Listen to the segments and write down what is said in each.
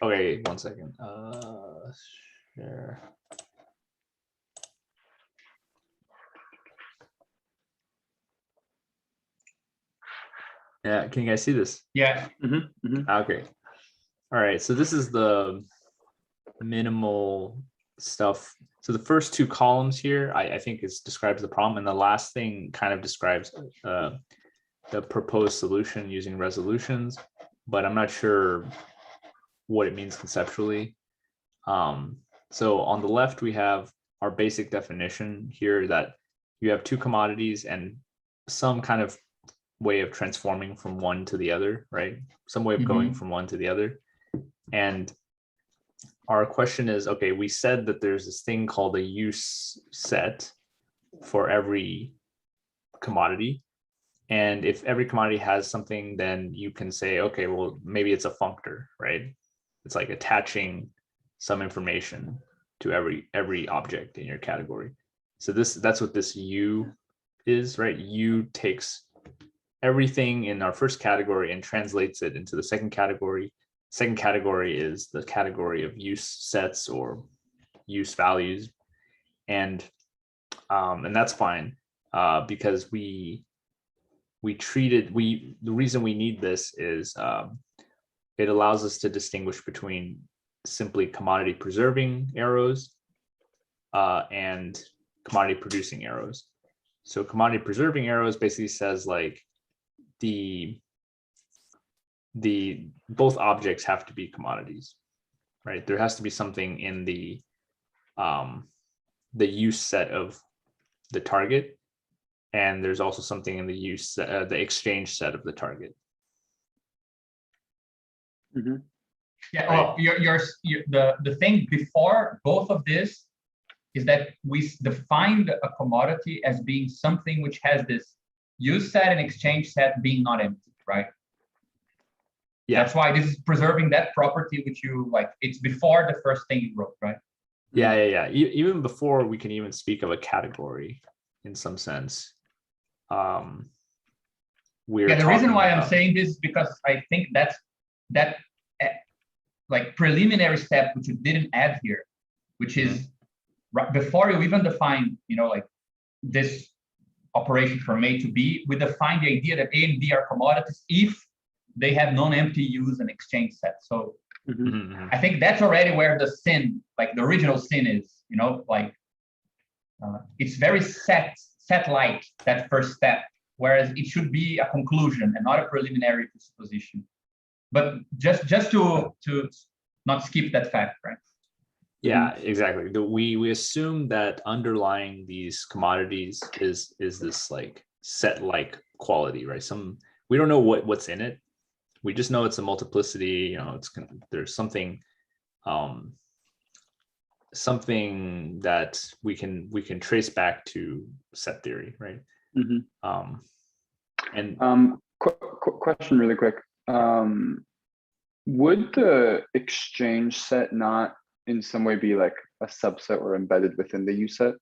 Okay, 1 second. Share. Yeah, can you guys see this? Yeah. Okay. All right, so this is the minimal stuff. So the first two columns here, I think describes the problem, and the last thing kind of describes the proposed solution using resolutions, but I'm not sure what it means conceptually. So on the left, we have our basic definition here that you have two commodities and some kind of way of transforming from one to the other, right? Some way of going from one to the other. And our question is, okay, we said that there's this thing called a use set for every commodity. And if every commodity has something, then you can say, okay, well, maybe it's a functor, right? It's like attaching some information to every object in your category. So that's what this U is, right? U takes everything in our first category and translates it into the second category. Second category is the category of use sets or use values, and that's fine because the reason we need this is it allows us to distinguish between simply commodity preserving arrows and commodity producing arrows. So commodity preserving arrows basically says like the both objects have to be commodities, right? There has to be something in the use set of the target, and there's also something in the exchange set of the target. Yeah. Right. The thing before both of this is that we defined a commodity as being something which has this use set and exchange set being not empty, right? Yeah. That's why this is preserving that property which you like. It's before the first thing you wrote, right? Yeah. Even before we can even speak of a category in some sense. The reason why I'm saying this is because I think that like preliminary step which you didn't add here, which is right before you even define, like this operation from A to B, we define the idea that A and B are commodities if they have non-empty use and exchange set. So I think that's already where the sin, like the original sin is, it's very set-like, that first step, whereas it should be a conclusion and not a preliminary presupposition. But just to not skip that fact, right? Yeah, exactly. We assume that underlying these commodities is this like set-like quality, right? We don't know what's in it. We just know it's a multiplicity. There's something that we can trace back to set theory, right? Question really quick. Would the exchange set not in some way be like a subset or embedded within the use set,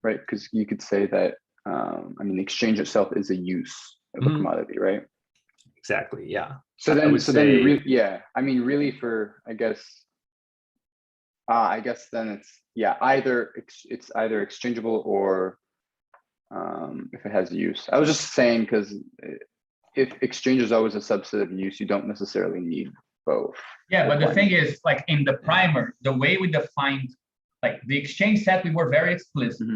right? Because you could say that, the exchange itself is a use of a commodity, right? Exactly. Yeah. Really for, I guess then it's either exchangeable or if it has use. I was just saying because if exchange is always a subset of use, you don't necessarily need both. Yeah, but the thing is, like in the primer, the way we defined like the exchange set, we were very explicit.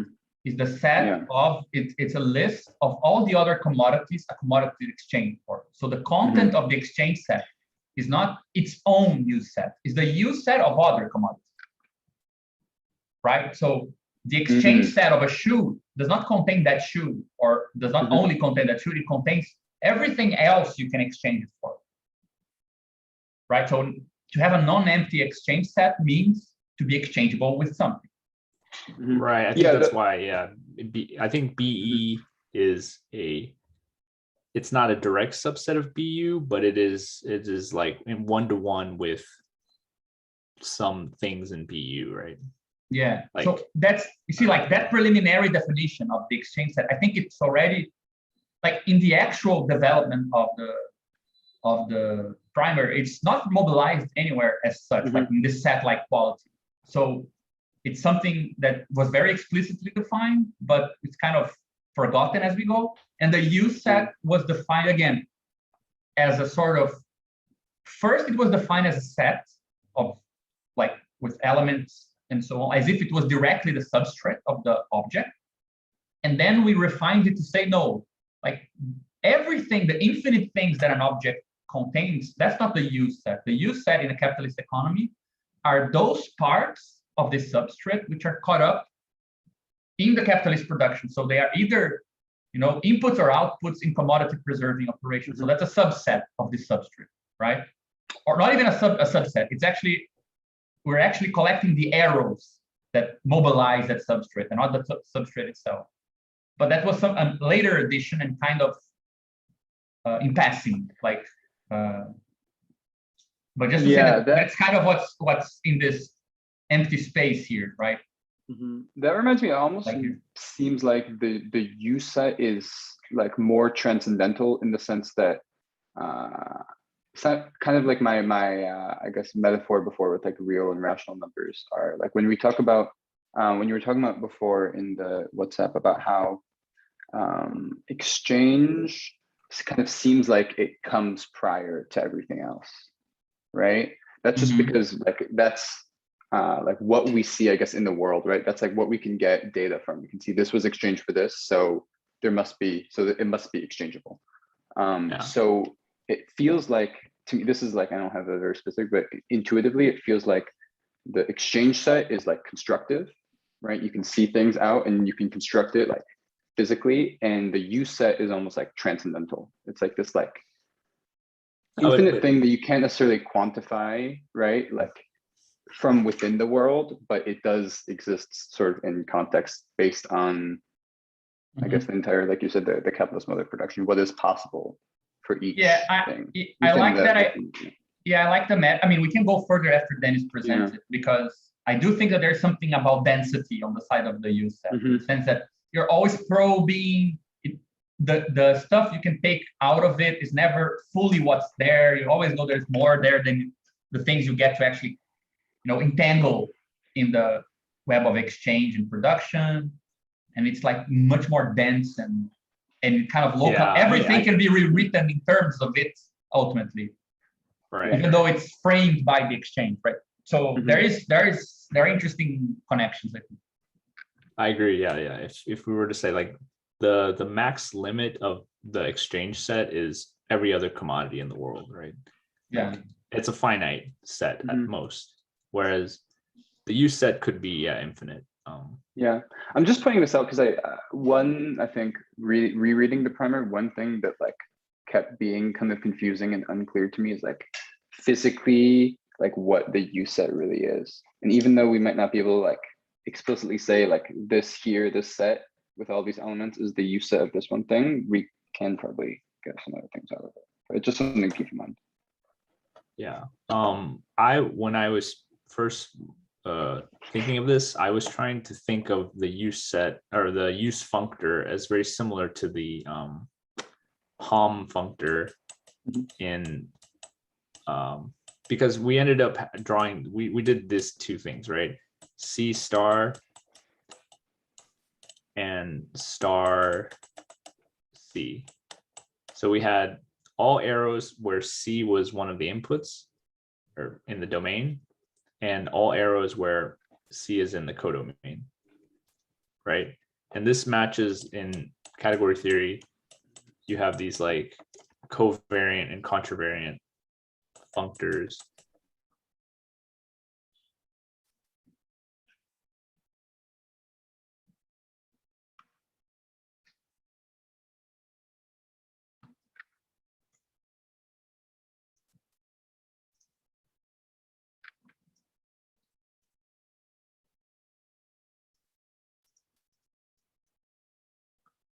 Is the set of it's a list of all the other commodities a commodity exchange for. So the content of the exchange set is not its own use set, it's the use set of other commodities. Right? So the exchange set of a shoe does not contain that shoe, or does not only contain that shoe, it contains everything else you can exchange it for. Right? So to have a non-empty exchange set means to be exchangeable with something. Right. I think that's why, I think BE is it's not a direct subset of BU, but it is like in one-to-one with some things in BU, right? Yeah. So that's, you see, like that preliminary definition of the exchange set, I think it's already like in the actual development of the primer, it's not mobilized anywhere as such, like in this set-like quality. So it's something that was very explicitly defined, but it's kind of forgotten as we go. And the use set was defined again as a sort of, first it was defined as a set of like with elements and so on, as if it was directly the substrate of the object. And then we refined it to say, no, like everything, the infinite things that an object contains, that's not the use set. The use set in a capitalist economy are those parts of the substrate which are caught up in the capitalist production. So they are either, you know, inputs or outputs in commodity preserving operations. So that's a subset of the substrate, right? Or not even a subset. It's actually, we're actually collecting the arrows that mobilize that substrate and not the substrate itself. But that was some later addition and kind of in passing, like, but just to say that that's kind of what's in this empty space here, right? That reminds me, it almost seems like the use set is like more transcendental in the sense that it's not kind of like my I guess metaphor before with like real and rational numbers are like when we talk about when you were talking about before in the WhatsApp about how exchange kind of seems like it comes prior to everything else, right? That's just because like that's like what we see, I guess, in the world, right? That's like what we can get data from. We can see this was exchanged for this, so there must be, so it must be exchangeable. So it feels like, to me, this is like, I don't have a very specific, but intuitively, it feels like the exchange set is like constructive, right? You can see things out and you can construct it like physically, and the use set is almost like transcendental. It's like this like infinite thing that you can't necessarily quantify, right? Like from within the world, but it does exist sort of in context based on, I guess, the entire, like you said, the capitalist mode of production, what is possible for each thing. I like that. I like the I mean, we can go further after Dennis presents it, because I do think that there's something about density on the side of the use set, in the sense that you're always probing it, the stuff you can take out of it is never fully what's there. You always know there's more there than the things you get to actually, you know, entangle in the web of exchange and production. And it's like much more dense and kind of local. Everything can be rewritten in terms of it ultimately, right? Even though it's framed by the exchange, right? So there are interesting connections, I think. I agree. Yeah. If we were to say like the max limit of the exchange set is every other commodity in the world, right? Yeah, like, it's a finite set at most, whereas the use set could be infinite. Yeah, I'm just pointing this out because I think rereading the primer, one thing that like kept being kind of confusing and unclear to me is like physically like what the use set really is. And even though we might not be able to like explicitly say like this set with all these elements is the use set of this one thing, we can probably get some other things out of it. But it's just something to keep in mind. Yeah. When I was first thinking of this, I was trying to think of the use set or the use functor as very similar to the Hom functor in because we ended up drawing, we did this two things, right? C star and star C. So we had all arrows where C was one of the inputs or in the domain, and all arrows where C is in the codomain, right? And this matches in category theory. You have these like covariant and contravariant functors.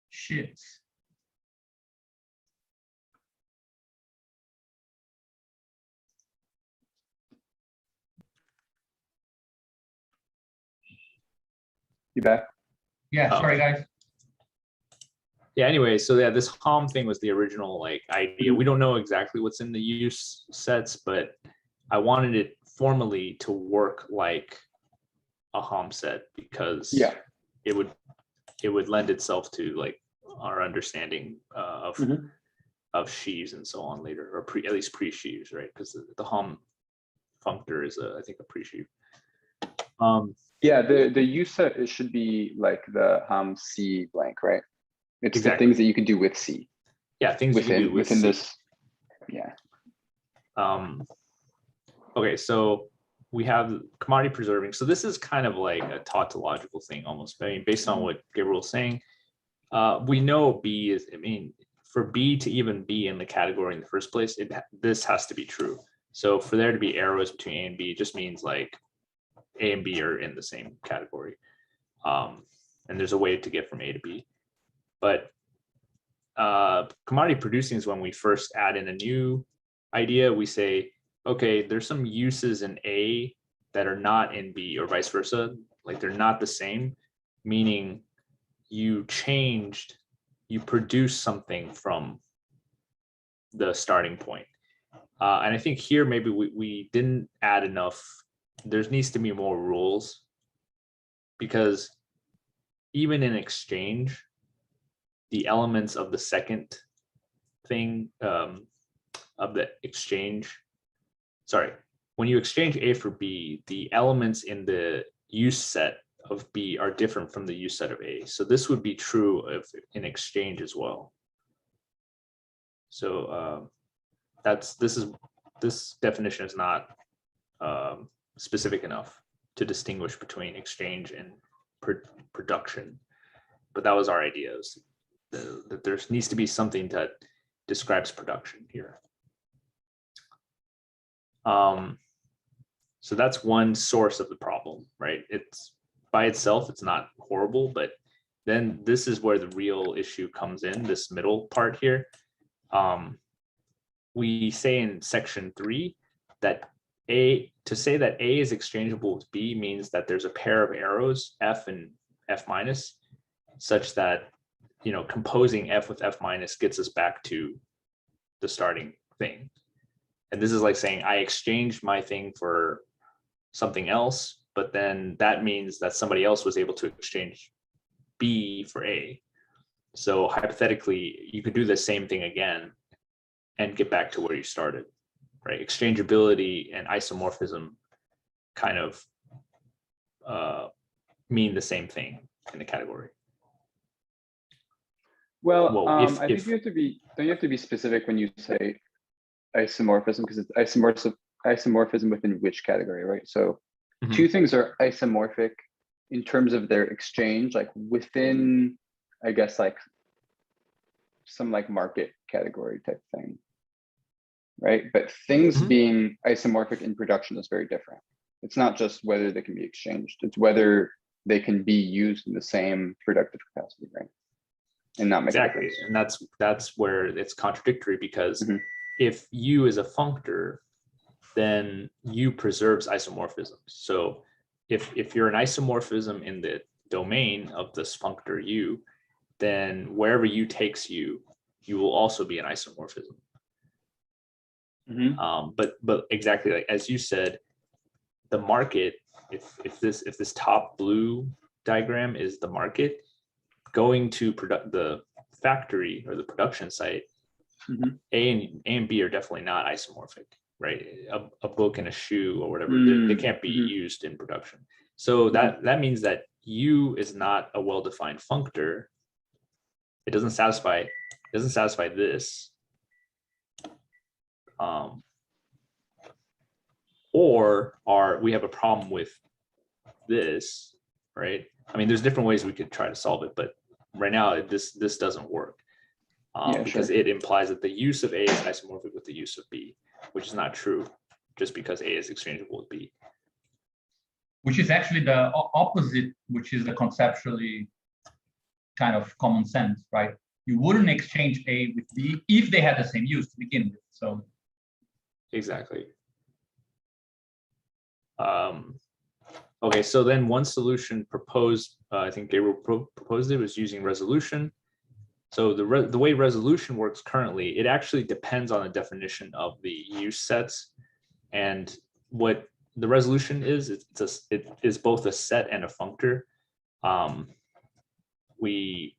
Shit. You back? Yeah, sorry guys. Yeah, anyway, so yeah, this Hom thing was the original like idea. We don't know exactly what's in the use sets, but I wanted it formally to work like a Hom set because Yeah. it would lend itself to like our understanding of sheaves and so on later, or at least pre-sheaves, right? Because the Hom functor is I think a pre-sheave. Yeah, the use set, it should be like the Hom C blank, right? It's Exactly. the things that you can do with C. Yeah, things within, you can do with within C. this. Yeah. Okay, so we have commodity preserving. So this is kind of like a tautological thing almost. I mean, based on what Gabriel was saying, we know B is, I mean, for B to even be in the category in the first place, this has to be true. So for there to be arrows between A and B, it just means like A and B are in the same category. And there's a way to get from A to B. But commodity producing is when we first add in a new idea. We say, okay, there's some uses in A that are not in B, or vice versa. Like they're not the same, meaning you produce something from the starting point. And I think here maybe we didn't add enough. There needs to be more rules, because even in exchange, the elements of the second thing of the exchange, sorry, when you exchange A for B, the elements in the use set of B are different from the use set of A. So this would be true of in exchange as well. So this definition is not specific enough to distinguish between exchange and production, but that was our idea, that there needs to be something that describes production here. So that's one source of the problem, right? It's by itself, it's not horrible, but then this is where the real issue comes in, this middle part here. We say in section 3 that to say that A is exchangeable with B means that there's a pair of arrows, F and F minus, such that, you know, composing F with F minus gets us back to the starting thing. And this is like saying I exchanged my thing for something else, but then that means that somebody else was able to exchange B for A. So hypothetically, you could do the same thing again and get back to where you started, right? Exchangeability and isomorphism kind of mean the same thing in the category. Well, I think don't you have to be specific when you say isomorphism, because it's isomorphism within which category, right? So two things are isomorphic in terms of their exchange, like within, I guess, like some like market category type thing, right? But things being isomorphic in production is very different. It's not just whether they can be exchanged, it's whether they can be used in the same productive capacity, right? And not make exactly. And that's where it's contradictory, because if U is a functor, then U preserves isomorphism. So if you're an isomorphism in the domain of this functor U, then wherever U takes you, you will also be an isomorphism. But exactly, like as you said, the market, if this top blue diagram is the market, going to the factory or the production site, A and B are definitely not isomorphic, right? A book and a shoe or whatever, they can't be used in production. So that means that U is not a well-defined functor. It doesn't satisfy this. Or we have a problem with this, right? I mean, there's different ways we could try to solve it, but right now this doesn't work, because it implies that the use of A is isomorphic with the use of B, which is not true, just because A is exchangeable with B. Which is actually the opposite, which is the conceptually kind of common sense, right? You wouldn't exchange A with B if they had the same use to begin with. So exactly. Okay, so then one solution proposed, I think Gabriel proposed it, was using resolution. So the way resolution works currently, it actually depends on the definition of the use sets. And what the resolution is, it is both a set and a functor. We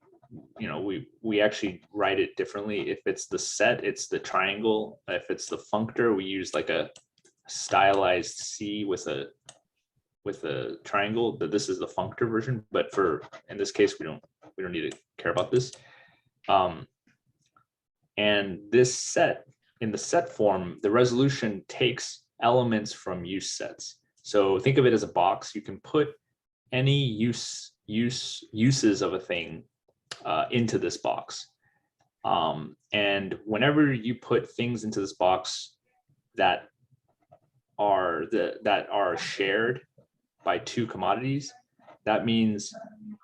actually write it differently. If it's the set, it's the triangle. If it's the functor, we use like a stylized C with a triangle. But this is the functor version. But in this case, we don't need to care about this. And this set, in the set form, the resolution takes elements from use sets. So think of it as a box. You can put any uses of a thing into this box. And whenever you put things into this box that are shared by two commodities, that means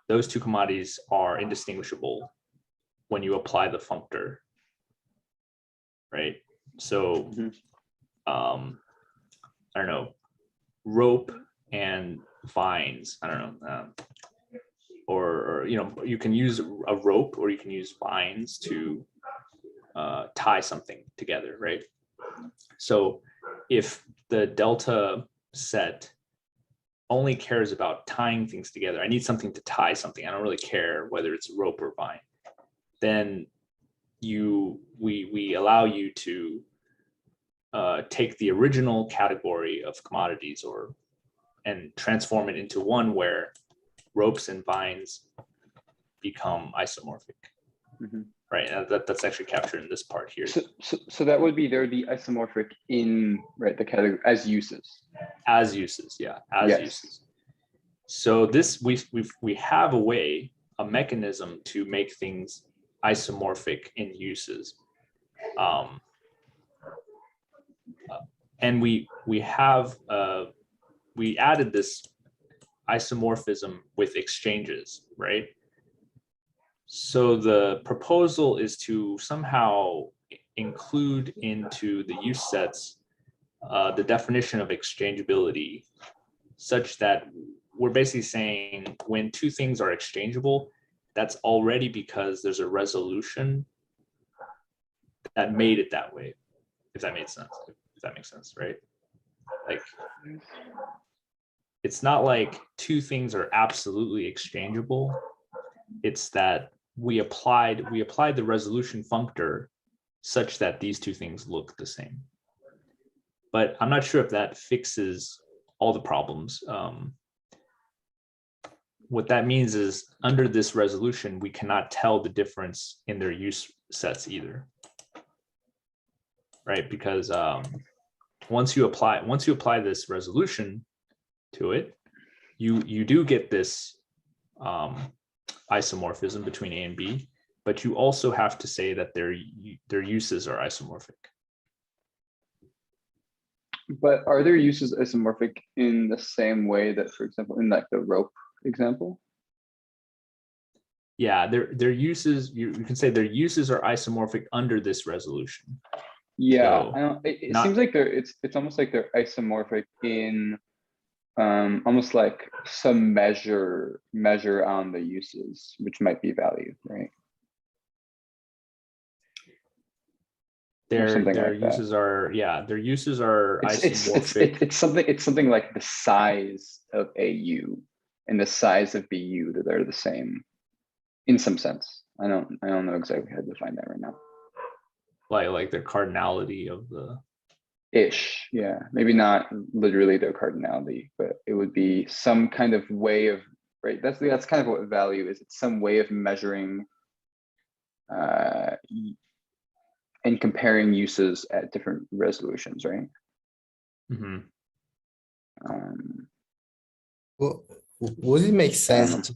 those two commodities are indistinguishable when you apply the functor, right? So, I don't know, rope and vines. I don't know, or you can use a rope or you can use vines to tie something together, right? So, if the delta set only cares about tying things together, I need something to tie something. I don't really care whether it's rope or vine. Then we allow you to take the original category of commodities and transform it into one where ropes and vines become isomorphic. Right, that's actually captured in this part here. So that would be they're the isomorphic in the category as uses. As uses, yeah, uses. So this we have a mechanism to make things isomorphic in uses, and we added this isomorphism with exchanges, right? So the proposal is to somehow include into the use sets the definition of exchangeability, such that we're basically saying when two things are exchangeable, that's already because there's a resolution that made it that way, if that makes sense, right? Like, it's not like two things are absolutely exchangeable. It's that we applied the resolution functor such that these two things look the same. But I'm not sure if that fixes all the problems. What that means is under this resolution, we cannot tell the difference in their use sets either, right? Because once you apply this resolution to it, you do get this isomorphism between A and B, but you also have to say that their uses are isomorphic. But are their uses isomorphic in the same way that, for example, in like the rope example? Yeah, their uses, you can say their uses are isomorphic under this resolution. Yeah, So it seems like it's almost like they're isomorphic in almost like some measure on the uses, which might be value, right? Their uses are isomorphic. It's something like the size of AU and the size of BU, that they're the same in some sense. I don't know exactly how to define that right now. Like their cardinality of the ish, yeah, maybe not literally their cardinality, but it would be some kind of way of, right? That's kind of what value is. It's some way of measuring and comparing uses at different resolutions, right? Well, would it make sense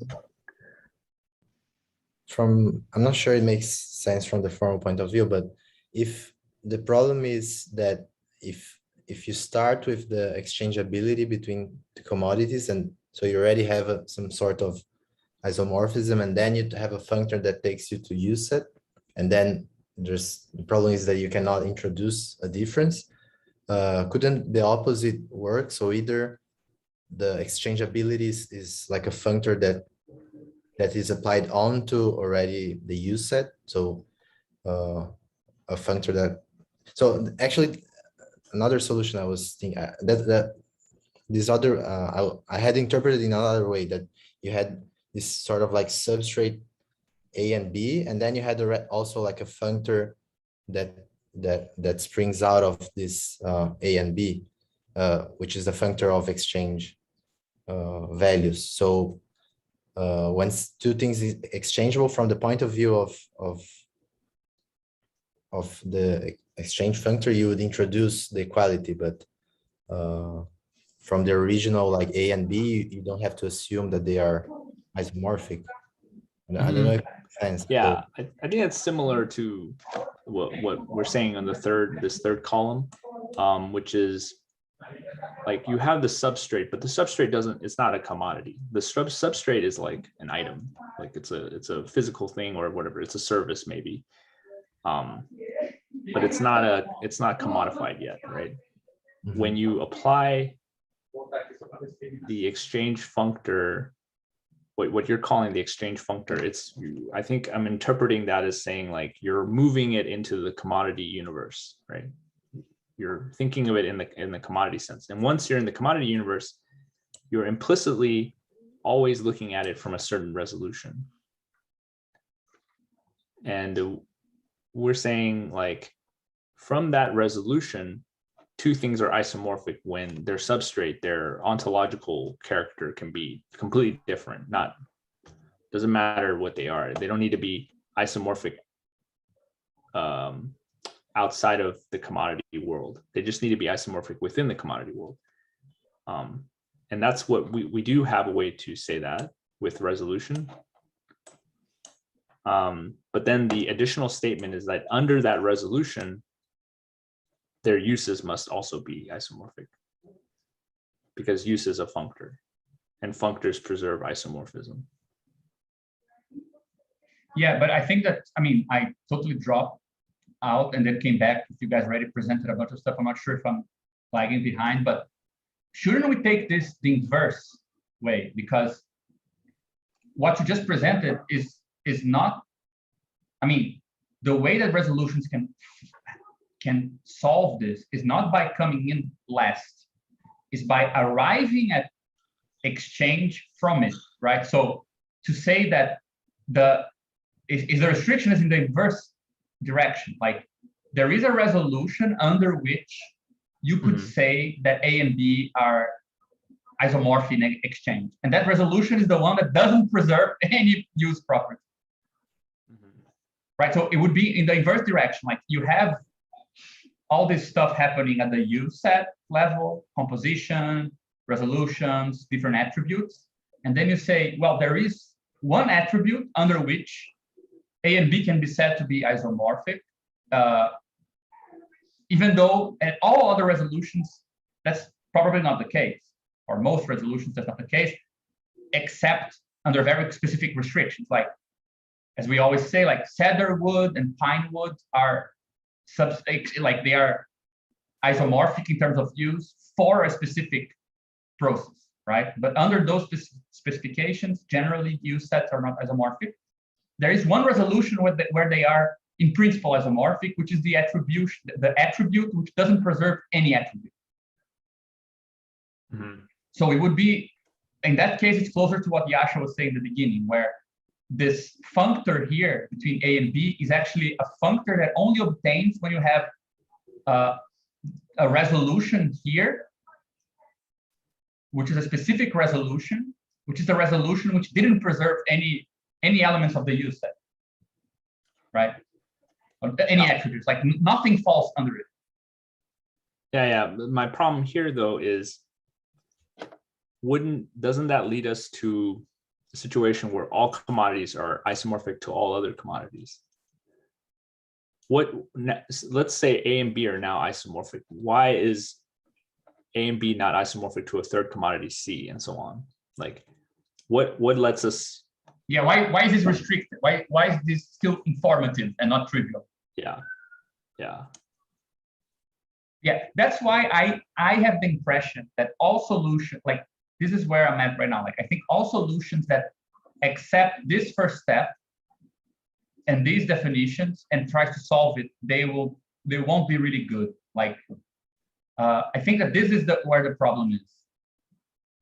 I'm not sure it makes sense from the formal point of view, but if the problem is that if you start with the exchangeability between the commodities, and so you already have some sort of isomorphism, and then you have a functor that takes you to use it, and then the problem is that you cannot introduce a difference. Couldn't the opposite work? So either the exchangeability is like a functor that that is applied onto already the use set. So a functor that, so actually another solution I was thinking that this other, I had interpreted in another way, that you had this sort of like substrate A and B, and then you had also like a functor that springs out of this A and B, which is the functor of exchange values. So when two things is exchangeable from the point of view of the exchange functor, you would introduce the equality, but from the original like A and B, you don't have to assume that they are isomorphic. I don't know if it makes sense. Yeah, I think that's similar to what we're saying on the this third column, which is like you have the substrate, but the substrate it's not a commodity. The substrate is like an item, like it's a physical thing or whatever. It's a service maybe, but it's not commodified yet, right? Mhm. When you apply the exchange functor, what you're calling the exchange functor, I think I'm interpreting that as saying like you're moving it into the commodity universe, right? You're thinking of it in the commodity sense. And once you're in the commodity universe, you're implicitly always looking at it from a certain resolution. And we're saying like from that resolution, two things are isomorphic when their substrate, their ontological character can be completely different. Doesn't matter what they are. They don't need to be isomorphic outside of the commodity world. They just need to be isomorphic within the commodity world. And that's what we do have a way to say that with resolution. But then the additional statement is that under that resolution, their uses must also be isomorphic, because use is a functor and functors preserve isomorphism. Yeah, but I think that, I mean, I totally dropped out and then came back. If you guys already presented a bunch of stuff, I'm not sure if I'm lagging behind, but shouldn't we take this the inverse way? Because what you just presented is not, I mean, the way that resolutions can solve this is not by coming in last, is by arriving at exchange from it, right? So to say that the restriction is in the inverse direction, like there is a resolution under which you could say that A and B are isomorphic in exchange, and that resolution is the one that doesn't preserve any use property. Right, so it would be in the inverse direction, like you have all this stuff happening at the use set level, composition, resolutions, different attributes. And then you say, well, there is one attribute under which A and B can be said to be isomorphic, even though at all other resolutions, that's probably not the case, or most resolutions, that's not the case, except under very specific restrictions. Like, as we always say, like cedarwood and pinewood are like they are isomorphic in terms of use for a specific process, right? But under those specifications, generally use sets are not isomorphic. There is one resolution where they are in principle isomorphic, which is the attribute which doesn't preserve any attribute. So it would be, in that case, it's closer to what Yasha was saying in the beginning, where this functor here between A and B is actually a functor that only obtains when you have a resolution here, which is a specific resolution, which is the resolution which didn't preserve any elements of the use set, right? Or any attributes, like nothing falls under it. Yeah. My problem here though is, doesn't that lead us to a situation where all commodities are isomorphic to all other commodities? Let's say A and B are now isomorphic. Why is A and B not isomorphic to a third commodity C, and so on? Like, what lets us? Yeah, why is this restricted? Why is this still informative and not trivial? Yeah. That's why I have the impression that all solutions, like this is where I'm at right now. Like I think all solutions that accept this first step and these definitions and tries to solve it, they won't be really good. Like, I think that this is where the problem is.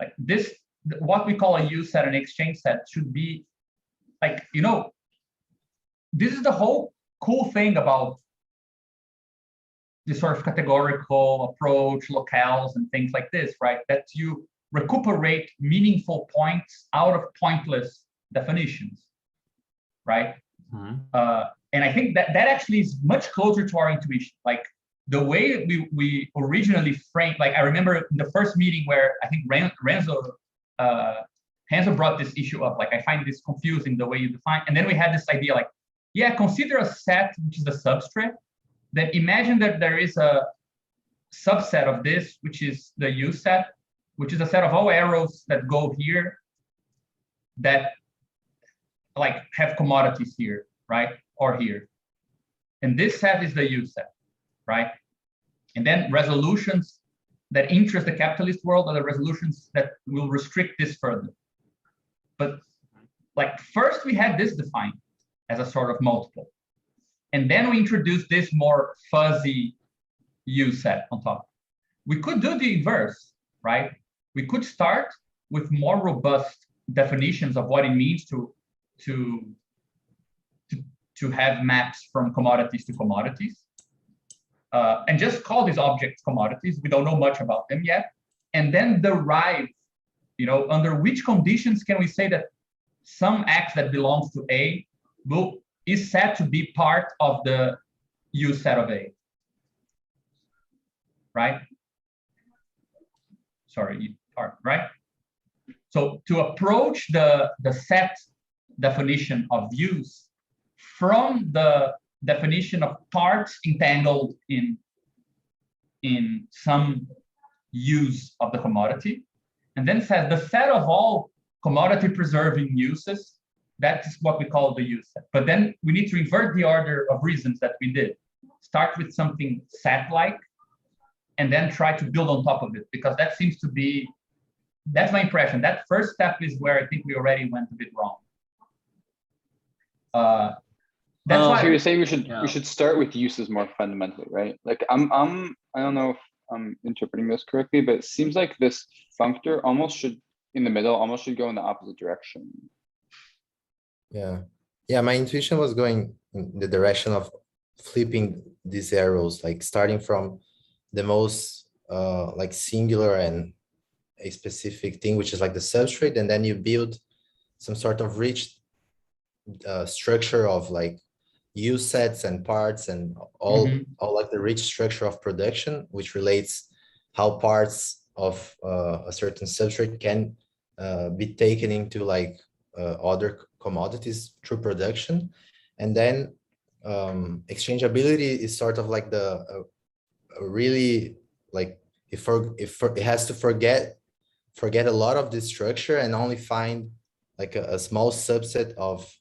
Like this, what we call a use set and exchange set should be like, you know, this is the whole cool thing about this sort of categorical approach, locales and things like this, right? That you recuperate meaningful points out of pointless definitions, right? And I think that actually is much closer to our intuition. Like the way we originally framed, like I remember in the first meeting where I think Renzo brought this issue up, like I find this confusing the way you define, and then we had this idea like, yeah, consider a set, which is the substrate, then imagine that there is a subset of this, which is the use set, which is a set of all arrows that go here that like have commodities here, right? Or here. And this set is the use set, right? And then resolutions that interest the capitalist world are the resolutions that will restrict this further. But like first we had this defined as a sort of multiple. And then we introduced this more fuzzy use set on top. We could do the inverse, right? We could start with more robust definitions of what it means to have maps from commodities to commodities, and just call these objects commodities. We don't know much about them yet, and then derive, you know, under which conditions can we say that some X that belongs to A is said to be part of the use set of A, right? Sorry, part, right? So to approach the set definition of use from the definition of parts entangled in some use of the commodity, and then says the set of all commodity preserving uses, that's what we call the use set. But then we need to invert the order of reasons that we did. Start with something set-like, and then try to build on top of it, because that seems to be, that's my impression. That first step is where I think we already went a bit wrong. That's why. So you're saying we should start with uses more fundamentally, right? Like I don't know if I'm interpreting this correctly, but it seems like this functor almost should, in the middle, almost should go in the opposite direction. Yeah, my intuition was going in the direction of flipping these arrows, like starting from the most like singular and a specific thing, which is like the substrate, and then you build some sort of rich structure of like use sets and parts and all like the rich structure of production, which relates how parts of a certain substrate can be taken into like other commodities through production. And then exchangeability is sort of like the really like it has to forget a lot of this structure and only find like a small subset of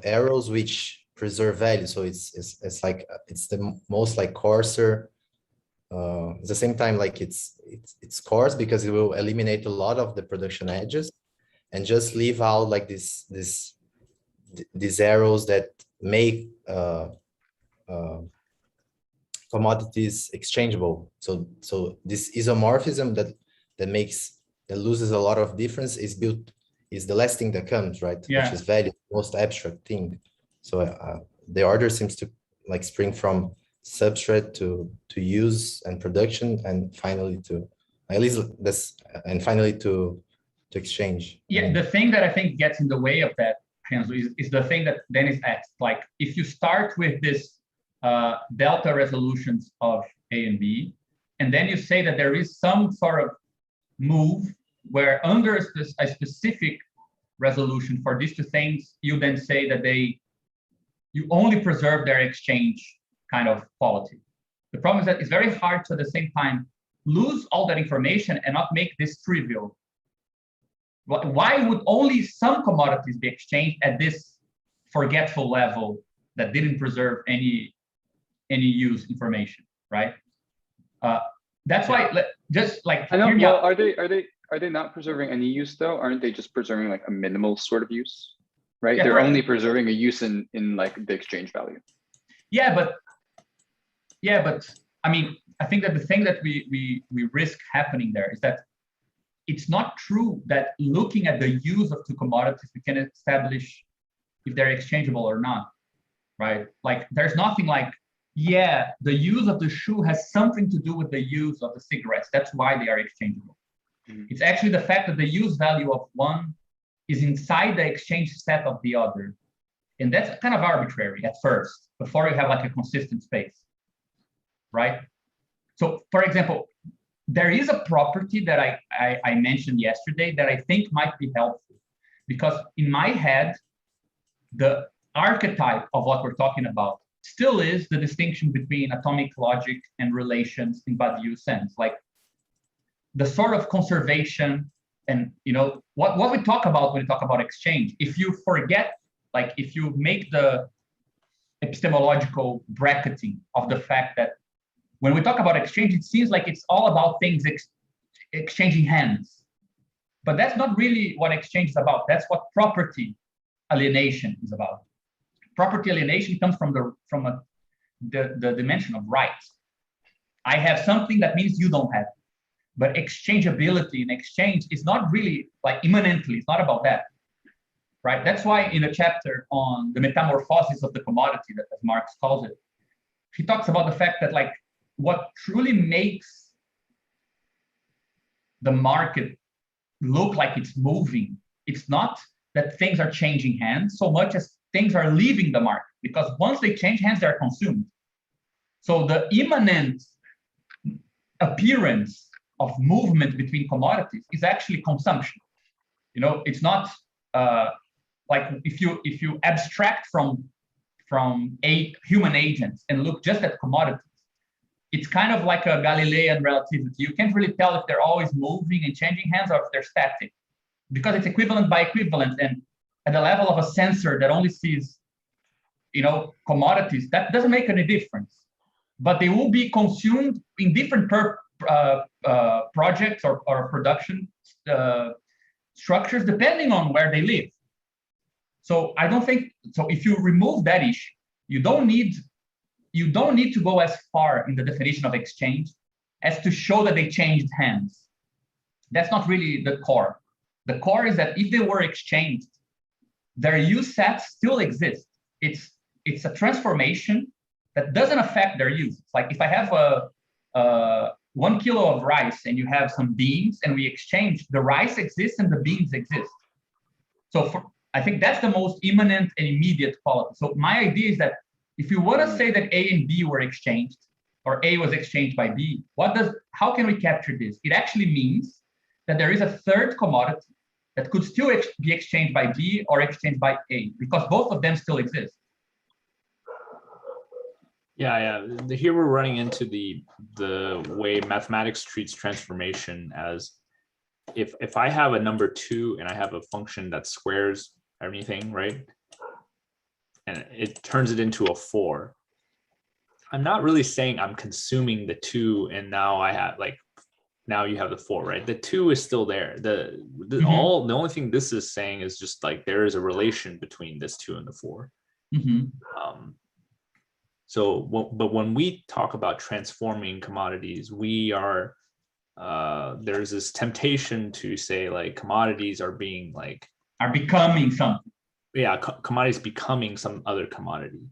arrows which preserve value. So it's like it's the most like coarser. At the same time, like it's coarse because it will eliminate a lot of the production edges and just leave out like these arrows that make commodities exchangeable. So this isomorphism that loses a lot of difference is the last thing that comes, right? Yeah. Which is value, most abstract thing. So the order seems to like spring from substrate to use and production, and finally to at least this, and finally to exchange. Yeah, the thing that I think gets in the way of that, Renzo, is the thing that Dennis asked. Like, if you start with this delta resolutions of A and B, and then you say that there is some sort of move where under a specific resolution for these two things, you then say that you only preserve their exchange kind of quality. The problem is that it's very hard to at the same time lose all that information and not make this trivial. Why would only some commodities be exchanged at this forgetful level that didn't preserve any use information, right? That's why just like I know. Well, are they are they not preserving any use though? Aren't they just preserving like a minimal sort of use, right? Yeah, They're correct. only preserving a use in like the exchange value. Yeah, but I mean, I think that the thing that we risk happening there is that it's not true that looking at the use of two commodities, we can establish if they're exchangeable or not, right? Like there's nothing like, yeah, the use of the shoe has something to do with the use of the cigarettes. That's why they are exchangeable. Mhm. It's actually the fact that the use value of one is inside the exchange set of the other. And that's kind of arbitrary at first, before you have like a consistent space, right? So for example, there is a property that I mentioned yesterday that I think might be helpful, because in my head, the archetype of what we're talking about still is the distinction between atomic logic and relations in Badiou sense, like the sort of conservation and, you know, what we talk about when we talk about exchange. If you forget, like if you make the epistemological bracketing of the fact that when we talk about exchange, it seems like it's all about things exchanging hands. But that's not really what exchange is about. That's what property alienation is about. Property alienation comes from the dimension of rights. I have something that means you don't have. But exchangeability in exchange is not really like immanently, it's not about that. Right? That's why in a chapter on the metamorphosis of the commodity, that as Marx calls it, he talks about the fact that like what truly makes the market look like it's moving, it's not that things are changing hands so much as things are leaving the market, because once they change hands, they're consumed. So the immanent appearance of movement between commodities is actually consumption. You know, it's not like if you abstract from human agents and look just at commodities, it's kind of like a Galilean relativity. You can't really tell if they're always moving and changing hands or if they're static, because it's equivalent by equivalent. And at the level of a sensor that only sees, you know, commodities, that doesn't make any difference. But they will be consumed in different projects or production structures depending on where they live. So I don't think so. If you remove that issue, you don't need to go as far in the definition of exchange as to show that they changed hands. That's not really the core. The core is that if they were exchanged, their use sets still exist. It's a transformation that doesn't affect their use. It's like if I have a 1 kilo of rice and you have some beans and we exchange, the rice exists and the beans exist. So I think that's the most immanent and immediate quality. So my idea is that if you want to say that A and B were exchanged, or A was exchanged by B, how can we capture this? It actually means that there is a third commodity that could still be exchanged by B or exchanged by A, because both of them still exist. Yeah. Here we're running into the way mathematics treats transformation as if I have a number 2 and I have a function that squares everything, right? And it turns it into a 4. I'm not really saying I'm consuming the 2 and now I have now you have the 4, right? The 2 is still there. The only thing this is saying is just like there is a relation between this 2 and the 4. But when we talk about transforming commodities, we are there's this temptation to say like commodities are becoming something. Yeah, commodities becoming some other commodity.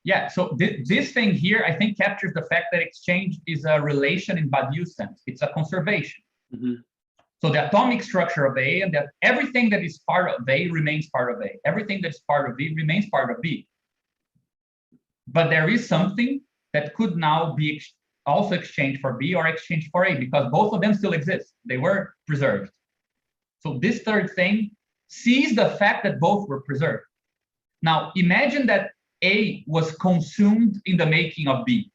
Yeah, so this thing here, I think, captures the fact that exchange is a relation in Badiou's sense. It's a conservation. So the atomic structure of A and that everything that is part of A remains part of A. Everything that is part of B remains part of B. But there is something that could now be also exchanged for B or exchanged for A, because both of them still exist. They were preserved. So this third thing sees the fact that both were preserved. Now, imagine that A was consumed in the making of B.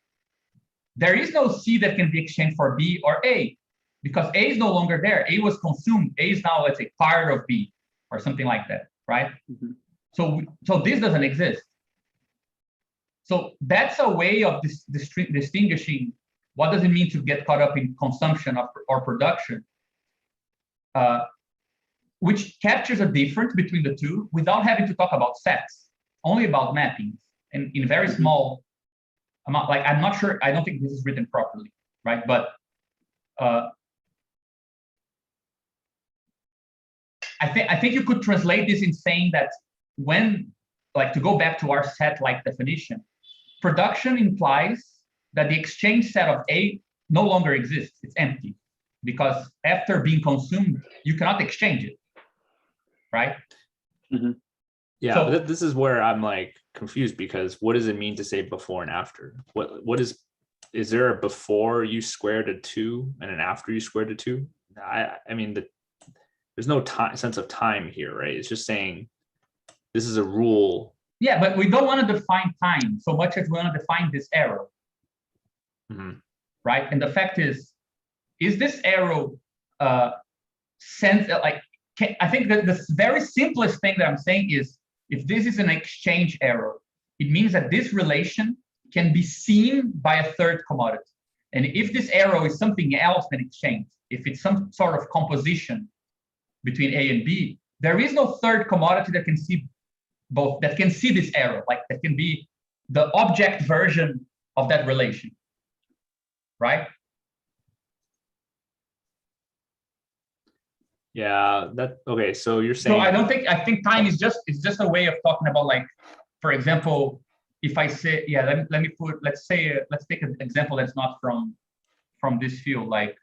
There is no C that can be exchanged for B or A, because A is no longer there. A was consumed. A is now, let's say, part of B or something like that, right? So this doesn't exist. So that's a way of distinguishing what does it mean to get caught up in consumption or production, which captures a difference between the two without having to talk about sets, only about mappings, and in very small amount. Like, I'm not sure, I don't think this is written properly, right? But I think you could translate this in saying that when, like, to go back to our set-like definition, production implies that the exchange set of A no longer exists. It's empty, because after being consumed, you cannot exchange it, right? Mm-hmm. Yeah, So- but this is where I'm like confused, because what does it mean to say before and after? What is there a before you squared a 2 and an after you squared a 2? I mean, there's no sense of time here, right? It's just saying this is a rule. Yeah, but we don't want to define time so much as we want to define this arrow, right? And the fact is this arrow sense like, I think that the very simplest thing that I'm saying is, if this is an exchange arrow, it means that this relation can be seen by a third commodity. And if this arrow is something else than exchange, if it's some sort of composition between A and B, there is no third commodity that can see both, that can see this arrow, like that can be the object version of that relation, right? Yeah, okay. So you're saying, So I think time is just a way of talking about, like, for example, if I say, yeah, let's take an example that's not from this field, like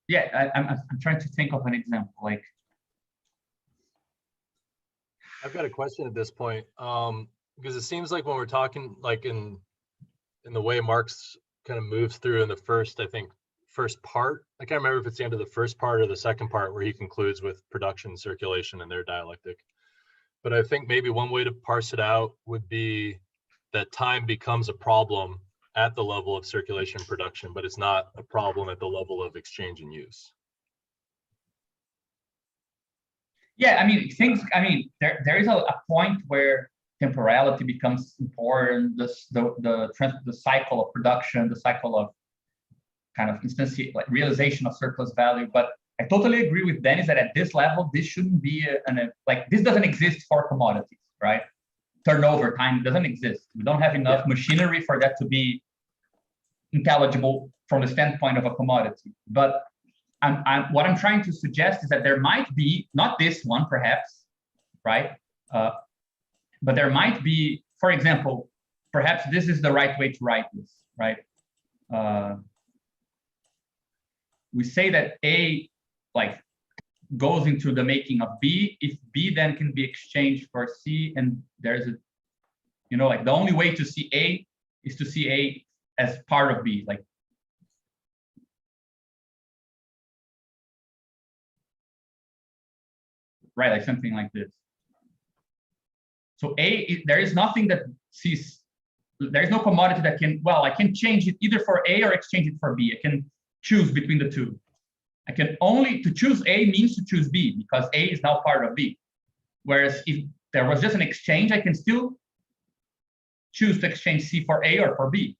yeah, I'm trying to think of an example, like, I've got a question at this point, because it seems like when we're talking, like in the way Marx kind of moves through in the first part, I can't remember if it's the end of the first part or the second part where he concludes with production, circulation, and their dialectic. But I think maybe one way to parse it out would be that time becomes a problem at the level of circulation production, but it's not a problem at the level of exchange and use. yeah, I mean, there is a point where temporality becomes important, the cycle of production, the cycle of kind of instantiate, like realization of surplus value. But I totally agree with Dennis that at this level, this shouldn't be like, this doesn't exist for commodities, right? Turnover time doesn't exist. We don't have enough machinery for that to be intelligible from the standpoint of a commodity. But what I'm trying to suggest is that there might be, not this one perhaps, right? But there might be, for example, perhaps this is the right way to write this, right? We say that A, like, goes into the making of B, if B then can be exchanged for C, and there's a, like, the only way to see A is to see A as part of B, like, right, like something like this. So A, there is nothing that sees, there is no commodity that can, well, I can change it either for A or exchange it for B. I can choose between the two. I can only, to choose A means to choose B, because A is now part of B. Whereas if there was just an exchange, I can still choose to exchange C for A or for B.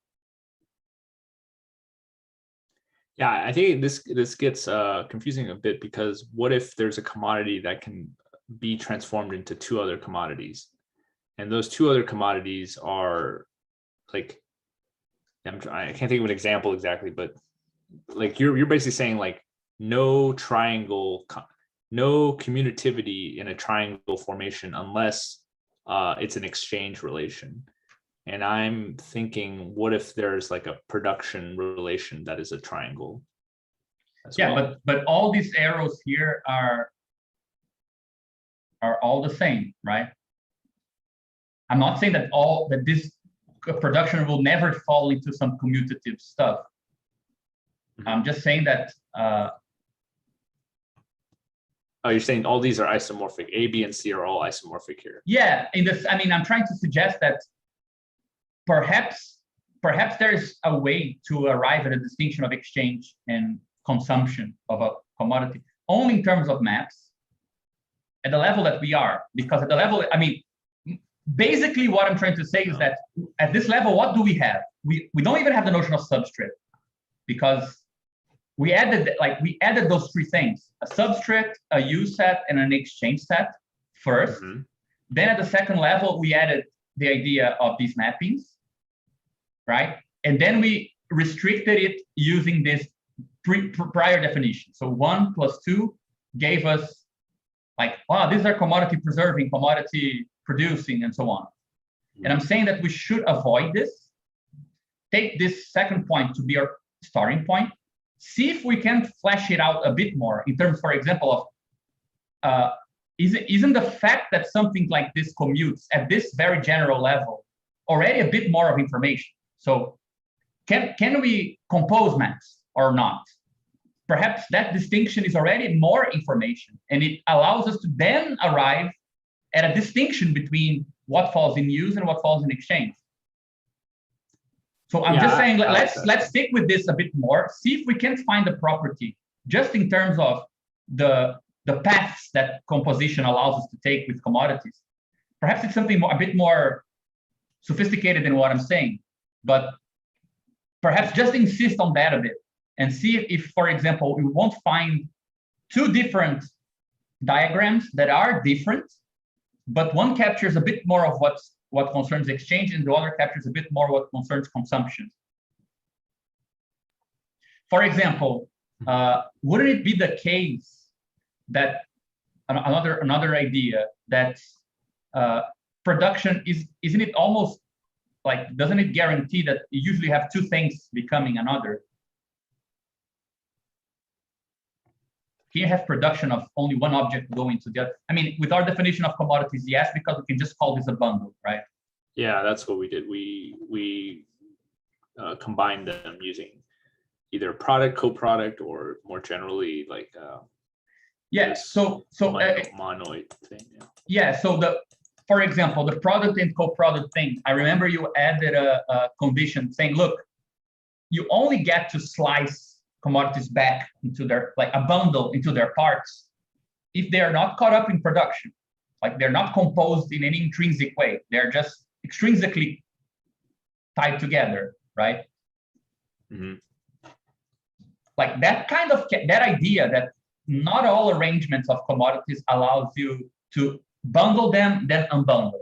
yeah, I think this gets confusing a bit, because what if there's a commodity that can be transformed into 2 other commodities, and those 2 other commodities are, like, I can't think of an example exactly, but like you're basically saying, like, no commutativity in a triangle formation unless it's an exchange relation. And I'm thinking, what if there's like a production relation that is a triangle as well? But all these arrows here are all the same, right? I'm not saying that this production will never fall into some commutative stuff. I'm just saying that oh, you're saying all these are isomorphic. A, B, and C are all isomorphic here. yeah, I'm trying to suggest that perhaps perhaps there's a way to arrive at a distinction of exchange and consumption of a commodity only in terms of maps at the level that we are. Because at the level, I mean, basically what I'm trying to say is that at this level, what do we have? We don't even have the notion of substrate, because we added those three things: a substrate, a use set, and an exchange set first. Mhm. Then at the second level, we added the idea of these mappings, right? And then we restricted it using this prior definition. So 1 + 2 gave us like, wow, these are commodity preserving, commodity producing, and so on. And I'm saying that we should avoid this. Take this second point to be our starting point. See if we can flesh it out a bit more in terms, for example, of isn't the fact that something like this commutes at this very general level already a bit more of information? So can we compose maps or not? Perhaps that distinction is already more information, and it allows us to then arrive at a distinction between what falls in use and what falls in exchange. So I'm just saying, let's stick with this a bit more, see if we can find a property just in terms of the paths that composition allows us to take with commodities. Perhaps it's something a bit more sophisticated than what I'm saying, but perhaps just insist on that a bit and see if, for example, we won't find two different diagrams that are different, but one captures a bit more of what concerns exchange, and the other captures a bit more what concerns consumption. For example, wouldn't it be the case that another idea that production isn't it almost like, doesn't it guarantee that you usually have two things becoming another? Can you have production of only one object going to the other? I mean, with our definition of commodities, yes, because we can just call this a bundle, right? Yeah, that's what we did. We combined them using either product, co-product, or more generally like yeah. So monoid thing. Yeah. So for example, the product and co-product thing. I remember you added a condition saying, look, you only get to slice commodities back into their, like a bundle into their parts, if they are not caught up in production, like they're not composed in any intrinsic way, they're just extrinsically tied together, right? Mm-hmm. Like that kind of, that idea that not all arrangements of commodities allows you to bundle them, then unbundle.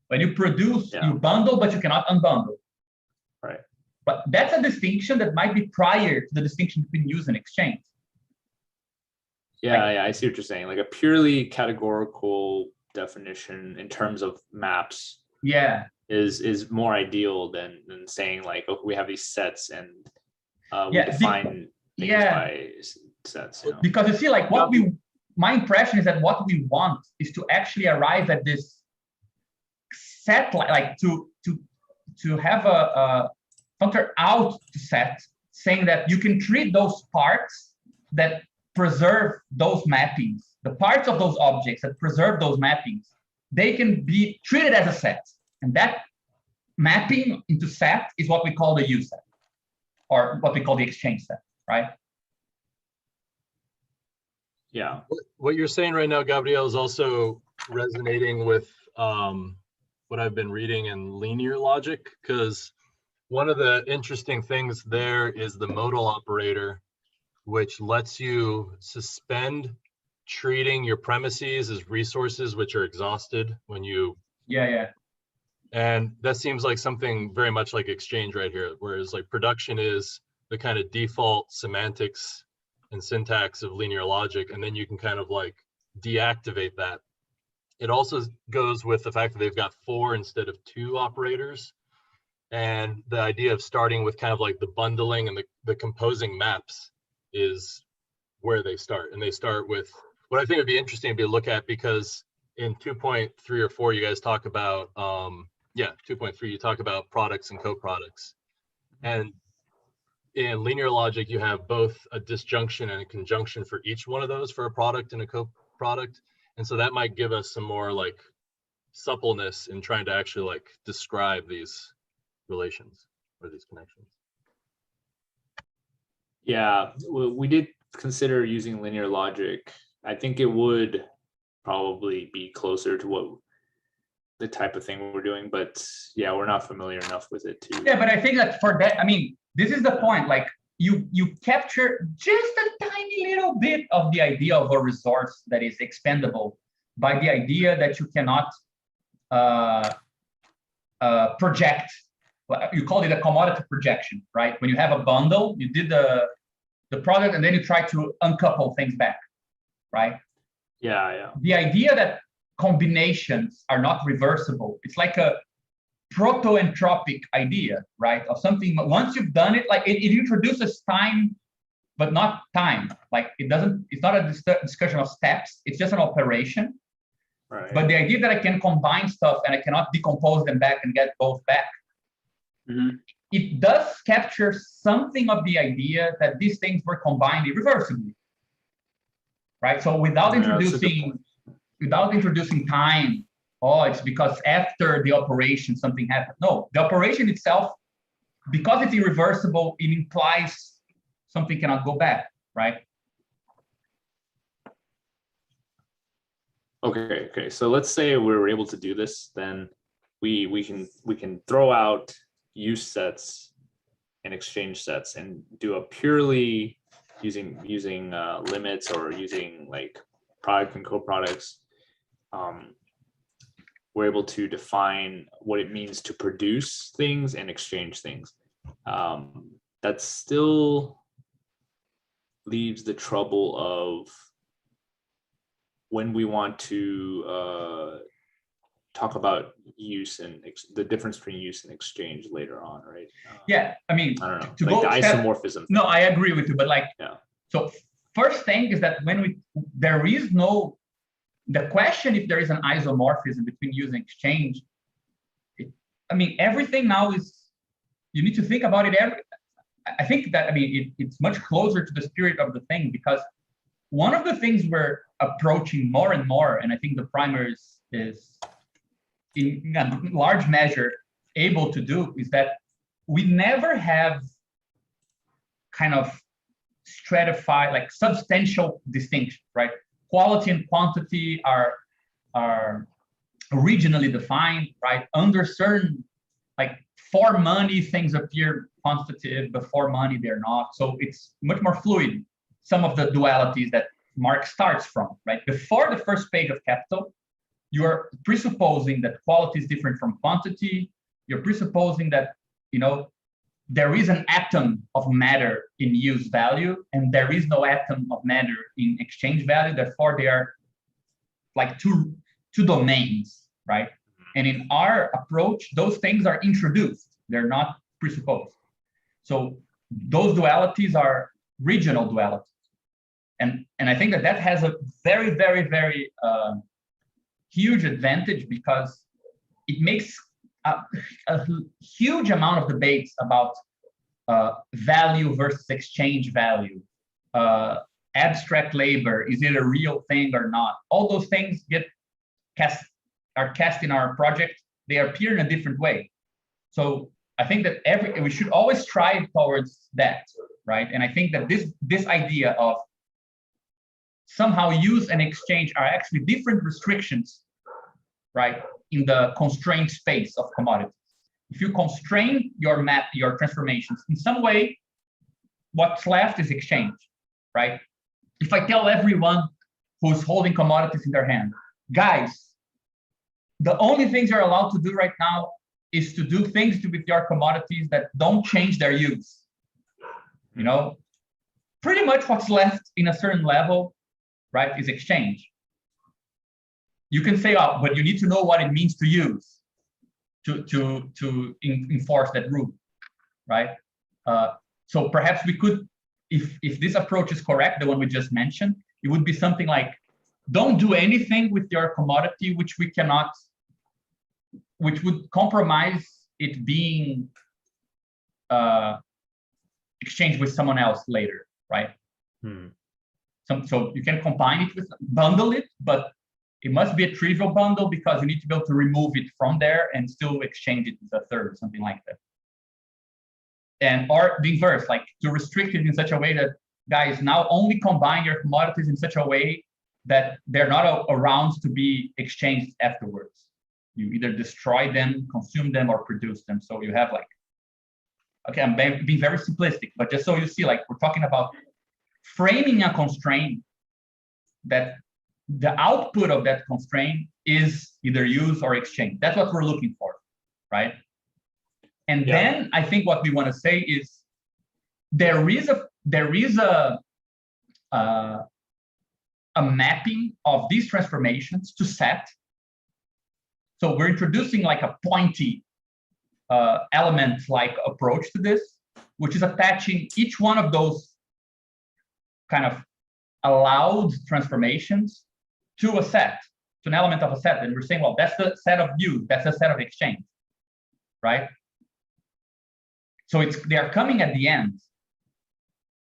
When you produce, you bundle, but you cannot unbundle. Right. But that's a distinction that might be prior to the distinction between use and exchange. Yeah, I see what you're saying. Like a purely categorical definition in terms of maps. Yeah. Is more ideal than saying like, oh, we have these sets and we define things by sets. You know? Because you see, like my impression is that what we want is to actually arrive at this set, like to have a filter out to set, saying that you can treat those parts that preserve those mappings, the parts of those objects that preserve those mappings, they can be treated as a set. And that mapping into set is what we call the use set, or what we call the exchange set, right? Yeah. What you're saying right now, Gabriel, is also resonating with what I've been reading in linear logic, because one of the interesting things there is the modal operator, which lets you suspend treating your premises as resources which are exhausted when you and that seems like something very much like exchange right here, whereas like production is the kind of default semantics and syntax of linear logic, and then you can kind of like deactivate that. It also goes with the fact that they've got 4 instead of 2 operators, and the idea of starting with kind of like the bundling and the composing maps is where they start. And they start with what I think would be interesting to be a look at, because in 2.3 or 4 you guys talk about 2.3 you talk about products and co-products, and in linear logic you have both a disjunction and a conjunction for each one of those, for a product and a co-product. And so that might give us some more like suppleness in trying to actually like describe these relations. for these connections. Yeah, we did consider using linear logic. I think it would probably be closer to what the type of thing we're doing, but yeah, we're not familiar enough with it too. Yeah, but I think that for that, I mean, this is the point. Like you capture just a tiny little bit of the idea of a resource that is expendable by the idea that you cannot project. You call it a commodity projection, right? When you have a bundle, you did the product, and then you try to uncouple things back, right? Yeah, yeah. The idea that combinations are not reversible, it's like a proto-entropic idea, right? Of something, once you've done it, like it introduces time, but not time. Like it's not a discussion of steps, it's just an operation. Right. But the idea that I can combine stuff and I cannot decompose them back and get both back, it does capture something of the idea that these things were combined irreversibly, right? So without introducing time, oh, it's because after the operation something happened. No, the operation itself, because it's irreversible, it implies something cannot go back, right? Okay. So let's say we were able to do this, then we can throw out use sets and exchange sets and do a purely using limits or using like product and co-products. We're able to define what it means to produce things and exchange things. That still leaves the trouble of when we want to talk about use and the difference between use and exchange later on, right? Yeah, I mean, I don't know, to like go the isomorphism. No, I agree with you, but like, yeah. So first thing is that when there is no, the question if there is an isomorphism between use and exchange, I mean, everything now is, you need to think about it I think that, I mean, it's much closer to the spirit of the thing, because one of the things we're approaching more and more, and I think the primer is in a large measure able to do, is that we never have kind of stratified, like substantial distinction, right? Quality and quantity are regionally defined, right? Under certain, like for money, things appear quantitative, but for money, they're not. So it's much more fluid. Some of the dualities that Marx starts from, right? Before the first page of Capital, you are presupposing that quality is different from quantity. You're presupposing that, you know, there is an atom of matter in use value, and there is no atom of matter in exchange value. Therefore, they are like two domains, right? And in our approach, those things are introduced. They're not presupposed. So those dualities are regional dualities. And I think that has a very, very, very huge advantage, because it makes a huge amount of debates about value versus exchange value, abstract labor, is it a real thing or not? All those things are cast in our project. They appear in a different way. So I think that we should always strive towards that, right? And I think that this idea of somehow use and exchange are actually different restrictions, right, in the constrained space of commodities. If you constrain your transformations in some way, what's left is exchange, right? If I tell everyone who's holding commodities in their hand, guys, the only things you're allowed to do right now is to do things with your commodities that don't change their use. You know, pretty much what's left in a certain level, right, is exchange. You can say, oh, but you need to know what it means to use to enforce that rule, right? So perhaps we could, if this approach is correct, the one we just mentioned, it would be something like, don't do anything with your commodity which would compromise it being exchanged with someone else later, right? So you can combine it bundle it, but it must be a trivial bundle, because you need to be able to remove it from there and still exchange it with a third, something like that. and or the inverse, like to restrict it in such a way that guys now only combine your commodities in such a way that they're not around to be exchanged afterwards. You either destroy them, consume them, or produce them. So you have like, okay, I'm being very simplistic, but just so you see, like we're talking about framing a constraint that the output of that constraint is either use or exchange. That's what we're looking for, right? And then I think what we want to say is there is a mapping of these transformations to set. So we're introducing like a pointy element-like approach to this, which is attaching each one of those kind of allowed transformations to a set, to an element of a set. And we're saying, well, that's the set of use, that's the set of exchange, right? So they are coming at the end,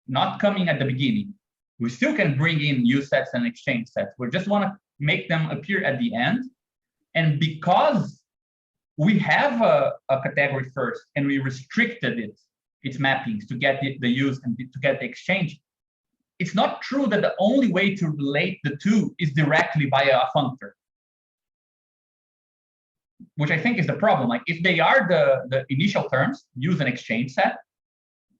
not coming at the beginning. We still can bring in use sets and exchange sets. We just want to make them appear at the end. And because we have a category first and we restricted its mappings to get the use and to get the exchange, it's not true that the only way to relate the two is directly by a functor, which I think is the problem. Like if they are the initial terms, use and exchange set,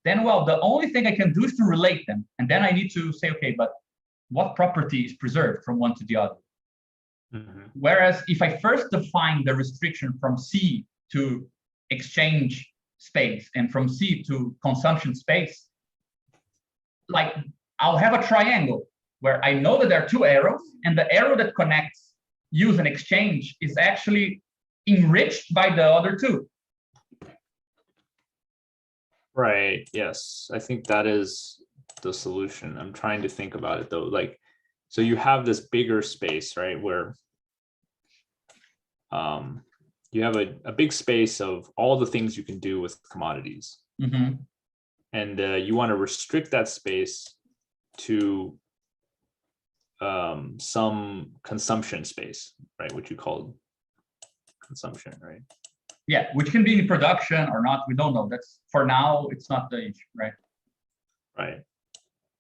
then well, the only thing I can do is to relate them. And then I need to say, okay, but what property is preserved from one to the other? Mm-hmm. Whereas if I first define the restriction from C to exchange space and from C to consumption space, like I'll have a triangle where I know that there are two arrows, and the arrow that connects use and exchange is actually enriched by the other two. Right. Yes. I think that is the solution. I'm trying to think about it though. Like, so you have this bigger space, right? Where you have a big space of all the things you can do with commodities. Mm-hmm. And you want to restrict that space to some consumption space, right? Which you called consumption, right? Yeah, which can be in production or not. We don't know. That's for now. It's not the issue, right? Right.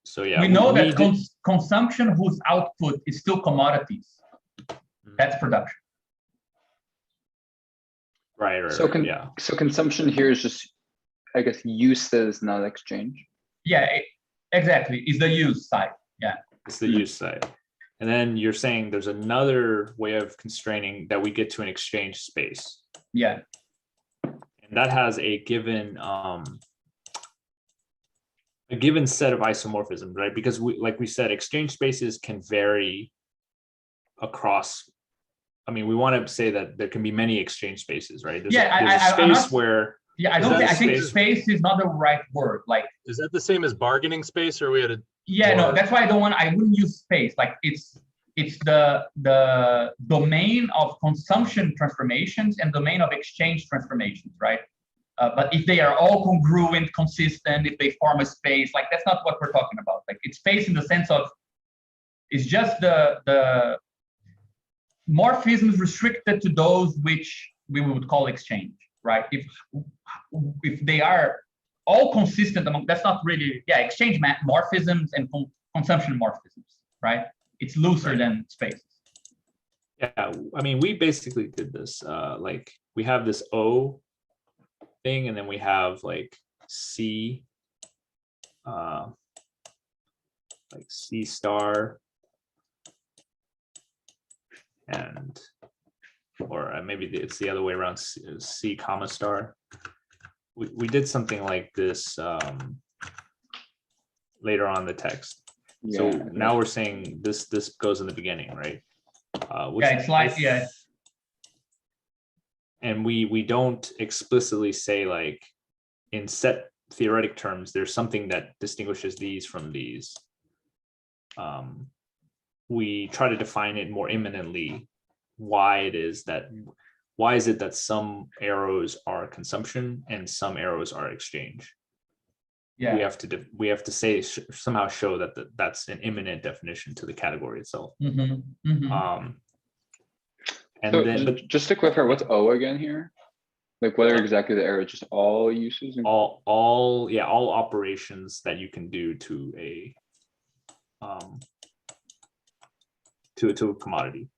So yeah, we know that consumption whose output is still commodities. That's production. Right. So so consumption here is just, I guess, uses, not exchange. Yeah, exactly. It's the use side. Yeah. It's the use side. And then you're saying there's another way of constraining that we get to an exchange space. Yeah. And that has a given set of isomorphisms, right? Because like we said, exchange spaces can vary across. I mean, we want to say that there can be many exchange spaces, right? There's a space where. Yeah, I think space is not the right word. Like, is that the same as bargaining space, or we had a? Yeah, no, that's why I wouldn't use space. Like it's the domain of consumption transformations and domain of exchange transformations, right? But if they are all congruent, consistent, if they form a space, like that's not what we're talking about. Like it's space in the sense of it's just the morphisms restricted to those which we would call exchange, right? If they are all consistent among, that's not really, exchange morphisms and consumption morphisms, right? It's looser than spaces. Yeah, I mean, we basically did this, like we have this O thing, and then we have like C, like C star, and, or maybe it's the other way around, C comma star. We did something like this later on in the text. Yeah. So now we're saying this goes in the beginning, right? It's like, and we don't explicitly say, like, in set theoretic terms, there's something that distinguishes these from these. We try to define it more imminently, why is it that some arrows are consumption and some arrows are exchange? Yeah, we have to say, somehow show that that's an imminent definition to the category itself. Mm-hmm. And so then, but just to clarify, what's O again here? Like what are exactly the errors? Just all uses? All operations that you can do to a to a commodity.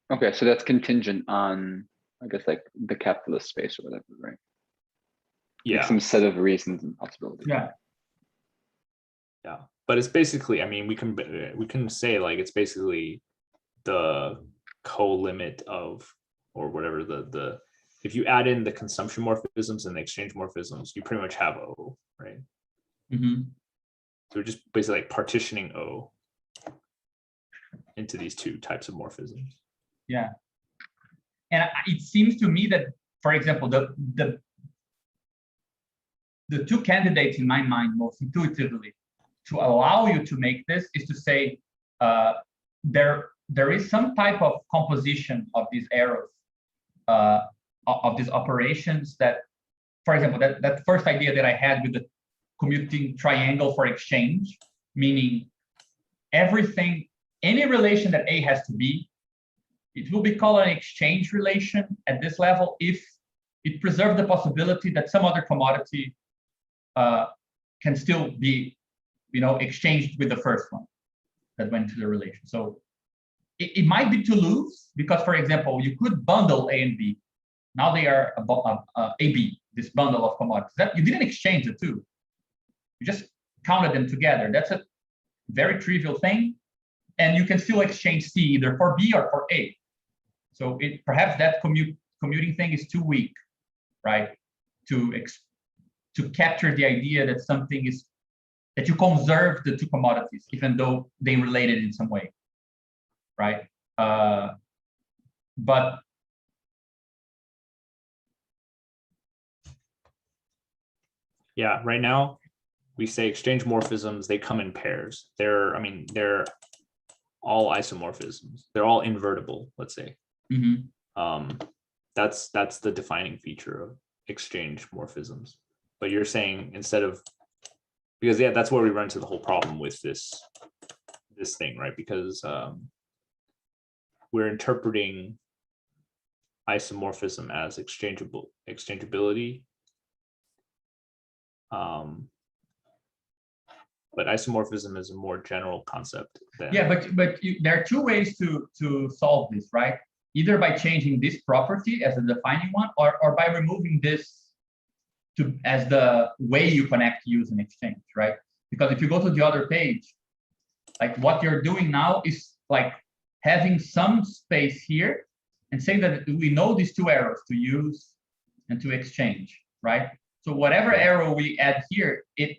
Okay, so that's contingent on, I guess, like the capitalist space or whatever, right? Like Yeah, some set of reasons and possibilities. Yeah. yeah. But it's basically, I mean, we can say like it's basically the co-limit of, or whatever, the if you add in the consumption morphisms and the exchange morphisms, you pretty much have O, right? Mm-hmm. So we're just basically like partitioning O into these two types of morphisms. Yeah. And it seems to me that, for example, the two candidates in my mind most intuitively to allow you to make this is to say there is some type of composition of these arrows, of these operations that, for example, that first idea that I had with the commuting triangle for exchange, meaning everything, any relation that A has to B, it will be called an exchange relation at this level if it preserves the possibility that some other commodity can still be, exchanged with the first one that went to the relation. So it might be too loose because, for example, you could bundle A and B. Now they are AB, this bundle of commodities. That you didn't exchange the two. You just counted them together. That's a very trivial thing. And you can still exchange C either for B or for A. So perhaps that commuting thing is too weak, right? To capture the idea that something is, that you conserve the two commodities, even though they related in some way, right? But yeah, right now we say exchange morphisms, they come in pairs. They're all isomorphisms. They're all invertible, let's say. mm-hmm. That's the defining feature of exchange morphisms. But you're saying instead of, because yeah, that's where we run into the whole problem with this thing, right? Because we're interpreting isomorphism as exchangeability. But isomorphism is a more general concept than, Yeah, but there are two ways to solve this, right? Either by changing this property as a defining one, or by removing this as the way you connect, use, and exchange, right? Because if you go to the other page, like what you're doing now is like having some space here and saying that we know these two arrows to use and to exchange, right? So whatever arrow we add here, it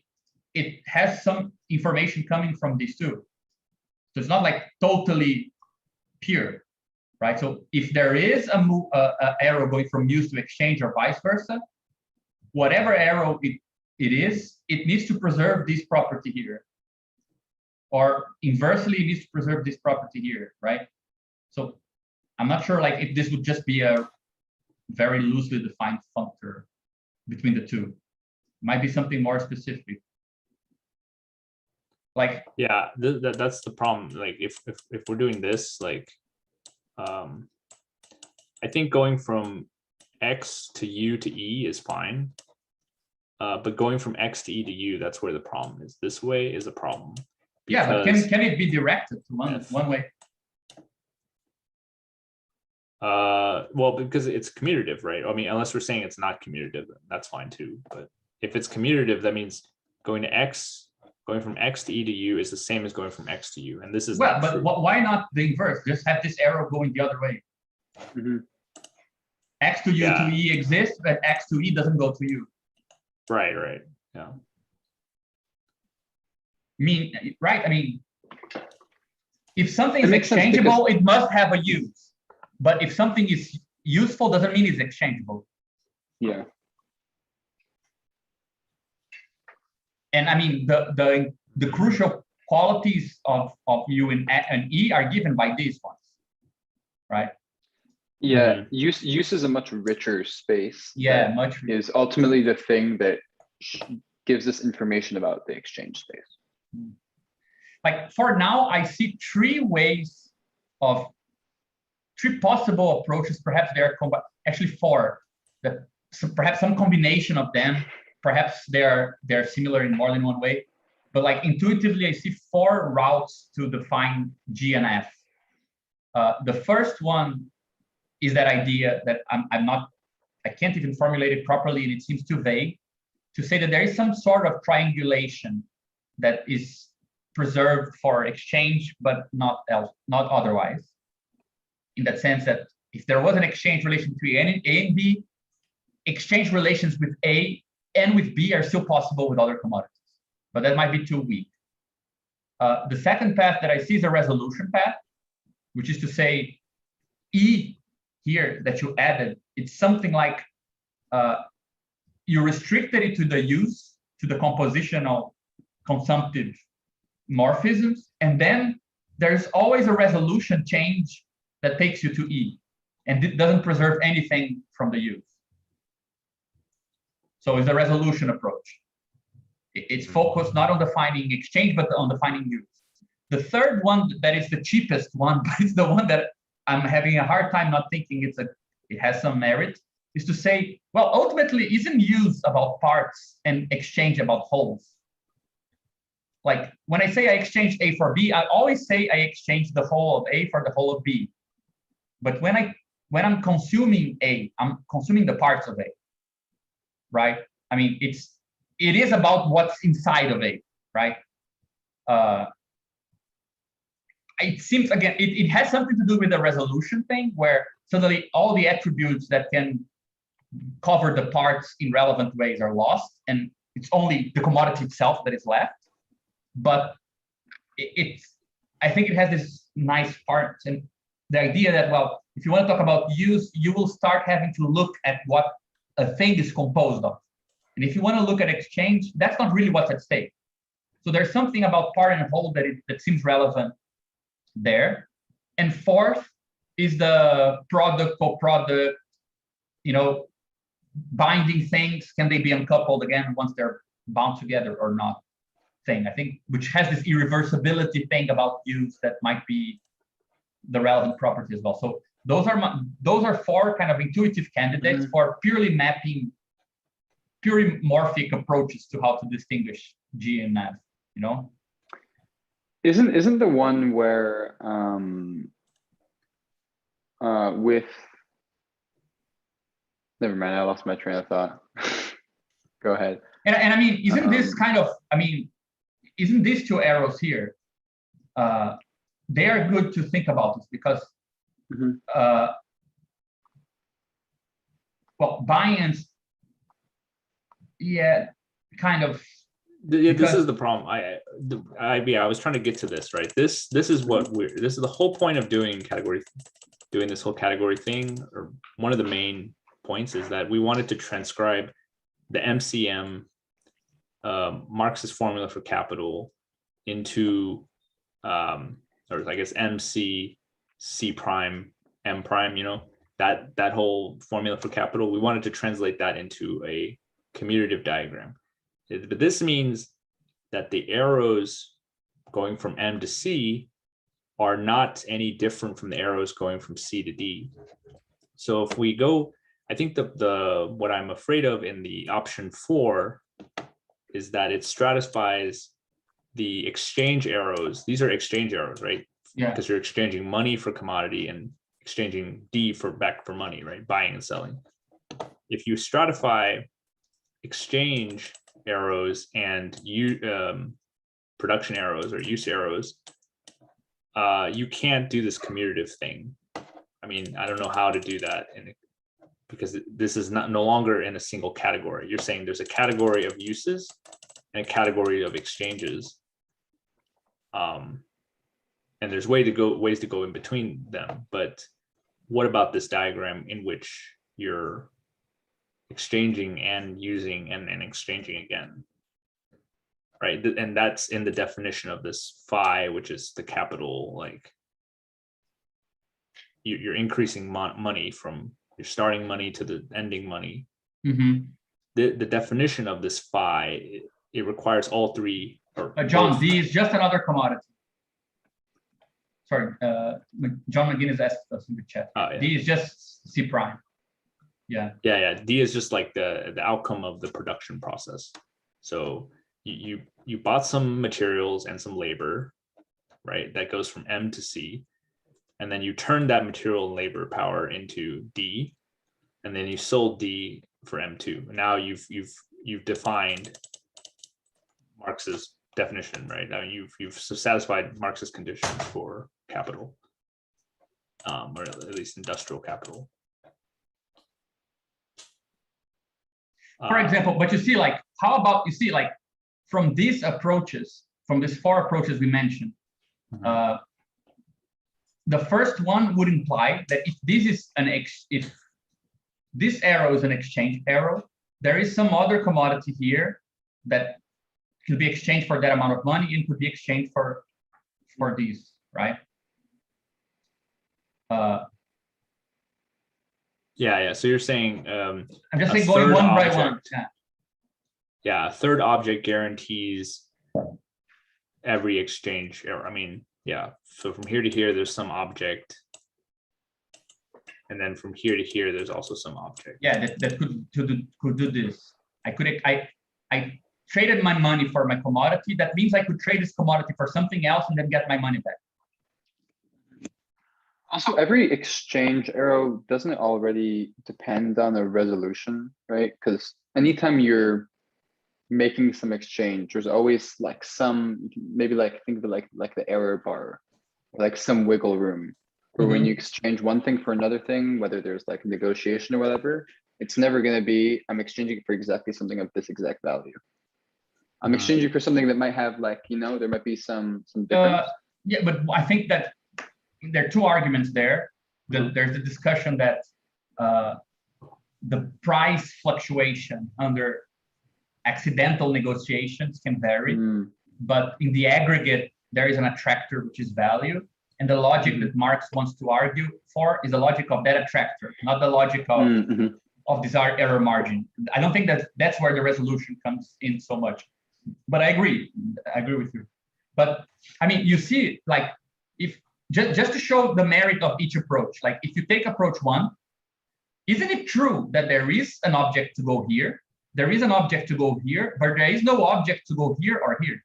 has some information coming from these two. So it's not like totally pure, right? So if there is a arrow going from use to exchange or vice versa, whatever arrow it is, it needs to preserve this property here. Or inversely, it needs to preserve this property here, right? So I'm not sure like if this would just be a very loosely defined functor between the two. It might be something more specific. Like, yeah, that's the problem. Like if we're doing this, like I think going from X to U to E is fine. But going from X to E to U, that's where the problem is. This way is a problem. Yeah, but can it be directed to one way? Well, because it's commutative, right? I mean, unless we're saying it's not commutative, that's fine too. But if it's commutative, that means going from X to E to U is the same as going from X to U, and this is well, but why not the inverse? Just have this arrow going the other way. Mm-hmm. X to U to E exists, but X to E doesn't go to U. Right. Yeah. I mean, if something is exchangeable, it must have a use. But if something is useful, doesn't mean it's exchangeable. Yeah. And I mean, the crucial qualities of U and E are given by these ones, right? Yeah, use is a much richer space. Yeah, much richer. Is ultimately the thing that gives us information about the exchange space. Like for now, I see three possible approaches. Perhaps there are actually four so perhaps some combination of them, perhaps they're similar in more than one way, but like intuitively, I see 4 routes to define G and F. The first one is that idea that I can't even formulate it properly, and it seems too vague, to say that there is some sort of triangulation that is preserved for exchange, but not otherwise. In that sense that if there was an exchange relation between A and B, exchange relations with A and with B are still possible with other commodities, but that might be too weak. The second path that I see is a resolution path, which is to say E here that you added, it's something like you restricted it to the use, to the compositional consumptive morphisms, and then there's always a resolution change that takes you to E, and it doesn't preserve anything from the use. So it's a resolution approach. It's focused not on defining exchange, but on defining use. The third one that is the cheapest one, but it's the one that I'm having a hard time not thinking it has some merit, is to say, well, ultimately, isn't use about parts and exchange about wholes? Like when I say I exchange A for B, I always say I exchange the whole of A for the whole of B. But when I'm consuming A, I'm consuming the parts of A, right? I mean, it is about what's inside of A, right? It seems, again, it has something to do with the resolution thing, where suddenly all the attributes that can cover the parts in relevant ways are lost, and it's only the commodity itself that is left. But I think it has this nice part, and the idea that, well, if you want to talk about use, you will start having to look at what a thing is composed of. And if you want to look at exchange, that's not really what's at stake. So there's something about part and whole that seems relevant there. And fourth is the product, co-product, binding things. Can they be uncoupled again once they're bound together or not? Thing, I think, which has this irreversibility thing about use that might be the relevant property as well. So those are 4 kind of intuitive candidates for purely morphic approaches to how to distinguish G and F. Isn't the one where with, never mind, I lost my train of thought. Go ahead. And I mean, isn't this kind of, isn't these 2 arrows here, they are good to think about this because, well, buy-ins, yeah, kind of. Yeah, this is the problem. I was trying to get to this, right? This is the whole point of doing this whole category thing, or one of the main points is that we wanted to transcribe the MCM Marx's formula for capital into or I guess MC C prime M prime, that whole formula for capital, we wanted to translate that into a commutative diagram. But this means that the arrows going from M to C are not any different from the arrows going from C to D. So if we go, I think the what I'm afraid of in the option 4 is that it stratifies the exchange arrows. These are exchange arrows, right? Yeah. Because you're exchanging money for commodity and exchanging D back for money, right? Buying and selling. If you stratify exchange arrows and production arrows or use arrows, you can't do this commutative thing. I mean, I don't know how to do that because this is no longer in a single category. You're saying there's a category of uses and a category of exchanges. And there's ways to go in between them. But what about this diagram in which you're exchanging and using and exchanging again, right? And that's in the definition of this phi, which is the capital, like you're increasing money from your starting money to the ending money. The definition of this phi, it requires all 3. John, D is just another commodity. Sorry, John McGinnis asked us in the chat. Oh, yeah. D is just C prime. Yeah. Yeah. D is just like the outcome of the production process. So you bought some materials and some labor, right? That goes from M to C. And then you turn that material and labor power into D, and then you sold D for M2. Now you've defined Marx's definition, right? Now you've satisfied Marx's conditions for capital, or at least industrial capital. For example, but you see, like, how about, you see, like, from these approaches, from these four approaches we mentioned, the first one would imply that if this is if this arrow is an exchange arrow, there is some other commodity here that could be exchanged for that amount of money and could be exchanged for these, right? Yeah. So you're saying I'm just saying going one by one. Yeah, a third object guarantees every exchange error. I mean, yeah. So from here to here, there's some object, and then from here to here, there's also some object. Yeah, that could do this. I traded my money for my commodity. That means I could trade this commodity for something else and then get my money back. Also, every exchange arrow, doesn't it already depend on a resolution, right? Because anytime you're making some exchange, there's always like some, maybe like think of it like the error bar, like some wiggle room. Or when you exchange one thing for another thing, whether there's like negotiation or whatever, it's never going to be, I'm exchanging for exactly something of this exact value. I'm exchanging for something that might have, like, you know, there might be some difference. Yeah, but I think that there are two arguments there. There's the discussion that the price fluctuation under accidental negotiations can vary, but in the aggregate, there is an attractor, which is value. And the logic that Marx wants to argue for is the logic of that attractor, not the logic of this error margin. I don't think that that's where the resolution comes in so much. But I agree with you. But I mean, you see, like, if just to show the merit of each approach, like if you take approach one, isn't it true that there is an object to go here? There is an object to go here, but there is no object to go here or here.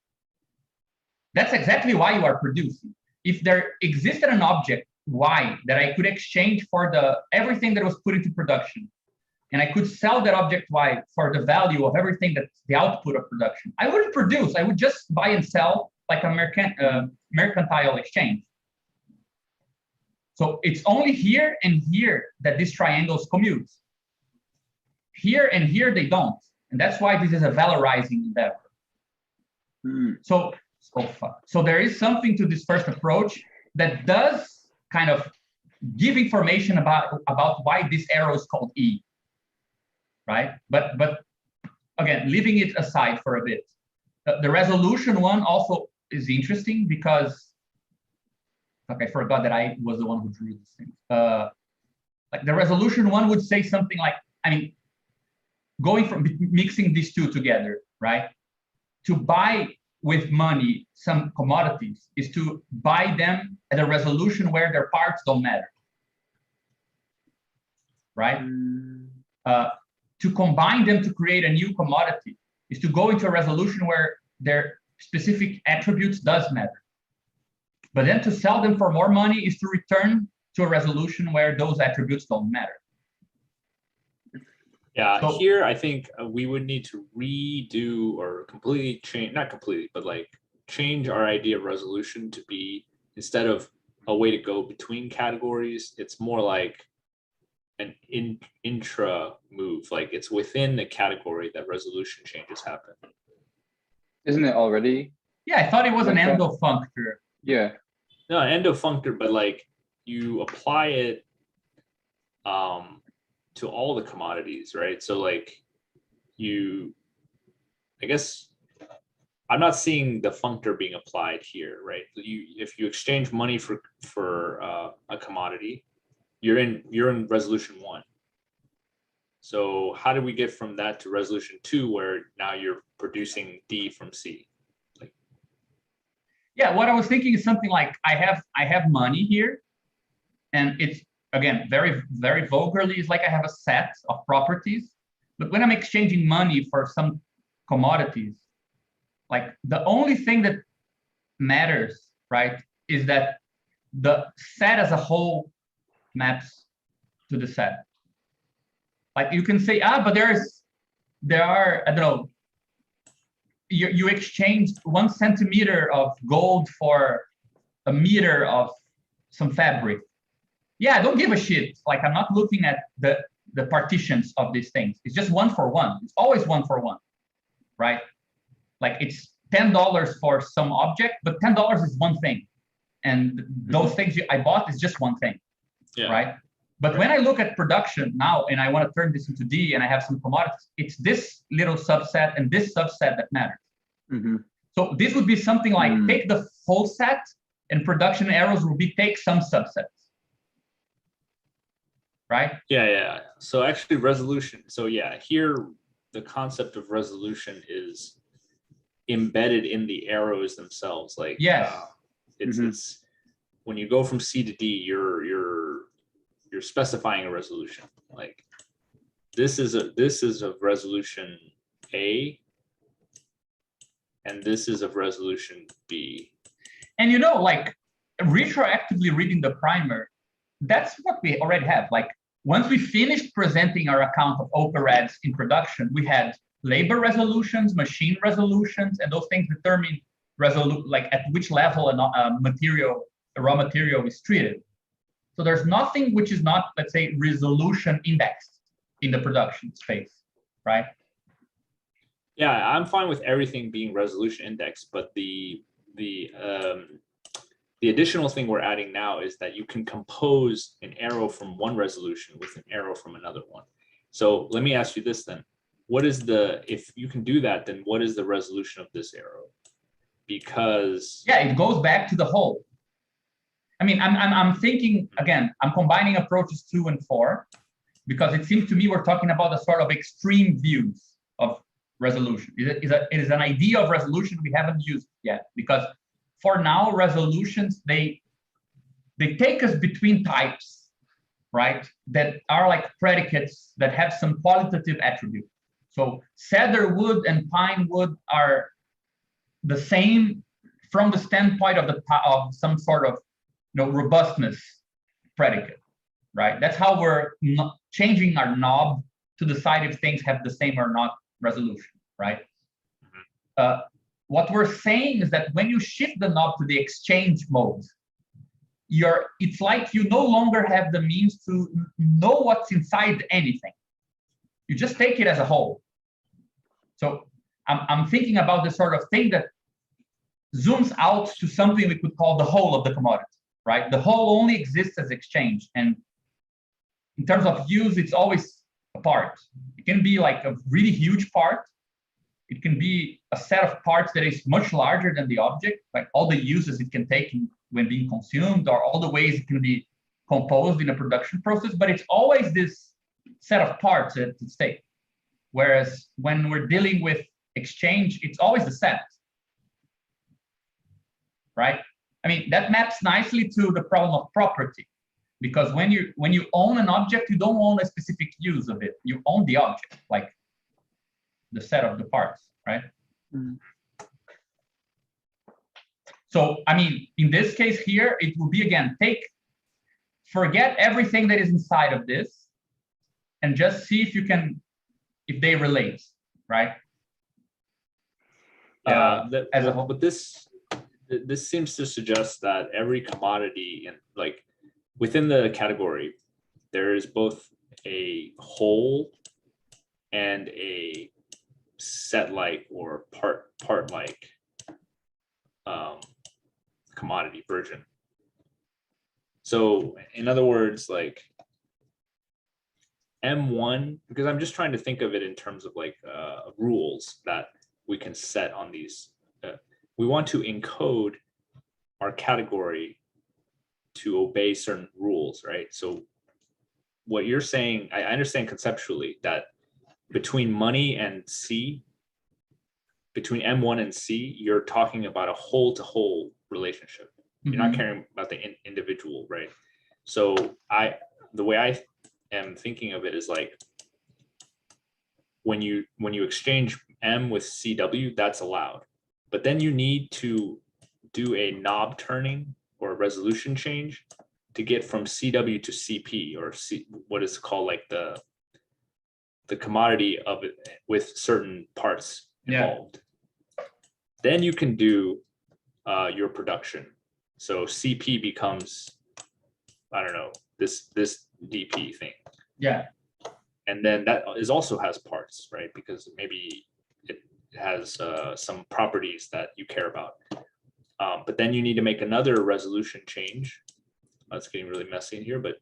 That's exactly why you are producing. If there existed an object Y that I could exchange for everything that was put into production, and I could sell that object Y for the value of everything that's the output of production, I wouldn't produce. I would just buy and sell like a mercantile exchange. So it's only here and here that these triangles commute. Here and here they don't. And that's why this is a valorizing endeavor. So there is something to this first approach that does kind of give information about why this arrow is called E, right? But again, leaving it aside for a bit, the resolution one also is interesting because, I forgot that I was the one who drew this thing. Like the resolution one would say something like, I mean, going from mixing these two together, right? To buy with money some commodities is to buy them at a resolution where their parts don't matter, right? To combine them to create a new commodity is to go into a resolution where their specific attributes does matter. But then to sell them for more money is to return to a resolution where those attributes don't matter. Yeah, so here I think we would need to redo or completely change, not completely, but like change our idea of resolution to be, instead of a way to go between categories, it's more like an intra move, like it's within the category that resolution changes happen. Isn't it already? Yeah, I thought it was an endofunctor. Yeah. No, an endofunctor, but like you apply it to all the commodities, right? So like I guess I'm not seeing the functor being applied here, right? If you exchange money for a commodity, you're in resolution 1. So how do we get from that to resolution 2, where now you're producing D from C? Yeah, what I was thinking is something like I have money here, and again, very vulgarly, it's like I have a set of properties, but when I'm exchanging money for some commodities, like the only thing that matters, right, is that the set as a whole maps to the set. Like you can say, but there are, I don't know, you exchange 1 centimeter of gold for a meter of some fabric. Yeah, I don't give a shit. Like I'm not looking at the partitions of these things. It's just 1 for 1. It's always 1 for 1, right? Like it's $10 for some object, but $10 is one thing. And those things I bought is just one thing, right? But when I look at production now, and I want to turn this into D, and I have some commodities, it's this little subset and this subset that matters. So this would be something like take the whole set, and production arrows will be take some subsets, right? Yeah. So actually resolution. So yeah, here the concept of resolution is embedded in the arrows themselves. Like it's when you go from C to D, you're specifying a resolution. Like this is of resolution A, and this is of resolution B. And you know, like retroactively reading the primer, that's what we already have. Like once we finished presenting our account of OpenRads in production, we had labor resolutions, machine resolutions, and those things determine like at which level a raw material is treated. So there's nothing which is not, let's say, resolution indexed in the production space, right? Yeah, I'm fine with everything being resolution indexed, but the additional thing we're adding now is that you can compose an arrow from one resolution with an arrow from another one. So let me ask you this then. What is if you can do that, then what is the resolution of this arrow? Because yeah, it goes back to the whole. I mean, I'm thinking, again, I'm combining approaches 2 and 4, because it seems to me we're talking about a sort of extreme views of resolution. It is an idea of resolution we haven't used yet, because for now, resolutions, they take us between types, right? That are like predicates that have some qualitative attribute. So cedar wood and pine wood are the same from the standpoint of some sort of robustness predicate, right? That's how we're changing our knob to decide if things have the same or not resolution, right? What we're saying is that when you shift the knob to the exchange mode, it's like you no longer have the means to know what's inside anything. You just take it as a whole. So I'm thinking about this sort of thing that zooms out to something we could call the whole of the commodity, right? The whole only exists as exchange. And in terms of use, it's always a part. It can be like a really huge part. It can be a set of parts that is much larger than the object, like all the uses it can take when being consumed, or all the ways it can be composed in a production process, but it's always this set of parts at stake. Whereas when we're dealing with exchange, it's always the set, right? I mean, that maps nicely to the problem of property, because when you own an object, you don't own a specific use of it. You own the object, like the set of the parts, right? So, I mean, in this case here, it will be, again, forget everything that is inside of this and just see if they relate, right? As a whole, but this seems to suggest that every commodity and like within the category, there is both a whole and a set-like or part-like commodity version. So in other words, like M1, because I'm just trying to think of it in terms of like rules that we can set on these. We want to encode our category to obey certain rules, right? So what you're saying, I understand conceptually that between money and C, between M1 and C, you're talking about a whole-to-whole relationship. You're not caring about the individual, right? So the way I am thinking of it is like when you exchange M with CW, that's allowed. But then you need to do a knob turning or a resolution change to get from CW to CP, or what is called like the commodity of it with certain parts involved. Then you can do your production. So CP becomes, I don't know, this DP thing. Yeah. And then that is also has parts, right? Because maybe it has some properties that you care about. But then you need to make another resolution change. It's getting really messy in here, but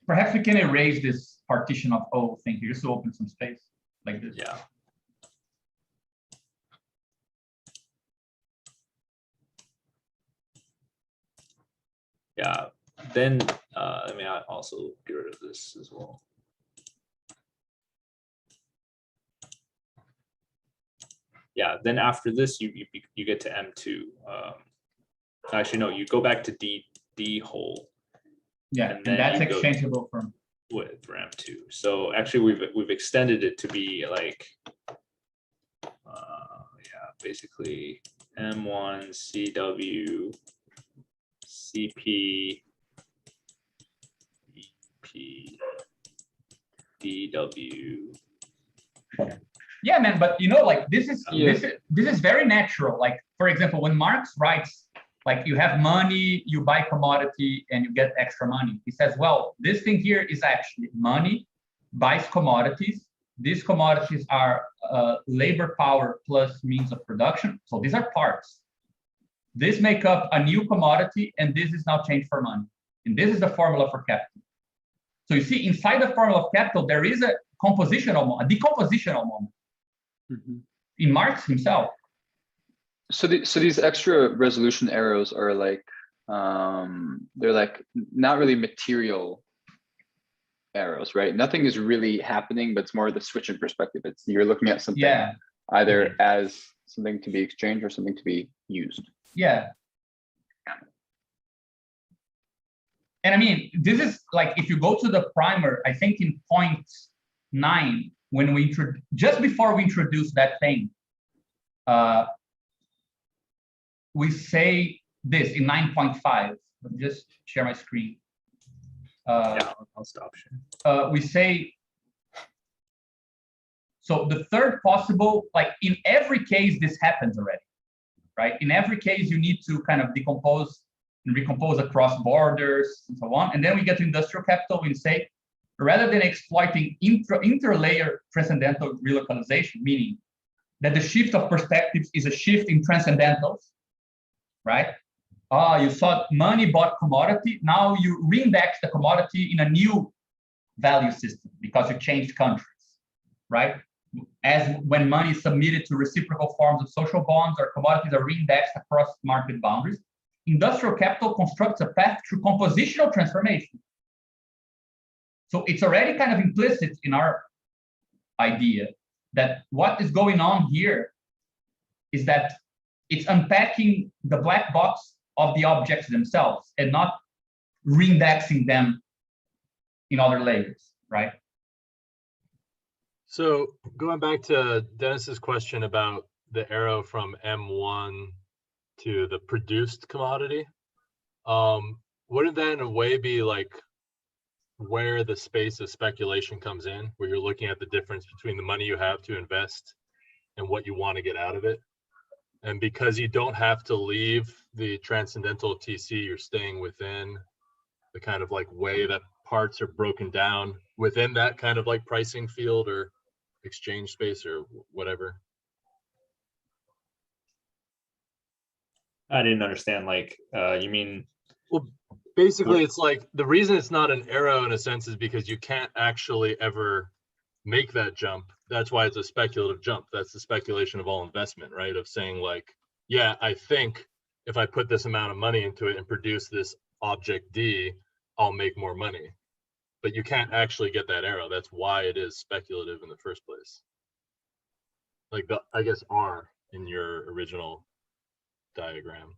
perhaps we can erase this partition of O thing here, just to open some space like this. yeah. Yeah, then I mean, I also get rid of this as well. Yeah, then after this, you get to M2. Actually, no, you go back to D hole. Yeah, and that's exchangeable from with M2. So actually, we've extended it to be like, yeah, basically M1 CW CP EP DW. Yeah, man, but you know, like this is very natural. Like, for example, when Marx writes, like, you have money, you buy commodity, and you get extra money. He says, well, this thing here is actually money buys commodities. These commodities are labor power plus means of production. So these are parts. This make up a new commodity, and this is now changed for money. And this is the formula for capital. So you see, inside the formula of capital, there is a compositional moment, a decompositional moment. Mm-hmm. In Marx himself. So these extra resolution arrows are like, they're like not really material arrows, right? Nothing is really happening, but it's more the switch in perspective. It's you're looking at something either as something to be exchanged or something to be used. Yeah. And I mean, this is like, if you go to the primer, I think in point 9, when we just before we introduce that thing, we say this in 9.5. Let me just share my screen. Yeah, I'll stop sharing. We say, so the third possible, like in every case, this happens already, right? In every case, you need to kind of decompose and recompose across borders and so on. And then we get to industrial capital and say, rather than exploiting interlayer transcendental relocalization, meaning that the shift of perspectives is a shift in transcendentals, right? You saw money bought commodity. Now you reindex the commodity in a new value system because you changed countries, right? As when money is submitted to reciprocal forms of social bonds or commodities are reindexed across market boundaries, industrial capital constructs a path through compositional transformation. So it's already kind of implicit in our idea that what is going on here is that it's unpacking the black box of the objects themselves and not reindexing them in other layers, right? So going back to Dennis's question about the arrow from M1 to the produced commodity, wouldn't that in a way be like where the space of speculation comes in, where you're looking at the difference between the money you have to invest and what you want to get out of it? And because you don't have to leave the transcendental TC, you're staying within the kind of like way that parts are broken down within that kind of like pricing field or exchange space or whatever. I didn't understand. Like, you mean? Well, basically, it's like the reason it's not an arrow in a sense is because you can't actually ever make that jump. That's why it's a speculative jump. That's the speculation of all investment, right? Of saying like, yeah, I think if I put this amount of money into it and produce this object D, I'll make more money. But you can't actually get that arrow. That's why it is speculative in the first place. Like the, I guess, R in your original diagram.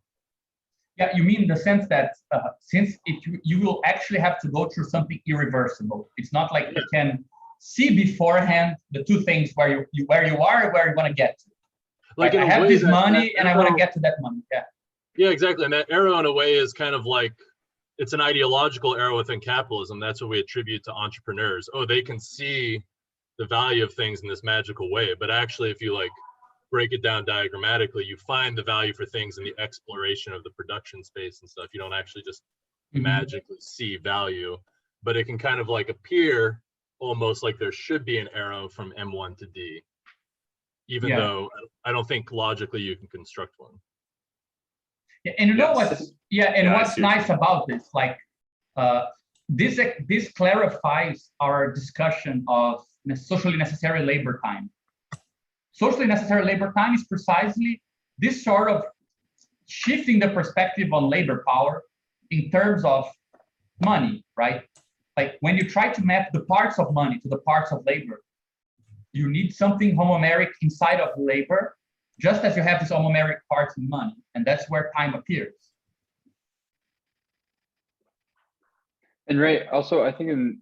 Yeah, you mean in the sense that since you will actually have to go through something irreversible. It's not like you can see beforehand the two things where you are and where you want to get to. Like I have this money and I want to get to that money. Yeah. Yeah, exactly. And that arrow in a way is kind of like, it's an ideological arrow within capitalism. That's what we attribute to entrepreneurs. Oh, they can see the value of things in this magical way. But actually, if you like break it down diagrammatically, you find the value for things in the exploration of the production space and stuff. You don't actually just magically see value, but it can kind of like appear almost like there should be an arrow from M1 to D, even though I don't think logically you can construct one. Yeah, and you know what's what's nice about this, like this clarifies our discussion of socially necessary labor time. Socially necessary labor time is precisely this sort of shifting the perspective on labor power in terms of money, right? Like when you try to map the parts of money to the parts of labor, you need something homomeric inside of labor, just as you have this homomeric parts in money, and that's where time appears. And Ray, also, I think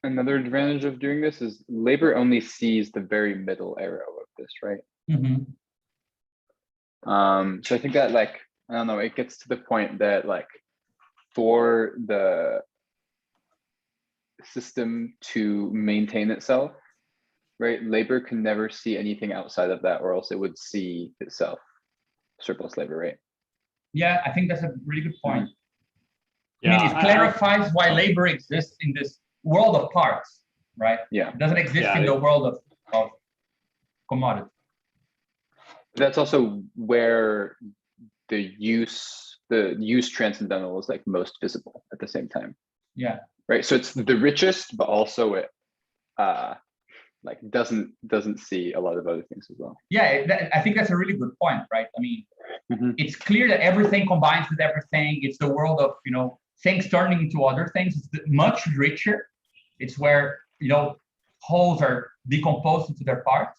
another advantage of doing this is labor only sees the very middle arrow of this, right? So I think that, like, I don't know, it gets to the point that, like, for the system to maintain itself, right, labor can never see anything outside of that, or else it would see itself surplus labor, right? Yeah, I think that's a really good point. Yeah, I mean, it clarifies why labor exists in this world of parts, right? Yeah. It doesn't exist in the world of commodity. That's also where the use transcendental is like most visible at the same time. Yeah. Right. So it's the richest, but also it like doesn't see a lot of other things as well. Yeah, I think that's a really good point, right? I mean, it's clear that everything combines with everything. It's the world of, you know, things turning into other things. It's much richer. It's where, you know, wholes are decomposed into their parts,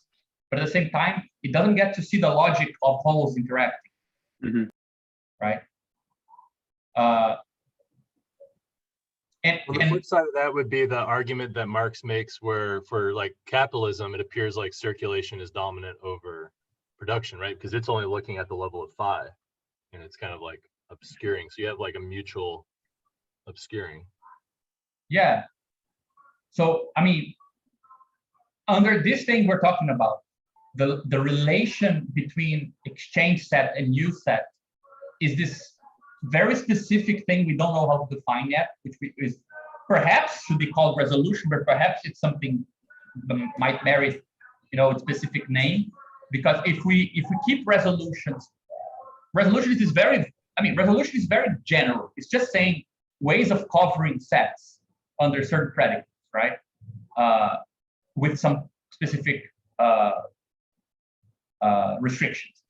but at the same time, it doesn't get to see the logic of wholes interacting, right? And the flip side of that would be the argument that Marx makes, where for like capitalism, it appears like circulation is dominant over production, right? Because it's only looking at the level of phi, and it's kind of like obscuring. So you have like a mutual obscuring. Yeah. So, I mean, under this thing we're talking about, the relation between exchange set and use set is this very specific thing we don't know how to define yet, which is perhaps should be called resolution, but perhaps it's something that might merit, you know, a specific name. Because if we keep resolution is very general. It's just saying ways of covering sets under certain predicates, right? With some specific restrictions.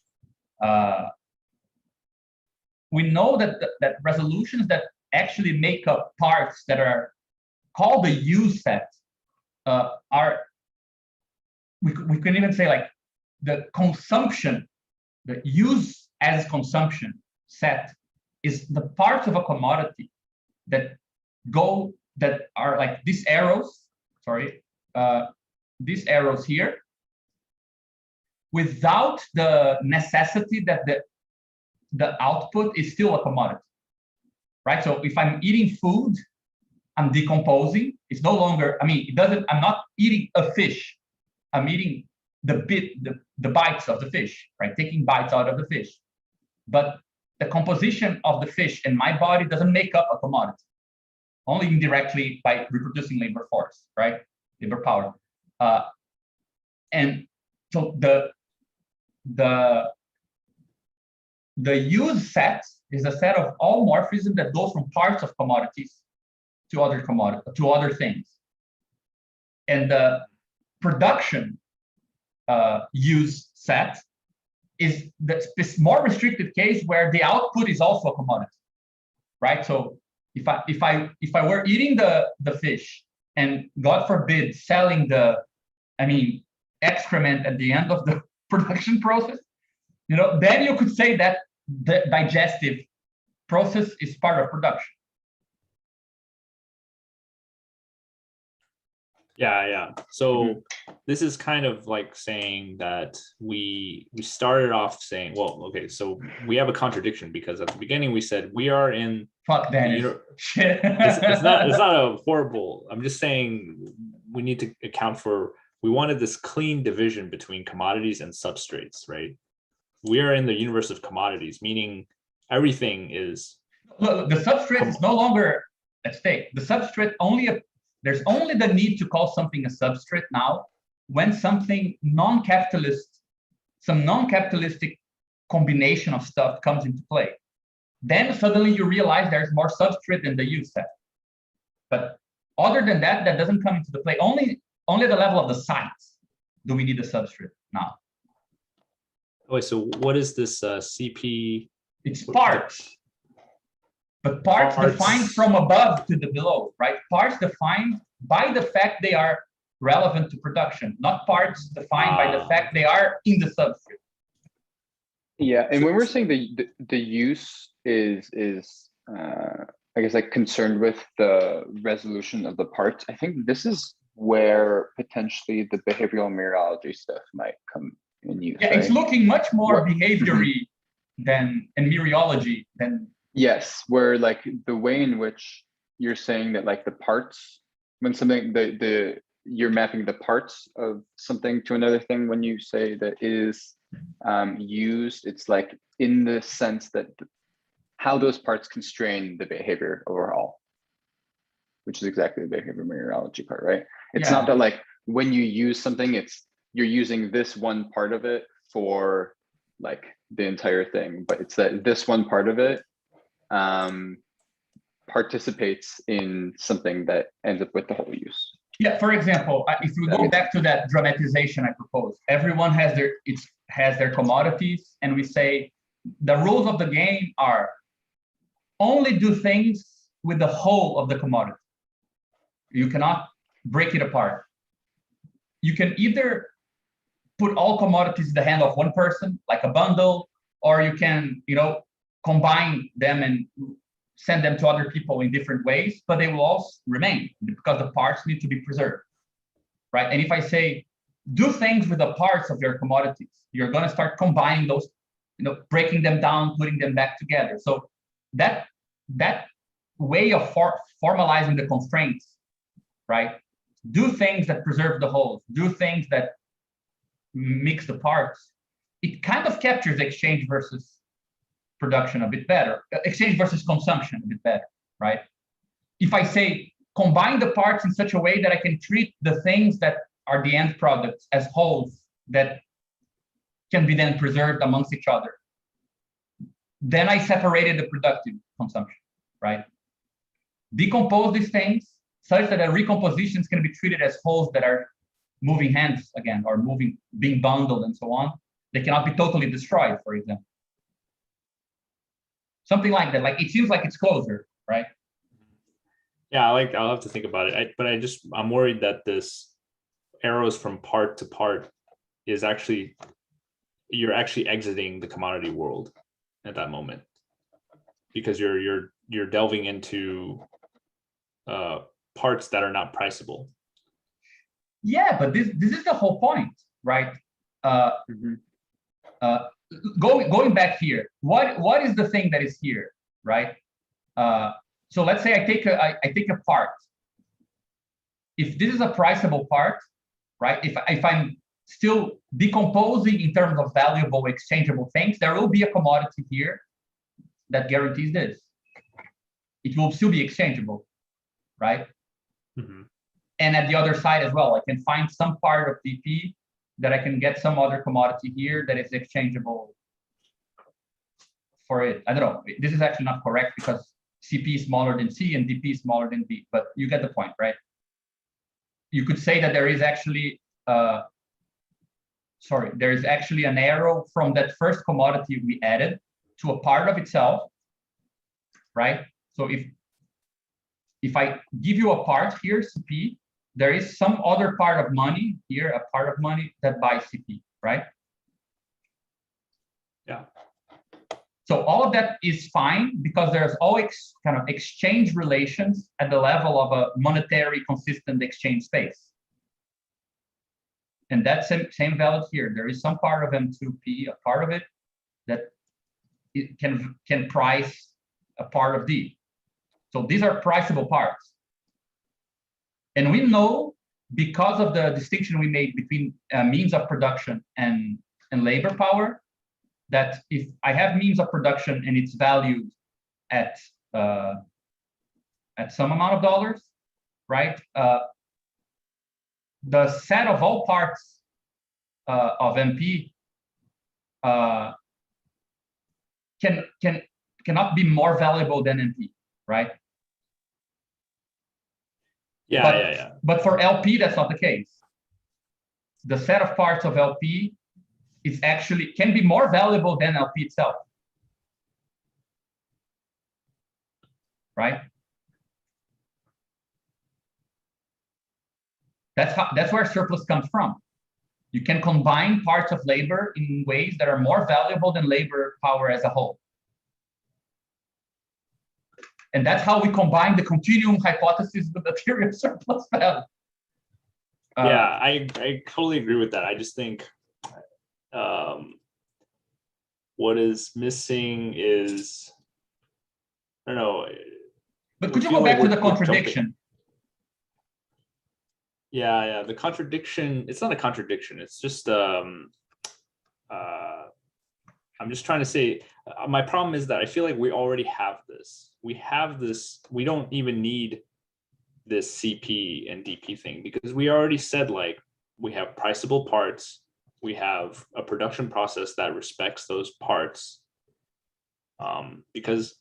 We know that resolutions that actually make up parts that are called the use set are, we can even say like the consumption, the use as consumption set is the parts of a commodity that are like these arrows, these arrows here, without the necessity that the output is still a commodity, right? So if I'm eating food, I'm decomposing. It's no longer, I mean, I'm not eating a fish. I'm eating the bites of the fish, right? Taking bites out of the fish. But the composition of the fish in my body doesn't make up a commodity, only indirectly by reproducing labor force, right? Labor power. And so the use set is a set of all morphism that goes from parts of commodities to other things. And the production use set is the more restricted case where the output is also a commodity, right? So if I were eating the fish and God forbid selling excrement at the end of the production process, you know, then you could say that the digestive process is part of production. Yeah. So this is kind of like saying that we started off saying, well, okay, so we have a contradiction because at the beginning we said we are in Fuck Dennis. Shit. it's not a horrible. I'm just saying we need to account for, we wanted this clean division between commodities and substrates, right? We are in the universe of commodities, meaning everything is. Look, the substrate is no longer at stake. The substrate there's only the need to call something a substrate now when something some non-capitalistic combination of stuff comes into play. Then suddenly you realize there's more substrate than the use set. But other than that, that doesn't come into the play. Only at the level of the science do we need a substrate now. Wait, so what is this CP? It's parts. But parts defined from above to the below, right? Parts defined by the fact they are relevant to production, not parts defined by the fact they are in the substrate. Yeah, and when we're saying the use is I guess like concerned with the resolution of the parts, I think this is where potentially the behavioral mereology stuff might come in use. Yeah, right? It's looking much more behaviory and mereology than. Yes, where like the way in which you're saying that like the parts, when something you're mapping the parts of something to another thing, when you say that it is used, it's like in the sense that how those parts constrain the behavior overall, which is exactly the behavior mereology part, right? It's not that like when you use something, you're using this one part of it for like the entire thing, but it's that this one part of it participates in something that ends up with the whole use. Yeah, for example, if we go back to that dramatization I proposed, everyone has their commodities, and we say the rules of the game are only do things with the whole of the commodity. You cannot break it apart. You can either put all commodities in the hand of one person, like a bundle, or you can, combine them and send them to other people in different ways, but they will all remain because the parts need to be preserved, right? And if I say, do things with the parts of your commodities, you're going to start combining those, breaking them down, putting them back together. So that way of formalizing the constraints, right? Do things that preserve the whole, do things that mix the parts. It kind of captures exchange versus production a bit better, exchange versus consumption a bit better, right? If I say combine the parts in such a way that I can treat the things that are the end products as wholes that can be then preserved amongst each other, then I separated the productive consumption, right? Decompose these things such that the recompositions can be treated as wholes that are moving hands again, or being bundled and so on. They cannot be totally destroyed, for example. Something like that. Like it seems like it's closer, right? Yeah, I'll have to think about it. I'm worried that this arrows from part to part is actually, you're actually exiting the commodity world at that moment, because you're delving into parts that are not priceable. Yeah, but this is the whole point, right? Going back here, what is the thing that is here, right? So let's say I take a part. If this is a priceable part, right? If I'm still decomposing in terms of valuable exchangeable things, there will be a commodity here that guarantees this. It will still be exchangeable, right? And at the other side as well, I can find some part of DP that I can get some other commodity here that is exchangeable for it. I don't know. This is actually not correct because CP is smaller than C and DP is smaller than D, but you get the point, right? You could say that there is actually, there is actually an arrow from that first commodity we added to a part of itself, right? So if I give you a part here, CP, there is some other part of money here, a part of money that buys CP, right? Yeah. So all of that is fine because there's always kind of exchange relations at the level of a monetary consistent exchange space. And that's same valid here. There is some part of M2P, a part of it, that it can price a part of D. So these are priceable parts. And we know, because of the distinction we made between means of production and labor power, that if I have means of production and it's valued at some amount of dollars, right? The set of all parts of MP cannot be more valuable than MP, right? Yeah. But for LP, that's not the case. The set of parts of LP is actually can be more valuable than LP itself, right? That's where surplus comes from. You can combine parts of labor in ways that are more valuable than labor power as a whole. And that's how we combine the continuum hypothesis with the theory of surplus value. Yeah, I totally agree with that. I just think what is missing is, I don't know. But could you go back to the contradiction? Yeah, the contradiction, it's not a contradiction. It's just, I'm just trying to say, my problem is that I feel like we already have this. We have this, we don't even need this CP and DP thing, because we already said, like, we have priceable parts, we have a production process that respects those parts. Because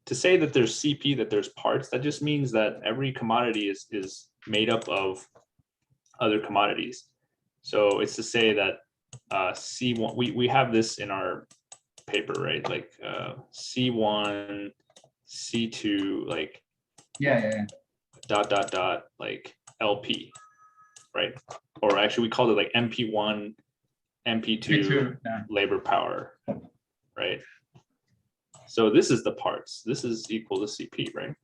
to say that there's CP, that there's parts, that just means that every commodity is made up of other commodities. So it's to say that C1, we have this in our paper, right? Like C1, C2, like dot, like LP, right? Or actually we called it like MP1, MP2, labor power, right? So this is the parts. This is equal to CP, right?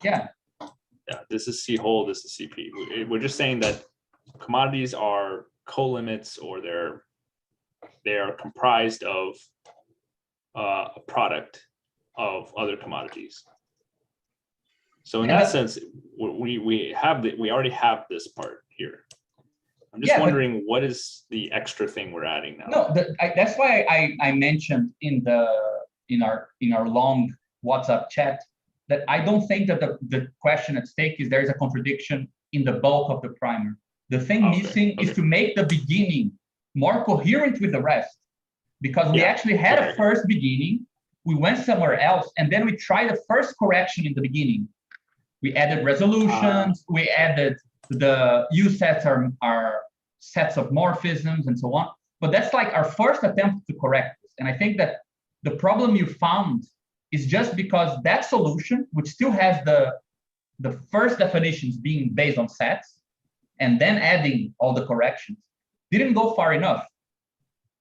Yeah. Yeah, this is C whole, this is CP. We're just saying that commodities are co-limits, or they are comprised of a product of other commodities. So in that sense, we already have this part here. I'm just wondering, what is the extra thing we're adding now? No, that's why I mentioned in our long WhatsApp chat that I don't think that the question at stake is there is a contradiction in the bulk of the primer. The thing missing is to make the beginning more coherent with the rest, because we actually had a first beginning, we went somewhere else, and then we tried the first correction in the beginning. We added resolutions, we added the U sets are sets of morphisms and so on. But that's like our first attempt to correct this. And I think that the problem you found is just because that solution, which still has the first definitions being based on sets, and then adding all the corrections, didn't go far enough.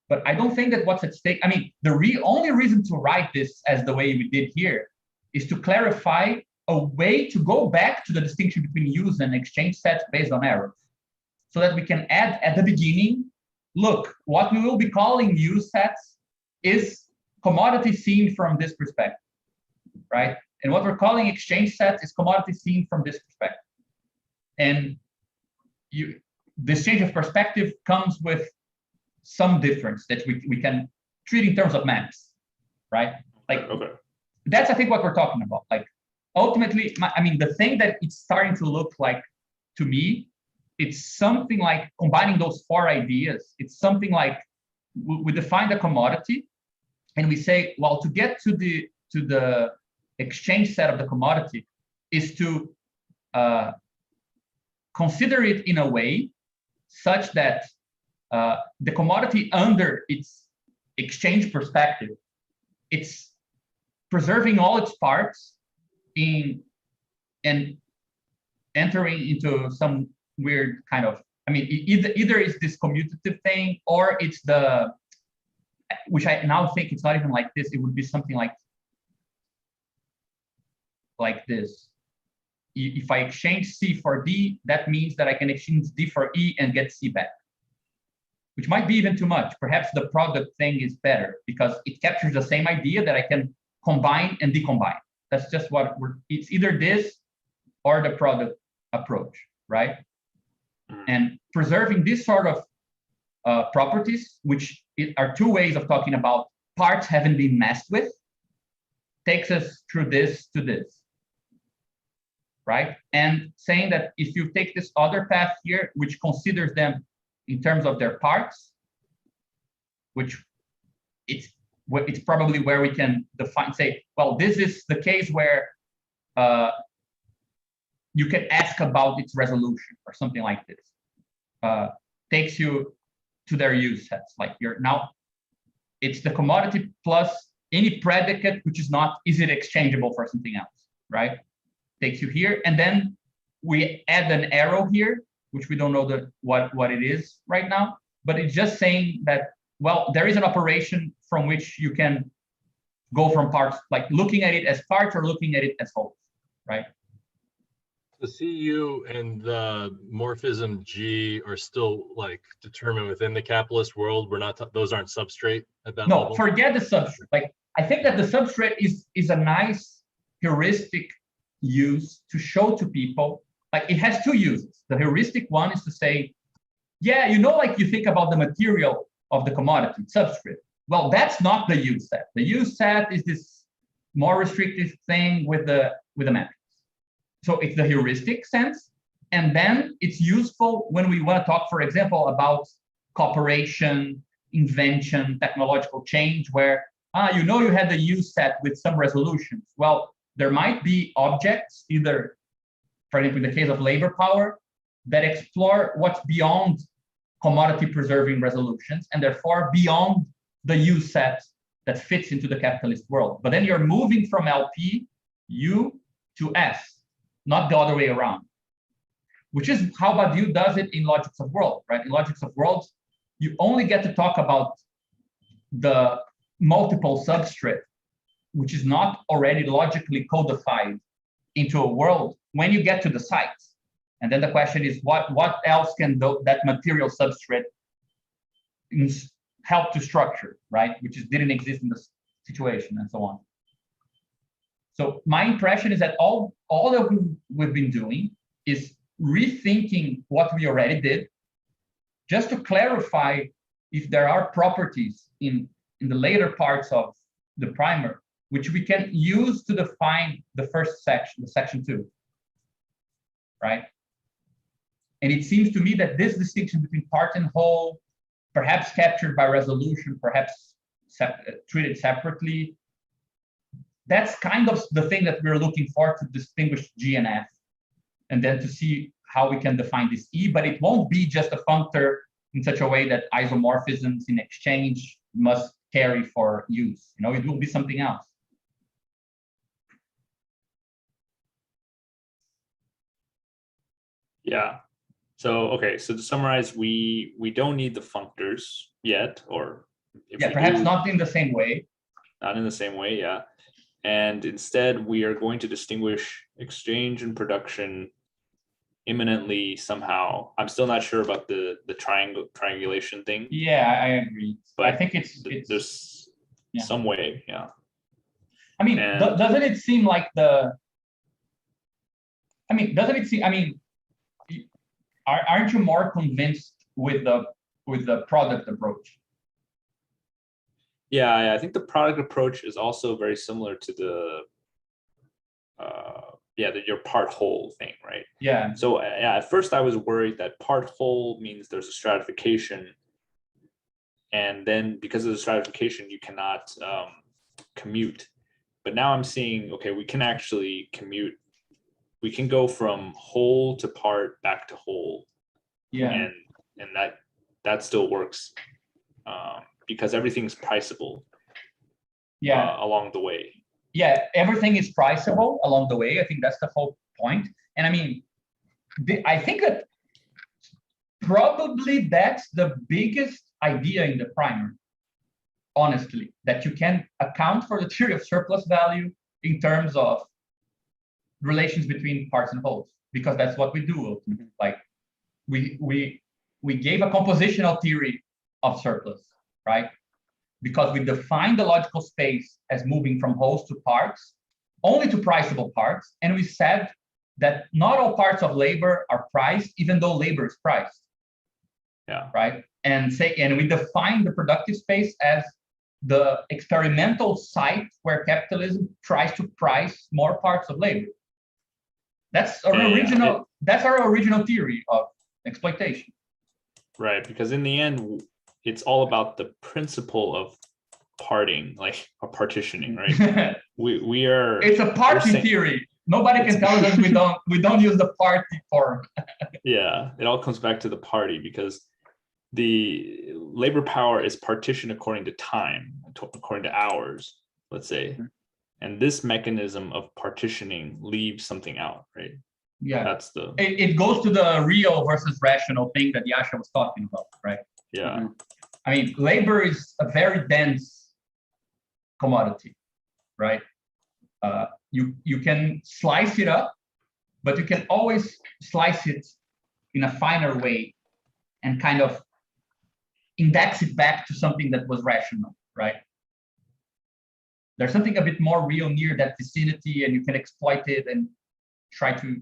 But I don't think that what's at stake, I mean, the only reason to write this as the way we did here is to clarify a way to go back to the distinction between use and exchange sets based on errors, so that we can add at the beginning, look, what we will be calling use sets is commodity seen from this perspective, right? And what we're calling exchange sets is commodity seen from this perspective. And this change of perspective comes with some difference that we can treat in terms of maps, right? Like, that's, I think, what we're talking about. Like, ultimately, I mean, the thing that it's starting to look like to me, it's something like combining those four ideas. It's something like we define the commodity, and we say, well, to get to the exchange set of the commodity is to consider it in a way such that the commodity under its exchange perspective, it's preserving all its parts and entering into some weird kind of, I mean, either it's this commutative thing, or it's the which I now think it's not even like this, it would be something like this. If I exchange C for D, that means that I can exchange D for E and get C back, which might be even too much. Perhaps the product thing is better because it captures the same idea that I can combine and decombine. That's just what it's either this or the product approach, right? And preserving this sort of properties, which are two ways of talking about parts having been messed with, takes us through this to this, right? And saying that if you take this other path here, which considers them in terms of their parts, which it's probably where we can define, say, well, this is the case where you can ask about its resolution or something like this. Takes you to their use sets. Like it's the commodity plus any predicate which is not easily exchangeable for something else, right? Takes you here, and then we add an arrow here, which we don't know what it is right now, but it's just saying that, well, there is an operation from which you can go from parts, like looking at it as parts or looking at it as wholes, right? The CU and the morphism G are still like determined within the capitalist world. We're not, those aren't substrate at that level. No, forget the substrate. Like, I think that the substrate is a nice heuristic use to show to people, like it has two uses. The heuristic one is to say, yeah, like you think about the material of the commodity, substrate. Well, that's not the use set. The use set is this more restrictive thing with the matrix. So it's the heuristic sense. And then it's useful when we want to talk, for example, about cooperation, invention, technological change, where, you had the use set with some resolutions. Well, there might be objects, either, for example, in the case of labor power, that explore what's beyond commodity preserving resolutions, and therefore beyond the use set that fits into the capitalist world. But then you're moving from LP, U, to S, not the other way around, which is how Badiou does it in Logics of World, right? In Logics of Worlds, you only get to talk about the multiple substrate, which is not already logically codified into a world when you get to the sites. And then the question is, what else can that material substrate help to structure, right? Which didn't exist in the situation and so on. So my impression is that all that we've been doing is rethinking what we already did, just to clarify if there are properties in the later parts of the primer, which we can use to define the first section, the section 2, right? And it seems to me that this distinction between part and whole, perhaps captured by resolution, perhaps treated separately, that's kind of the thing that we're looking for to distinguish G and F, and then to see how we can define this E, but it won't be just a functor in such a way that isomorphisms in exchange must carry for use. It will be something else. Yeah. So, okay. So to summarize, we don't need the functors yet, or perhaps not in the same way. Not in the same way, yeah. And instead, we are going to distinguish exchange and production imminently somehow. I'm still not sure about the triangulation thing. Yeah, I agree. But I think there's some way, yeah. I mean, doesn't it seem like aren't you more convinced with the product approach? Yeah, I think the product approach is also very similar to the your part whole thing, right? Yeah. So at first I was worried that part whole means there's a stratification, and then because of the stratification you cannot commute. But now I'm seeing, okay, we can actually commute. We can go from whole to part back to whole. Yeah. And that still works. Because everything's priceable along the way. Yeah, everything is priceable along the way. I think that's the whole point. And I mean, I think that probably that's the biggest idea in the primer. honestly, that you can account for the theory of surplus value in terms of relations between parts and wholes, because that's what we do ultimately. Like we gave a compositional theory of surplus, right? Because we define the logical space as moving from wholes to parts, only to priceable parts, and we said that not all parts of labor are priced, even though labor is priced. Yeah. Right. And we define the productive space as the experimental site where capitalism tries to price more parts of labor. That's our original. That's our original theory of exploitation. Right, because in the end, it's all about the principle of parting, like a partitioning, right? we are. It's a party theory. Nobody can tell us we don't use the party form. Yeah, it all comes back to the party, because the labor power is partitioned according to time, according to hours, let's say. And this mechanism of partitioning leaves something out, right? Yeah, that's the. It goes to the real versus rational thing that Yasha was talking about, right? Yeah. I mean, labor is a very dense commodity, right? You can slice it up, but you can always slice it in a finer way and kind of index it back to something that was rational, right? There's something a bit more real near that vicinity, and you can exploit it and try to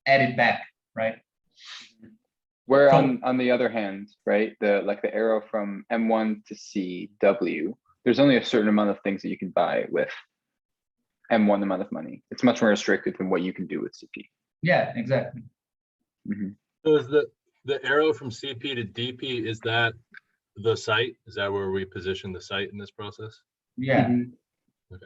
add it back, right? Where on the other hand, right, the arrow from M1 to CW, there's only a certain amount of things that you can buy with M1 amount of money. It's much more restricted than what you can do with CP. Yeah, exactly. So is the arrow from CP to DP, is that the site? Is that where we position the site in this process? Yeah. Okay.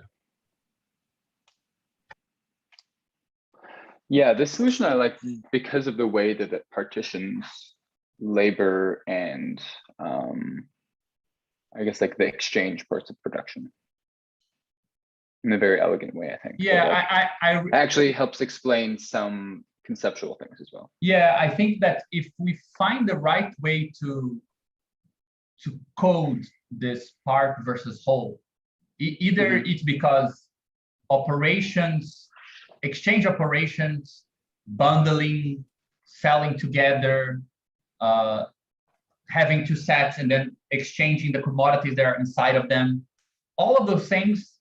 Yeah, this solution I like because of the way that it partitions labor and I guess like the exchange parts of production in a very elegant way, I think. Yeah, I actually helps explain some conceptual things as well. Yeah, I think that if we find the right way to code this part versus whole, either it's because operations, exchange operations, bundling, selling together, having two sets and then exchanging the commodities that are inside of them, all of those things,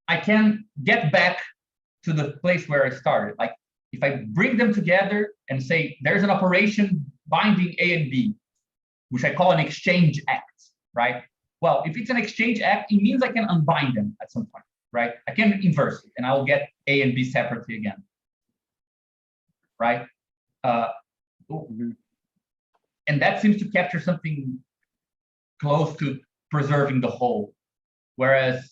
I can get back to the place where I started. Like if I bring them together and say, there's an operation binding A and B, which I call an exchange act, right? Well, if it's an exchange act, it means I can unbind them at some point, right? I can inverse it and I will get A and B separately again, right? And that seems to capture something close to preserving the whole. Whereas,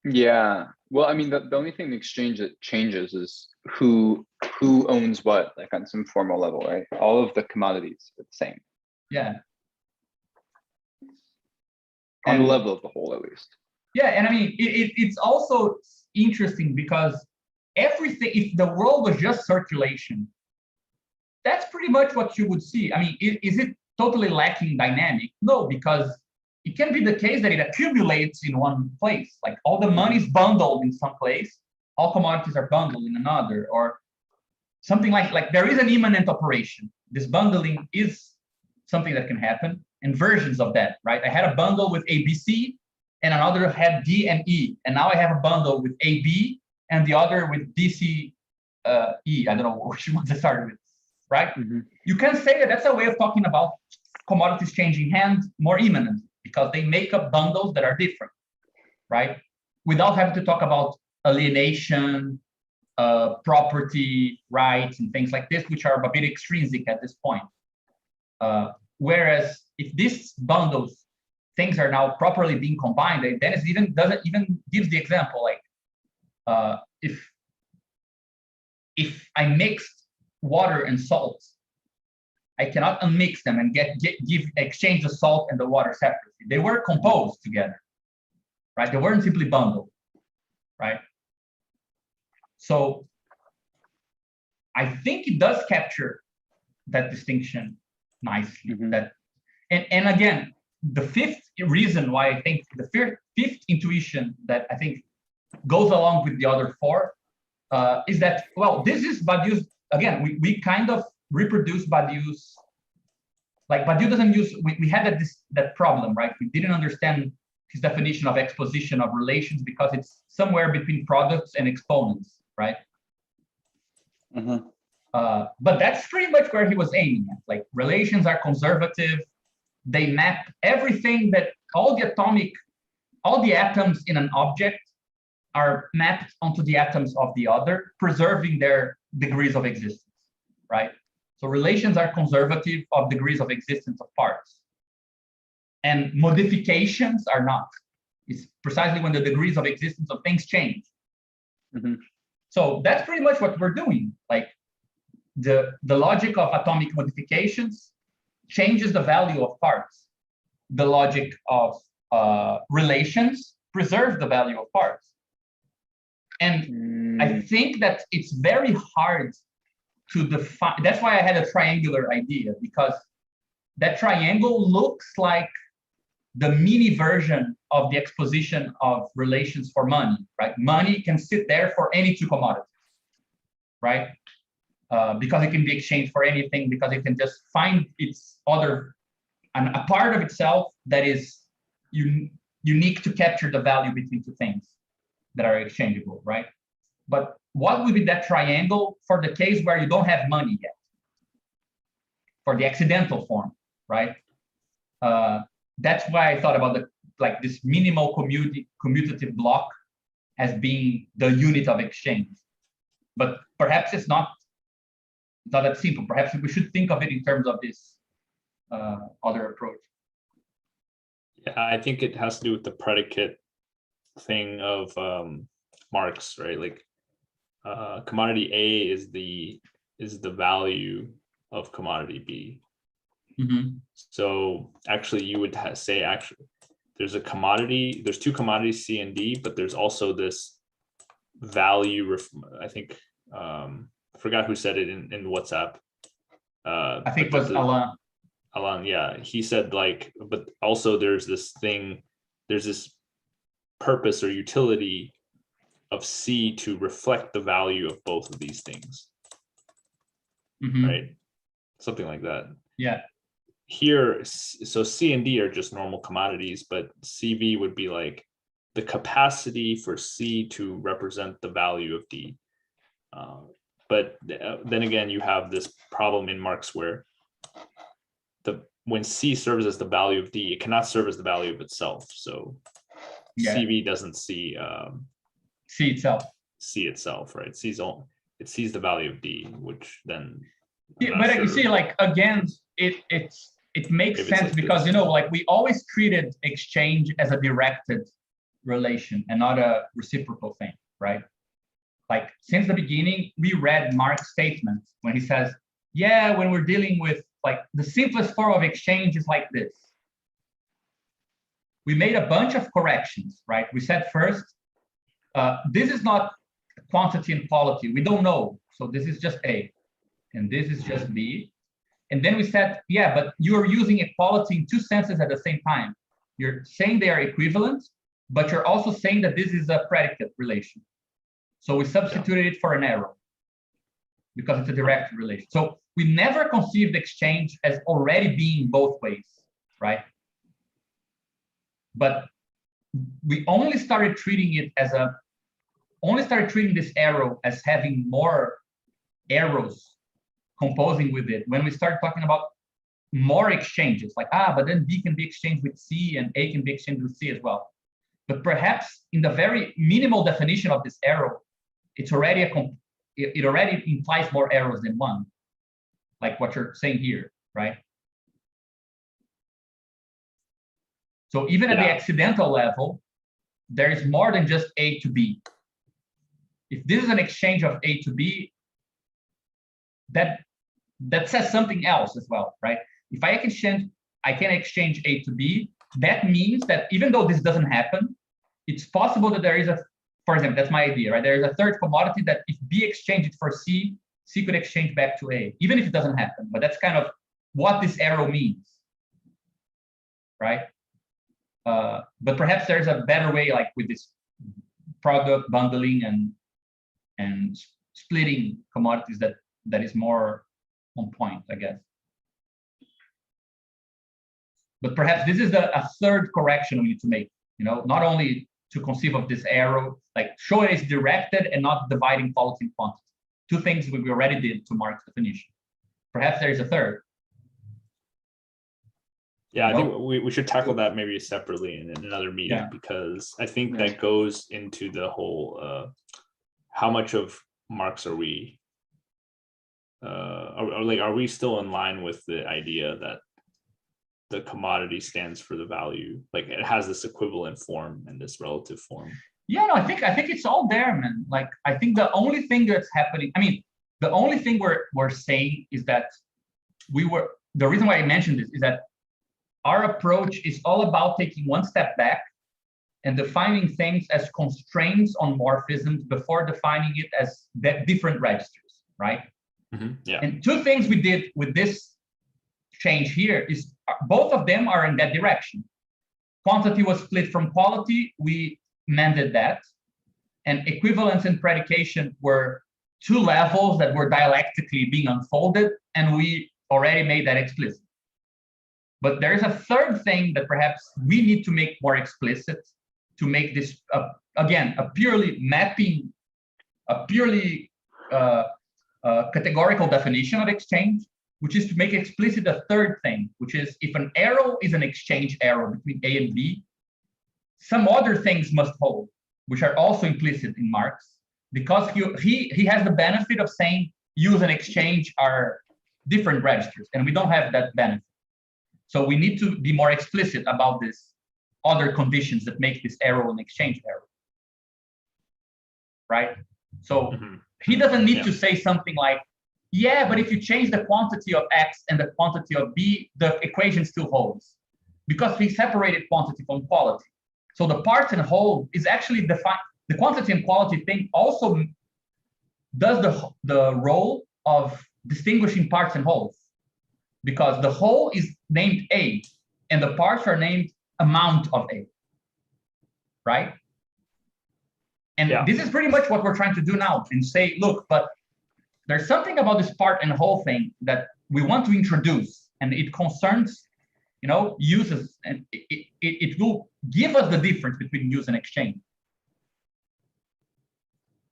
yeah, well, I mean, the only thing the exchange that changes is who owns what, like on some formal level, right? All of the commodities are the same. Yeah. On the level of the whole, at least. Yeah, and I mean, it's also interesting because everything, if the world was just circulation, that's pretty much what you would see. I mean, is it totally lacking dynamic? No, because it can be the case that it accumulates in one place. Like all the money is bundled in some place, all commodities are bundled in another, or something like there is an immanent operation. This bundling is something that can happen, and versions of that, right? I had a bundle with ABC, and another had D and E, and now I have a bundle with AB and the other with DC E. I don't know which ones I started with, right? You can say that that's a way of talking about commodities changing hands more immanently, because they make up bundles that are different, right? Without having to talk about alienation, property rights, and things like this, which are a bit extrinsic at this point. Whereas if these bundles, things are now properly being combined, then it doesn't even gives the example, like if I mixed water and salt, I cannot unmix them and exchange the salt and the water separately. They were composed together, right? They weren't simply bundled, right? So I think it does capture that distinction nicely. And again, the fifth reason why I think the fifth intuition that I think goes along with the other four is that, well, this is Badiou's, again, we kind of reproduce Badiou's, like Badiou doesn't use, we had that problem, right? We didn't understand his definition of exposition of relations because it's somewhere between products and exponents, right? Mm-hmm. But that's pretty much where he was aiming at. Like, relations are conservative. They map everything that all the atoms in an object are mapped onto the atoms of the other, preserving their degrees of existence, right? So relations are conservative of degrees of existence of parts. And modifications are not. It's precisely when the degrees of existence of things change. Mm-hmm. So that's pretty much what we're doing. Like, the logic of atomic modifications changes the value of parts. The logic of relations preserves the value of parts. And I think that it's very hard to define. That's why I had a triangular idea, because that triangle looks like the mini version of the exposition of relations for money, right? Money can sit there for any two commodities, right? Because it can be exchanged for anything, because it can just find its other, a part of itself that is unique to capture the value between two things that are exchangeable, right? But what would be that triangle for the case where you don't have money yet? For the accidental form, right? That's why I thought about this minimal commutative block as being the unit of exchange. But perhaps it's not that simple. Perhaps we should think of it in terms of this other approach. Yeah, I think it has to do with the predicate thing of Marx, right? Like commodity A is the value of commodity B. Mm-hmm. So actually, you would say actually there's two commodities C and D, but there's also this value. I think I forgot who said it in WhatsApp. I think it was Alain. Alain, yeah, he said like, but also there's this purpose or utility of C to reflect the value of both of these things, Mm-hmm. right? Something like that. Yeah. Here, so C and D are just normal commodities, but CV would be like the capacity for C to represent the value of D. But then again, you have this problem in Marx where when C serves as the value of D, it cannot serve as the value of itself. So yeah. CV doesn't see C itself. C itself, right? It sees the value of D, which then. Yeah, but you see, like again, it makes sense because like we always treated exchange as a directed relation and not a reciprocal thing, right? Like since the beginning, we read Marx's statement when he says, yeah, when we're dealing with like the simplest form of exchange is like this. We made a bunch of corrections, right? We said first, this is not quantity and quality. We don't know. So this is just A and this is just B. And then we said, yeah, but you're using equality in two senses at the same time. You're saying they are equivalent, but you're also saying that this is a predicate relation. So we substituted it for an arrow because it's a direct relation. So we never conceived exchange as already being both ways, right? But we only started treating it as this arrow as having more arrows composing with it when we start talking about more exchanges, like, but then B can be exchanged with C and A can be exchanged with C as well. But perhaps in the very minimal definition of this arrow, it already implies more arrows than one, like what you're saying here, right? So even at the accidental level, there is more than just A to B. If this is an exchange of A to B, that says something else as well, right? If I can exchange A to B, that means that even though this doesn't happen, it's possible that there is for example, that's my idea, right? There is a third commodity that if B exchanged for C, C could exchange back to A, even if it doesn't happen. But that's kind of what this arrow means, right? But perhaps there's a better way, like with this product bundling and splitting commodities that is more on point, I guess. But perhaps this is a third correction we need to make, not only to conceive of this arrow, like show it is directed and not dividing quality and quantity. Two things we already did to Marx's definition. Perhaps there is a third. Yeah, I think we should tackle that maybe separately in another meeting, because I think that goes into the whole how much of Marx are we are we still in line with the idea that the commodity stands for the value, like it has this equivalent form and this relative form? Yeah, no, I think it's all there, man. Like I think the only thing that's happening, the only thing we're saying is that the reason why I mentioned this is that our approach is all about taking one step back and defining things as constraints on morphisms before defining it as different registers, right? Mm-hmm. Yeah. And two things we did with this change here is both of them are in that direction. Quantity was split from quality, we mended that. And equivalence and predication were two levels that were dialectically being unfolded, and we already made that explicit. But there's a third thing that perhaps we need to make more explicit to make this, again, a purely mapping, a purely categorical definition of exchange, which is to make explicit a third thing, which is if an arrow is an exchange arrow between A and B, some other things must hold, which are also implicit in Marx, because he has the benefit of saying use and exchange are different registers, and we don't have that benefit. So we need to be more explicit about this other conditions that make this arrow an exchange arrow, right? So he doesn't need to say something like, yeah, but if you change the quantity of X and the quantity of B, the equation still holds, because he separated quantity from quality. So the parts and whole is actually defined. The quantity and quality thing also does the role of distinguishing parts and wholes, because the whole is named A and the parts are named amount of A, right? And this is pretty much what we're trying to do now and say, look, but there's something about this part and whole thing that we want to introduce, and it concerns, uses, and it will give us the difference between use and exchange.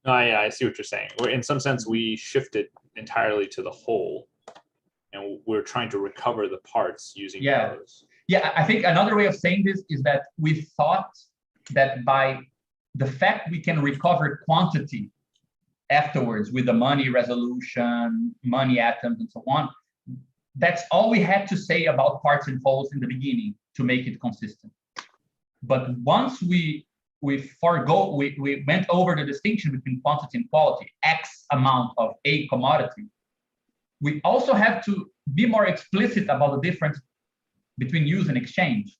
No, I see what you're saying. In some sense, we shifted entirely to the whole, and we're trying to recover the parts using arrows. Yeah, I think another way of saying this is that we thought that by the fact we can recover quantity afterwards with the money resolution, money atoms, and so on, that's all we had to say about parts and wholes in the beginning to make it consistent. But once we went over the distinction between quantity and quality, X amount of a commodity, we also have to be more explicit about the difference between use and exchange,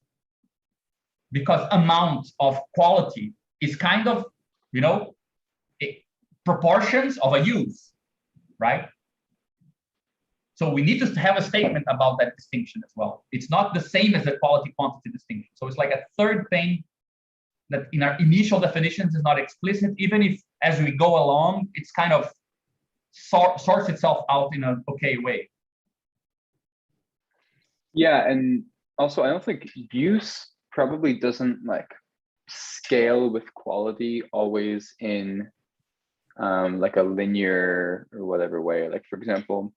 because amount of quality is kind of, proportions of a use, right? So we need to have a statement about that distinction as well. It's not the same as the quality quantity distinction. So it's like a third thing that in our initial definitions is not explicit, even if as we go along, it's kind of sorts itself out in an okay way. Yeah, and also I don't think use probably doesn't scale with quality always in like a linear or whatever way. Like for example,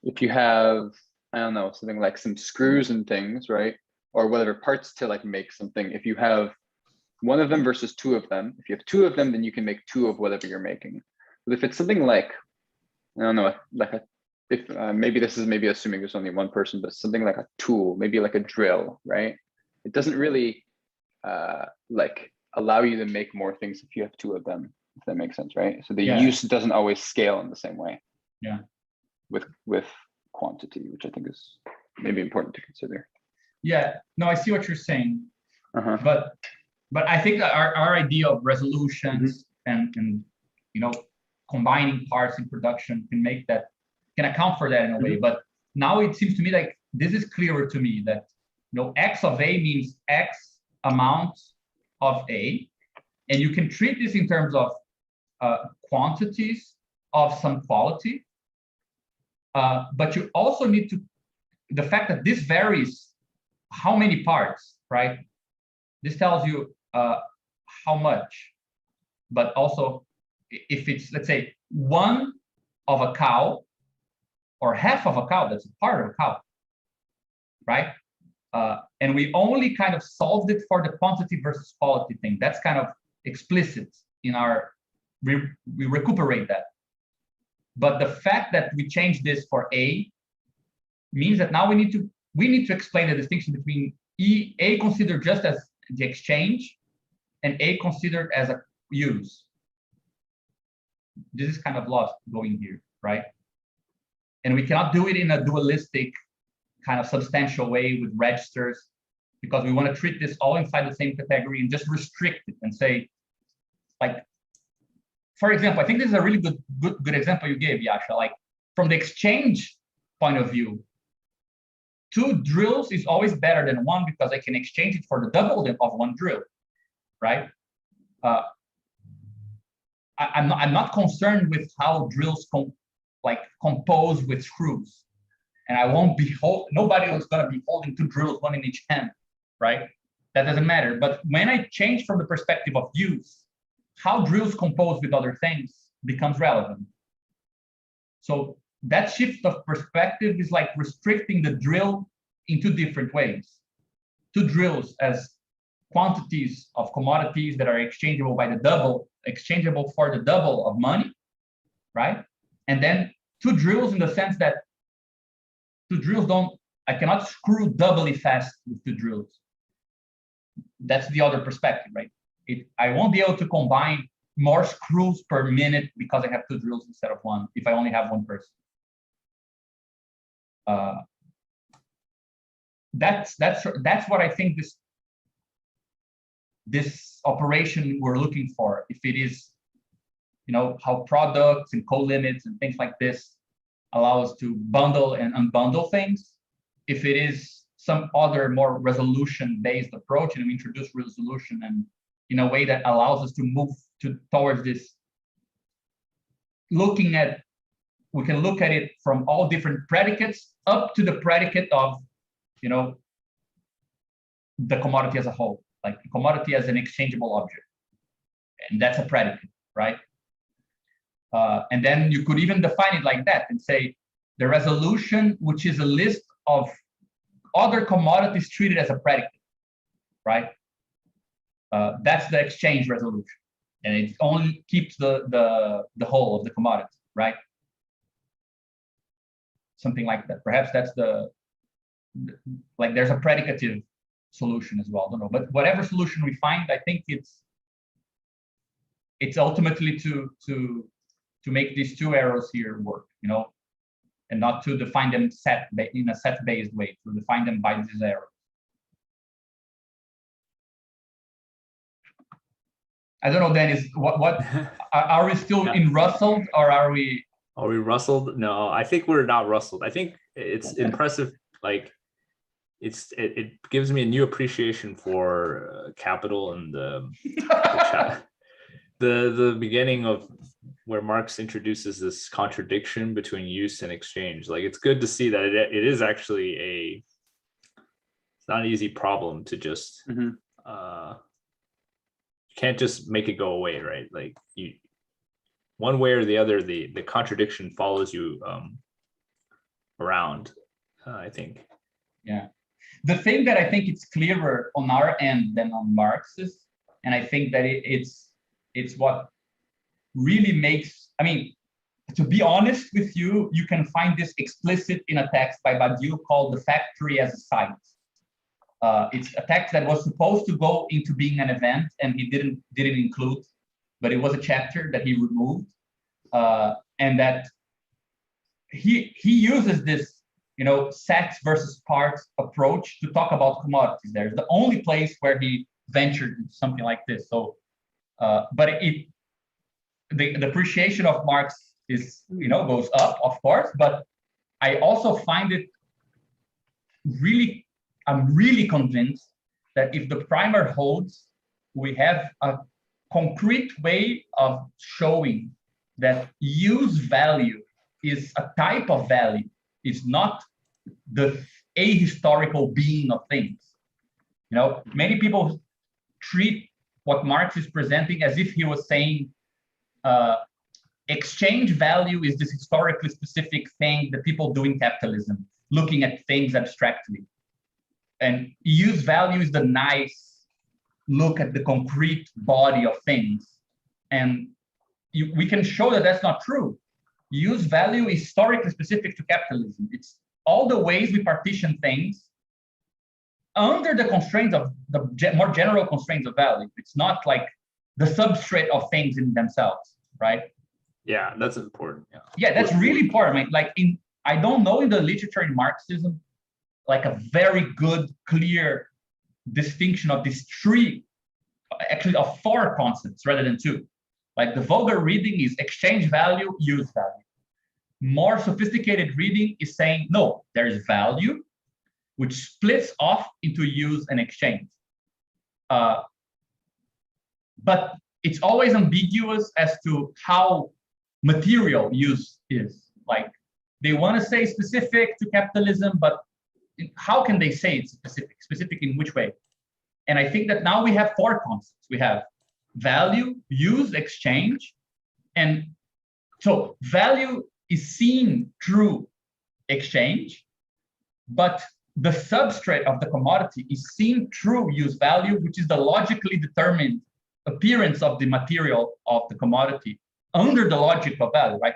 if you have, I don't know, something like some screws and things, right? Or whatever parts to make something. If you have one of them versus two of them, if you have two of them, then you can make two of whatever you're making. But if it's something like, I don't know, maybe this is assuming there's only one person, but something like a tool, maybe like a drill, right? It doesn't really allow you to make more things if you have two of them, if that makes sense, right? So the use doesn't always scale in the same way. Yeah. With quantity, which I think is maybe important to consider. Yeah, no, I see what you're saying. But I think that our idea of resolutions and combining parts in production can account for that in a way. But now it seems to me like this is clearer to me that X of A means X amount of A, and you can treat this in terms of quantities of some quality, but you also need to, the fact that this varies how many parts, right? This tells you how much, but also if it's, let's say, one of a cow or half of a cow, that's a part of a cow, right? And we only kind of solved it for the quantity versus quality thing. That's kind of explicit in our, we recuperate that. But the fact that we changed this for A means that now we need to explain the distinction between A considered just as the exchange and A considered as a use. This is kind of lost going here, right? And we cannot do it in a dualistic kind of substantial way with registers, because we want to treat this all inside the same category and just restrict it and say, like, for example, I think this is a really good example you gave, Yasha. Like, from the exchange point of view, 2 drills is always better than 1 because I can exchange it for the double of 1 drill, right? I'm not concerned with how drills compose with screws, and I won't be nobody is going to be holding 2 drills, 1 in each hand, right? That doesn't matter. But when I change from the perspective of use, how drills compose with other things becomes relevant. So that shift of perspective is like restricting the drill in 2 different ways. 2 drills as quantities of commodities that are exchangeable by the double, exchangeable for the double of money, right? And then 2 drills in the sense that 2 drills I cannot screw doubly fast with 2 drills. That's the other perspective, right? I won't be able to combine more screws per minute because I have 2 drills instead of 1 if I only have 1 person. That's what I think this operation we're looking for. If it is, how products and co-limits and things like this allow us to bundle and unbundle things. If it is some other more resolution-based approach, and we introduce resolution and in a way that allows us to move towards this, we can look at it from all different predicates up to the predicate of, the commodity as a whole, like the commodity as an exchangeable object. And that's a predicate, right? And then you could even define it like that and say the resolution, which is a list of other commodities treated as a predicate, right? That's the exchange resolution, and it only keeps the whole of the commodity, right? Something like that. Perhaps that's there's a predicative solution as well. I don't know, but whatever solution we find, I think it's ultimately to make these 2 arrows here work, and not to define them in a set-based way, to define them by these arrows. I don't know, Dennis, what are we still in Russell, or are we? Are we rustled? No, I think we're not rustled. I think it's impressive. Like, it gives me a new appreciation for capital and the beginning of where Marx introduces this contradiction between use and exchange. Like, it's good to see that it is actually it's not an easy problem to just you can't just make it go away, right? Like, one way or the other, the contradiction follows you around, I think. Yeah. The thing that I think it's clearer on our end than on Marx's, and I think that it's what really makes, to be honest with you, you can find this explicit in a text by Badiou called The Factory as a Site. It's a text that was supposed to go into being an event, and he didn't include, but it was a chapter that he removed, and that he uses this, sets versus parts approach to talk about commodities. There's the only place where he ventured into something like this. So, but the appreciation of Marx is, goes up, of course, but I also find it I'm really convinced that if the primer holds, we have a concrete way of showing that use value is a type of value, is not the ahistorical being of things. You know, many people treat what Marx is presenting as if he was saying exchange value is this historically specific thing that people do in capitalism, looking at things abstractly. And use value is the nice look at the concrete body of things. And we can show that that's not true. Use value is historically specific to capitalism. It's all the ways we partition things under the constraints of the more general constraints of value. It's not like the substrate of things in themselves, right? Yeah, that's important. Yeah, that's really important. I mean, like I don't know in the literature in Marxism, like a very good, clear distinction of these three, actually of four concepts rather than two. Like the vulgar reading is exchange value, use value. More sophisticated reading is saying, no, there's value, which splits off into use and exchange. But it's always ambiguous as to how material use is. Like they want to say specific to capitalism, but how can they say it's specific? Specific in which way? And I think that now we have four concepts. We have value, use, exchange. And so value is seen through exchange, but the substrate of the commodity is seen through use value, which is the logically determined appearance of the material of the commodity under the logic of value, right?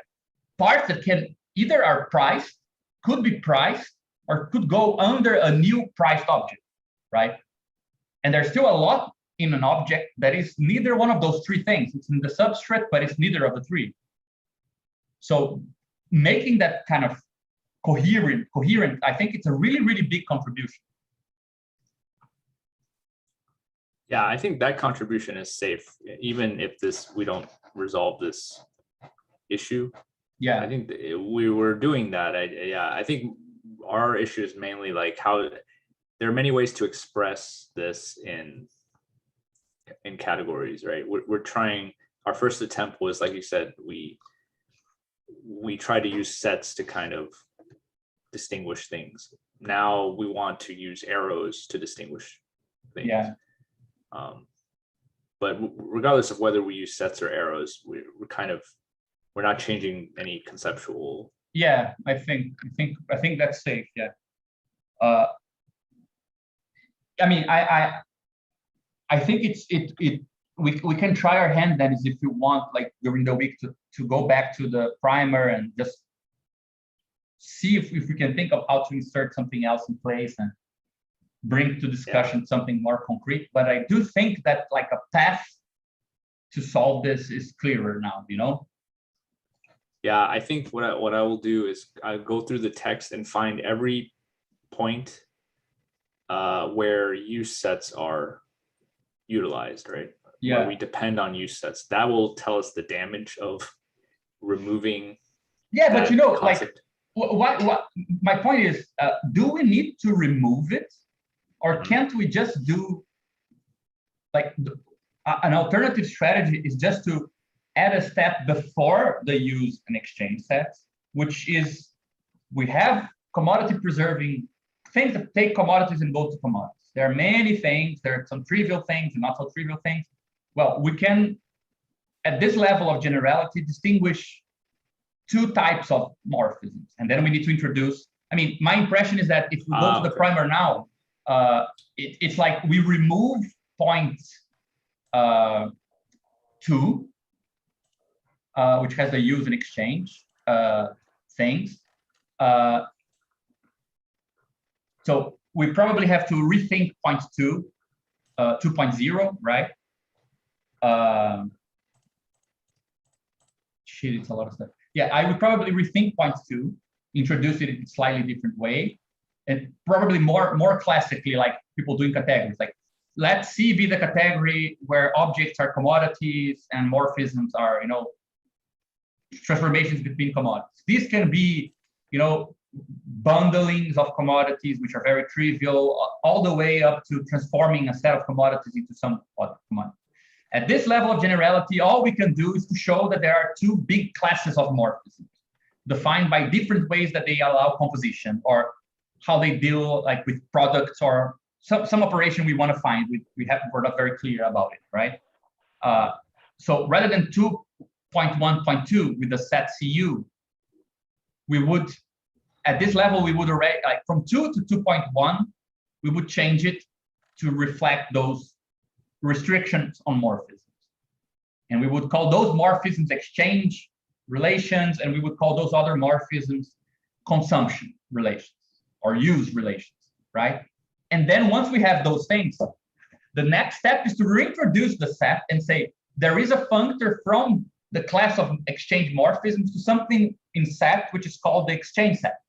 Parts that can either are priced, could be priced, or could go under a new priced object, right? And there's still a lot in an object that is neither one of those three things. It's in the substrate, but it's neither of the three. So making that kind of coherent, I think it's a really, really big contribution. Yeah, I think that contribution is safe, even if we don't resolve this issue. Yeah, I think we were doing that. I think our issue is mainly like how there are many ways to express this in categories, right? We're trying. Our first attempt was, like you said, we try to use sets to kind of distinguish things. Now we want to use arrows to distinguish things. Yeah. But regardless of whether we use sets or arrows, we're not changing any conceptual. Yeah, I think that's safe. Yeah. I mean, I think we can try our hand then, is if you want, like during the week to go back to the primer and just see if we can think of how to insert something else in place and bring to discussion something more concrete. But I do think that like a path to solve this is clearer now, you know? Yeah, I think what I will do is I go through the text and find every point where use sets are utilized, right? Yeah. Where we depend on use sets. That will tell us the damage of removing. Yeah, but you know, concept. like what my point is, do we need to remove it, or can't we just do like an alternative strategy is just to add a step before the use and exchange sets, which is we have commodity preserving things that take commodities and go to commodities. There are many things, there are some trivial things and not so trivial things. Well, we can, at this level of generality, distinguish two types of morphisms. And then we need to introduce, I mean, my impression is that if we go to the primer now, it's like we remove point 2, which has the use and exchange things. So we probably have to rethink point 2, 2.0, right? Shit, it's a lot of stuff. Yeah, I would probably rethink point 2, introduce it in a slightly different way, and probably more classically, like people doing categories. Like, let C be the category where objects are commodities and morphisms are, you know, transformations between commodities. These can be, you know, bundlings of commodities, which are very trivial, all the way up to transforming a set of commodities into some other commodity. At this level of generality, all we can do is to show that there are two big classes of morphisms, defined by different ways that they allow composition, or how they deal like with products, or some operation we want to find. We're not very clear about it, right? So rather than 2.1.2 with the set CU, we would, at this level, we would already, like from 2 to 2.1, we would change it to reflect those restrictions on morphisms. And we would call those morphisms exchange relations, and we would call those other morphisms consumption relations or use relations, right? And then once we have those things, the next step is to reintroduce the set and say, there is a functor from the class of exchange morphisms to something in set, which is called the exchange set,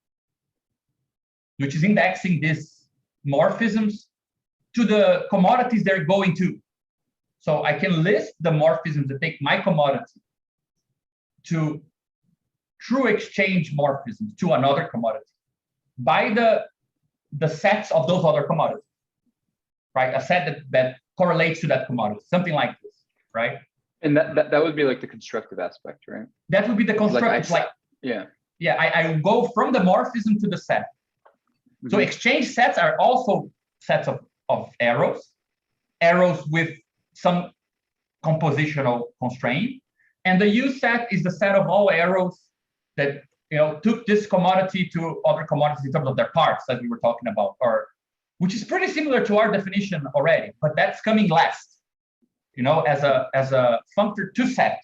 which is indexing these morphisms to the commodities they're going to. So I can list the morphisms that take my commodity to true exchange morphisms to another commodity by the sets of those other commodities, right? A set that correlates to that commodity, something like this, right? And that would be like the constructive aspect, right? That would be the constructive, I will go from the morphism to the set. So exchange sets are also sets of arrows with some compositional constraint. And the use set is the set of all arrows that took this commodity to other commodities in terms of their parts, as we were talking about, or which is pretty similar to our definition already, but that's coming last, as a functor to set,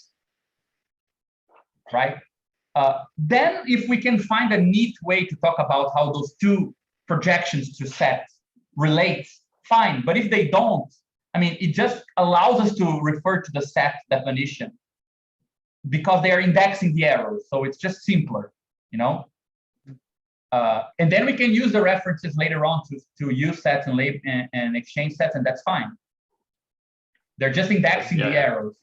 right? Then if we can find a neat way to talk about how those two projections to set relate, fine. But if they don't, I mean, it just allows us to refer to the set definition because they are indexing the arrows. So it's just simpler, and then we can use the references later on to use sets and exchange sets, and that's fine. They're just indexing the arrows.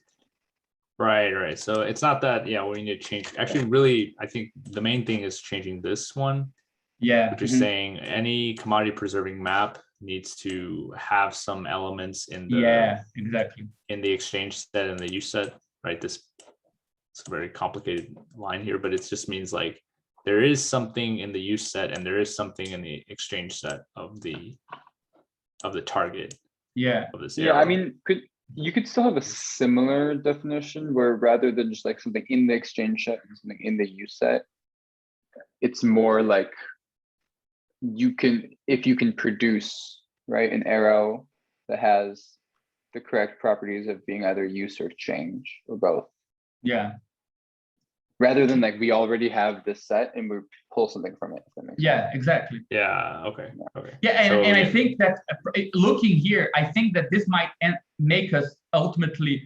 Right. So it's not that, we need to change. Actually, really, I think the main thing is changing this one. Yeah. Which is saying any commodity preserving map needs to have some elements in the exactly in the exchange set and the use set, right? It's a very complicated line here, but it just means like there is something in the use set and there is something in the exchange set of the target. Of this arrow. I mean, you could still have a similar definition where rather than just like something in the exchange set and something in the use set, it's more like if you can produce, right, an arrow that has the correct properties of being either use or exchange or both. Yeah. Rather than like we already have this set and we pull something from it. Exactly. Yeah. Okay. Yeah, and I think that looking here, I think that this might make us ultimately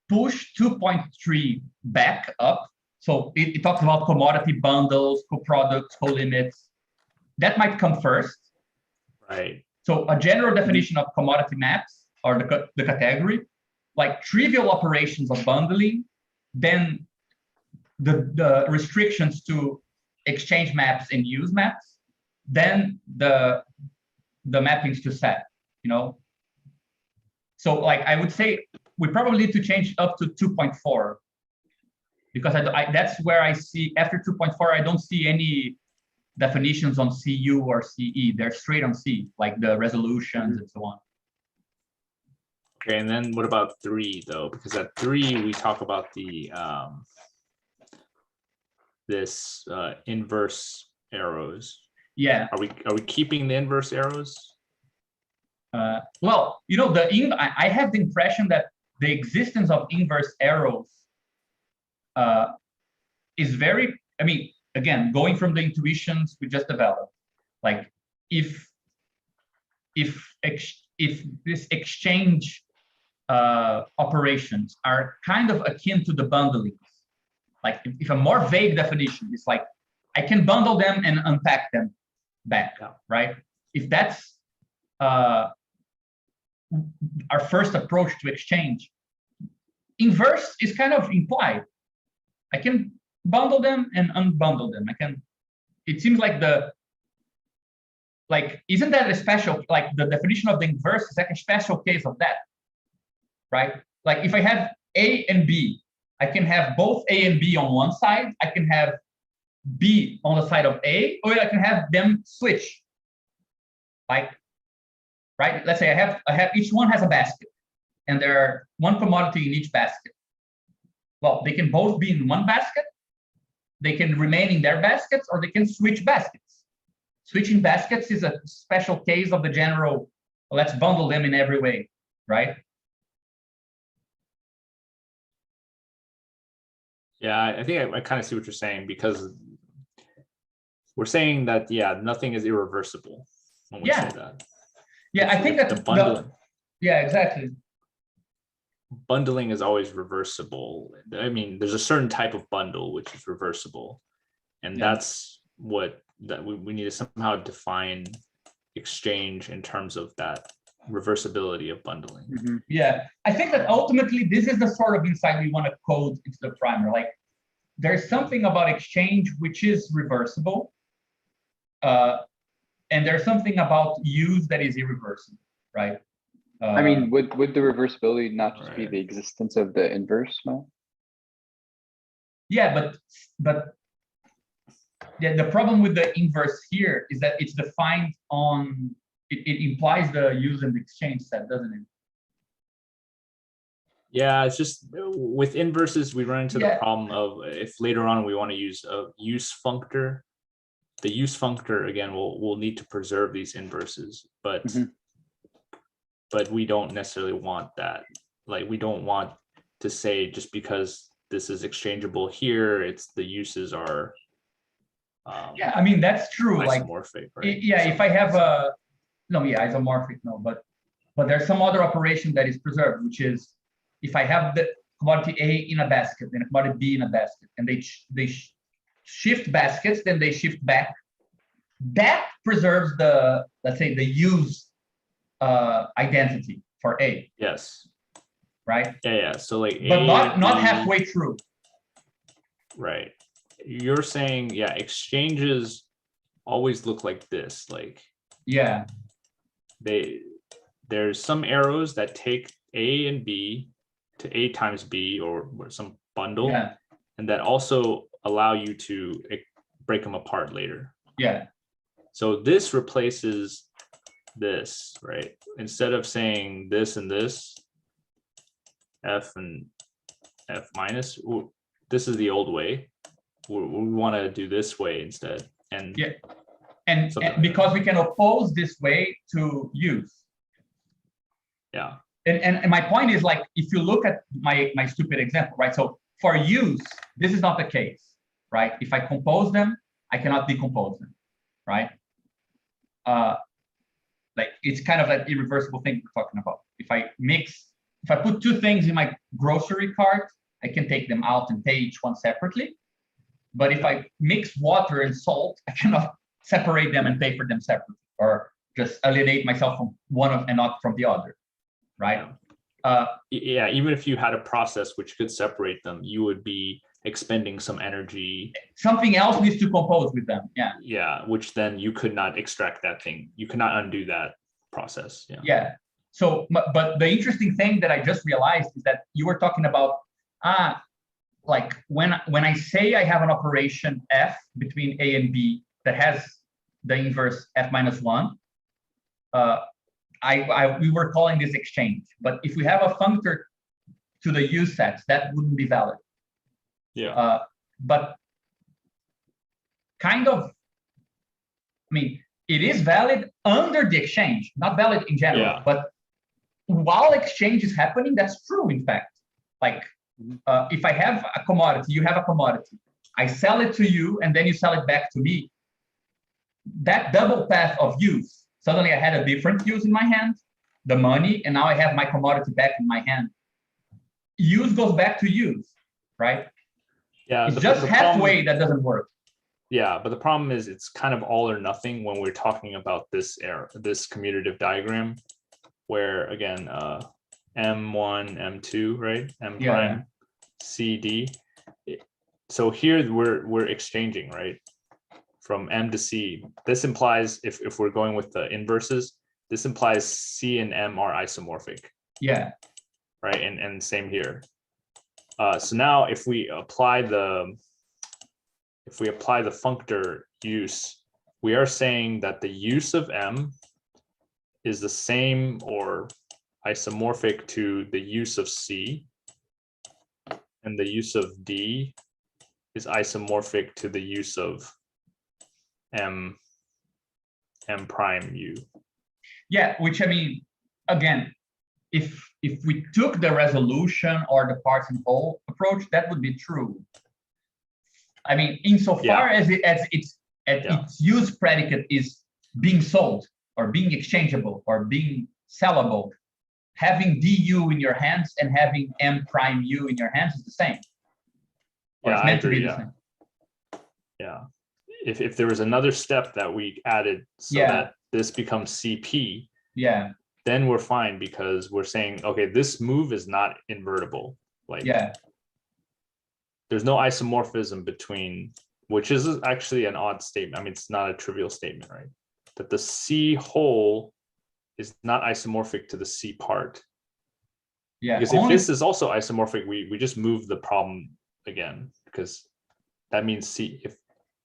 push 2.3 back up. So it talks about commodity bundles, co-products, co-limits. That might come first. Right. So a general definition of commodity maps, or the category, like trivial operations of bundling, then the restrictions to exchange maps and use maps, then the mappings to set, So like I would say we probably need to change up to 2.4 because that's where I see after 2.4, I don't see any definitions on CU or CE. They're straight on C, like the resolutions and so on. Okay, and then what about 3 though? Because at 3 we talk about the this inverse arrows. Yeah. Are we keeping the inverse arrows? Well, I have the impression that the existence of inverse arrows is very, again, going from the intuitions we just developed, like if this exchange operations are kind of akin to the bundlings, like if a more vague definition is like I can bundle them and unpack them back, right? If that's our first approach to exchange, inverse is kind of implied. I can bundle them and unbundle them. I can it seems like isn't that a special, like the definition of the inverse is like a special case of that, right? Like if I have A and B, I can have both A and B on one side. I can have B on the side of A, or I can have them switch. Like, right? Let's say I have each one has a basket, and there are one commodity in each basket. Well, they can both be in one basket. They can remain in their baskets, or they can switch baskets. Switching baskets is a special case of the general, let's bundle them in every way, right? Yeah, I think I kind of see what you're saying, because we're saying that, yeah, nothing is irreversible when we say that. Yeah, I think that the bundling, yeah, exactly. Bundling is always reversible. I mean, there's a certain type of bundle which is reversible, and that's what we need to somehow define exchange in terms of that reversibility of bundling. Yeah, I think that ultimately this is the sort of insight we want to code into the primer. Like, there's something about exchange which is reversible, and there's something about use that is irreversible, right? I mean, would the reversibility not just be the existence of the inverse, no? Yeah, but yeah, the problem with the inverse here is that it's defined on, it implies the use and exchange set, doesn't it? Yeah, it's just with inverses, we run into the problem of if later on we want to use a use functor, the use functor, again, we'll need to preserve these inverses, but we don't necessarily want that. Like, we don't want to say just because this is exchangeable here, it's the uses are yeah, I mean, that's true. Isomorphic, like, right? yeah, if I have a, no, yeah, isomorphic, no, but there's some other operation that is preserved, which is if I have the commodity A in a basket and a commodity B in a basket, and they shift baskets, then they shift back. That preserves the, let's say, the use identity for A. Yes. Right. Yeah. So like, but A, not B, halfway through. Right. You're saying, yeah, exchanges always look like this. Like, yeah, there's some arrows that take A and B to A times B or some bundle, and that also allow you to break them apart later. Yeah. So this replaces this, right? Instead of saying this and this, F and F minus, this is the old way. We want to do this way instead. And yeah, and because we can oppose this way to use. Yeah. And my point is, like, if you look at my stupid example, right? So for use, this is not the case, right? If I compose them, I cannot decompose them, right? Like, it's kind of that irreversible thing we're talking about. If I put two things in my grocery cart, I can take them out and pay each one separately. But if I mix water and salt, I cannot separate them and pay for them separately, or just alienate myself from one and not from the other, right? Yeah, even if you had a process which could separate them, you would be expending some energy. Something else needs to compose with them. Yeah. Yeah, which then you could not extract that thing. You cannot undo that process. Yeah. Yeah. So, but the interesting thing that I just realized is that you were talking about, like when I say I have an operation F between A and B that has the inverse F minus 1, we were calling this exchange. But if we have a functor to the use sets, that wouldn't be valid. Yeah. But kind of, I mean, it is valid under the exchange, not valid in general. Yeah. But while exchange is happening, that's true, in fact. Like, if I have a commodity, you have a commodity, I sell it to you, and then you sell it back to me. That double path of use, suddenly I had a different use in my hand, the money, and now I have my commodity back in my hand. Use goes back to use, right? Yeah. It's just halfway that doesn't work. Yeah, but the problem is it's kind of all or nothing when we're talking about this commutative diagram, where again, M1, M2, right? M prime, C, D. So here we're exchanging, right? from M to C. This implies, if we're going with the inverses, this implies C and M are isomorphic. Yeah. Right, and same here. So now if we apply the functor use, we are saying that the use of M is the same or isomorphic to the use of C, and the use of D is isomorphic to the use of M prime U. Yeah, which I mean, again, if we took the resolution or the parts and whole approach, that would be true. I mean, insofar as its use predicate is being sold or being exchangeable or being sellable, having du in your hands and having M prime U in your hands is the same. Or it's meant to be the same. Yeah. If there was another step that we added so that this becomes CP, then we're fine, because we're saying, okay, this move is not invertible. Like, there's no isomorphism between, which is actually an odd statement. I mean, it's not a trivial statement, right? That the C whole is not isomorphic to the C part. Yeah. Because if this is also isomorphic, we just move the problem again, because that means C,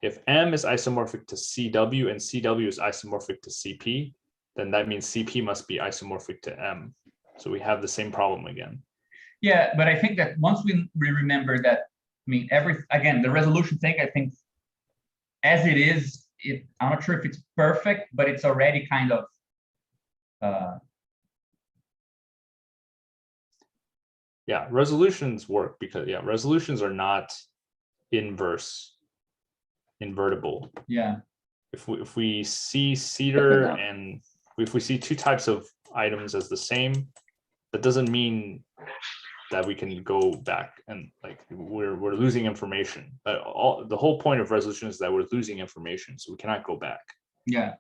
if M is isomorphic to CW and CW is isomorphic to CP, then that means CP must be isomorphic to M. So we have the same problem again. Yeah, but I think that once we remember that, I mean, again, the resolution thing, I think as it is, I'm not sure if it's perfect, but it's already kind of resolutions work because resolutions are not invertible. Yeah. If we see Cedar and if we see two types of items as the same, that doesn't mean that we can go back and like we're losing information. The whole point of resolution is that we're losing information, so we cannot go back. Yeah.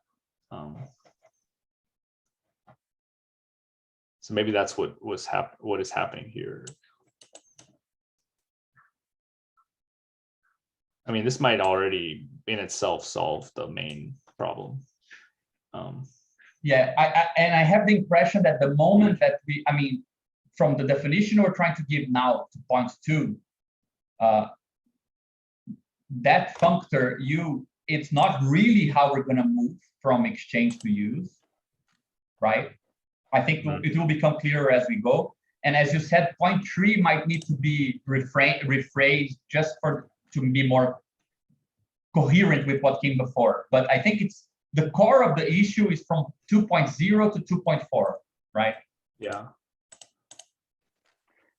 So maybe that's what is happening here. I mean, this might already in itself solve the main problem. Yeah, I have the impression that the moment that from the definition we're trying to give now to point 2, that functor U, it's not really how we're going to move from exchange to use, right? I think it will become clearer as we go. And as you said, point 3 might need to be rephrased just to be more coherent with what came before. But I think it's the core of the issue is from 2.0 to 2.4, right? Yeah.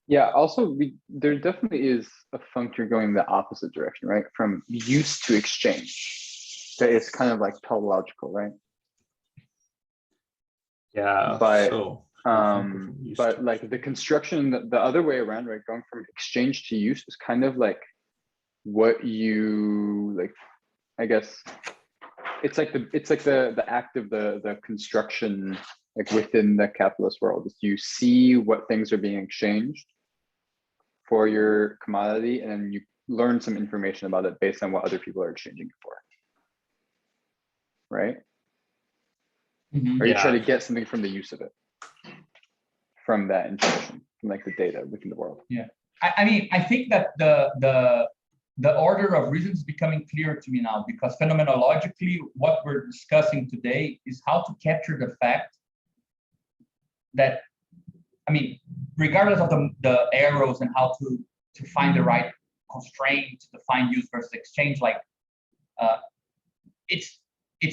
Yeah, also there definitely is a functor going the opposite direction, right? From use to exchange. That is kind of like tautological, right? Yeah. But but like the construction the other way around, right? Going from exchange to use is kind of like what you like, I guess it's like the act of the construction, like within the capitalist world, is you see what things are being exchanged for your commodity, and then you learn some information about it based on what other people are exchanging it for, right? Or you try to get something from the use of it, from that information, from like the data within the world. Yeah, I mean, I think that the order of reasons is becoming clear to me now, because phenomenologically, what we're discussing today is how to capture the fact that, I mean, regardless of the arrows and how to find the right constraint to define use versus exchange, like it's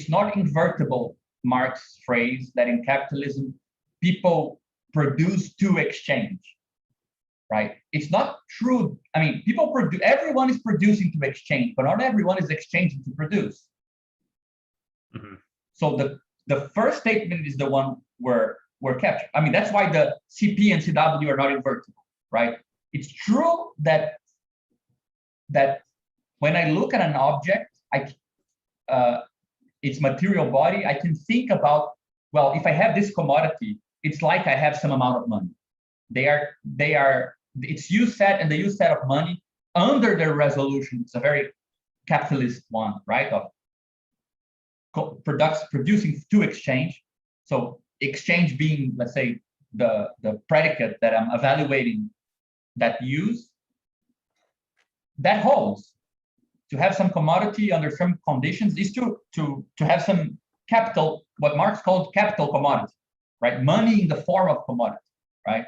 not invertible, Marx's phrase, that in capitalism people produce to exchange, right? It's not true. I mean, everyone is producing to exchange, but not everyone is exchanging to produce. Mm-hmm. So the first statement is the one where we're captured. I mean, that's why the CP and CW are not invertible, right? It's true that when I look at an object, its material body, I can think about, well, if I have this commodity, it's like I have some amount of money. They are its use set and the use set of money under their resolution. It's a very capitalist one, right? Of producing to exchange. So exchange being, let's say, the predicate that I'm evaluating that use, that holds. To have some commodity under some conditions is to have some capital, what Marx called capital commodity, right? Money in the form of commodity, right?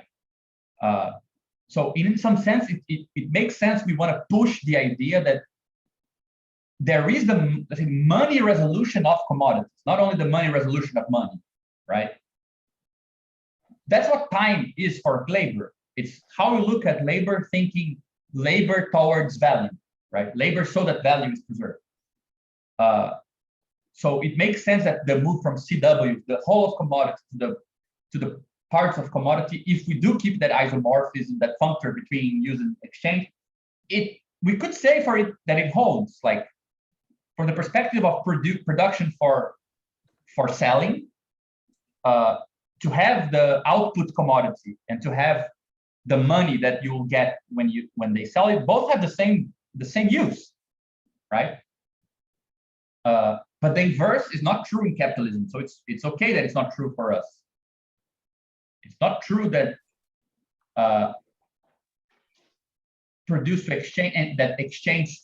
So in some sense, it makes sense. We want to push the idea that there is the, let's say, money resolution of commodities, not only the money resolution of money, right? That's what time is for labor. It's how we look at labor, thinking labor towards value, right? Labor so that value is preserved. So it makes sense that the move from CW, the whole of commodity, to the parts of commodity, if we do keep that isomorphism, that functor between use and exchange, we could say for it that it holds, like from the perspective of production for selling, to have the output commodity and to have the money that you will get when they sell it, both have the same use, right? But the inverse is not true in capitalism. So it's okay that it's not true for us. It's not true that produce to exchange and that exchange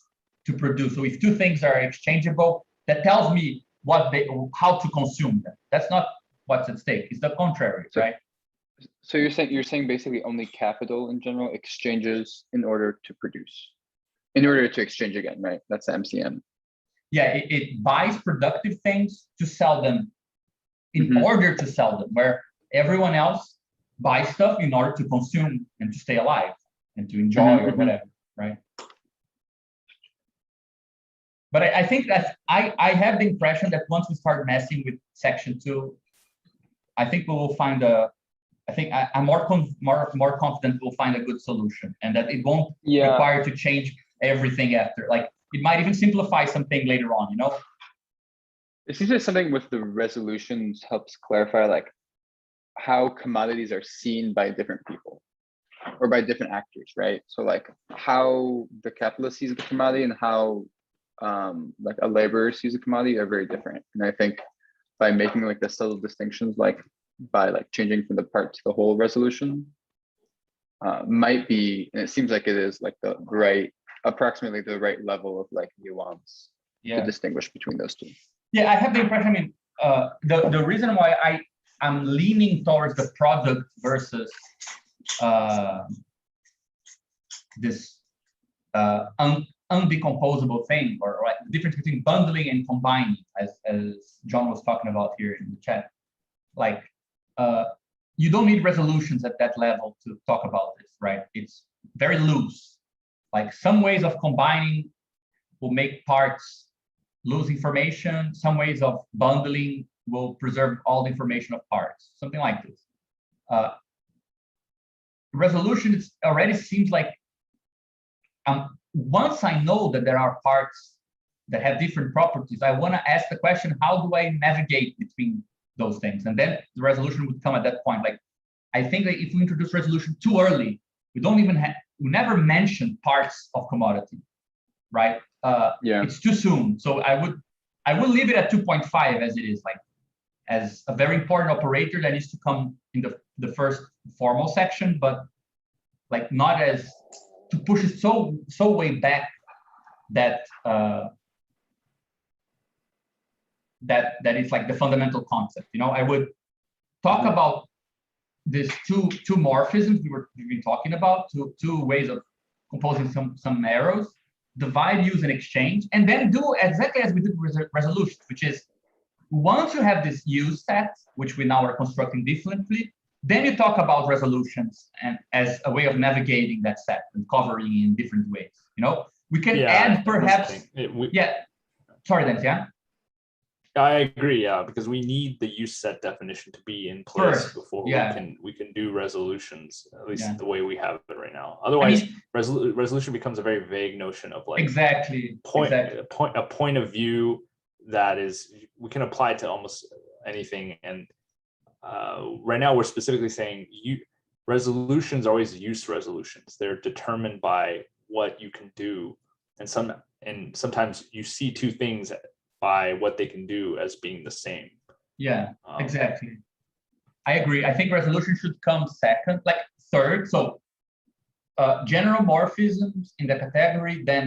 to produce. So if two things are exchangeable, that tells me how to consume them. That's not what's at stake. It's the contrary, right? So you're saying basically only capital in general exchanges in order to produce, in order to exchange again, right? That's the MCM. Yeah, it buys productive things to sell them in order to sell them, where everyone else buys stuff in order to consume and to stay alive and to enjoy or whatever, right? But I think that I have the impression that once we start messing with section 2, I think we will find I'm more confident we'll find a good solution, and that it won't require to change everything after. Like it might even simplify something later on, you know? It seems like something with the resolutions helps clarify like how commodities are seen by different people or by different actors, right? So like how the capitalist sees the commodity and how like a laborer sees a commodity are very different. And I think by making like the subtle distinctions, like by like changing from the part to the whole resolution, might be, and it seems like it is like the right, approximately the right level of like nuance to distinguish between those two. Yeah, I have the impression, I mean, the reason why I'm leaning towards the product versus this undecomposable thing, or like the difference between bundling and combining, as John was talking about here in the chat. Like, you don't need resolutions at that level to talk about this, right? It's very loose. Like some ways of combining will make parts lose information. Some ways of bundling will preserve all the information of parts, something like this. Resolution already seems like, once I know that there are parts that have different properties, I want to ask the question, how do I navigate between those things? And then the resolution would come at that point. Like, I think that if we introduce resolution too early, we never mention parts of commodity, right? It's too soon. So I would leave it at 2.5 as it is, like as a very important operator that needs to come in the first formal section, but like not as to push it so way back that that it's like the fundamental concept. You know, I would talk about these two morphisms we've been talking about, two ways of composing some arrows, divide, use, and exchange, and then do exactly as we did with resolutions, which is once you have this use set, which we now are constructing differently, then you talk about resolutions and as a way of navigating that set and covering in different ways. You know, we can add perhaps. Sorry, Dante. Yeah. I agree, because we need the use set definition to be in place before we can do resolutions, at least the way we have it right now. Otherwise, resolution becomes a very vague notion of like a point of view that is we can apply to almost anything. And right now we're specifically saying resolutions are always use resolutions. They're determined by what you can do, and sometimes you see two things by what they can do as being the same. Yeah, exactly. I agree. I think resolution should come second, like third. So general morphisms in the category, then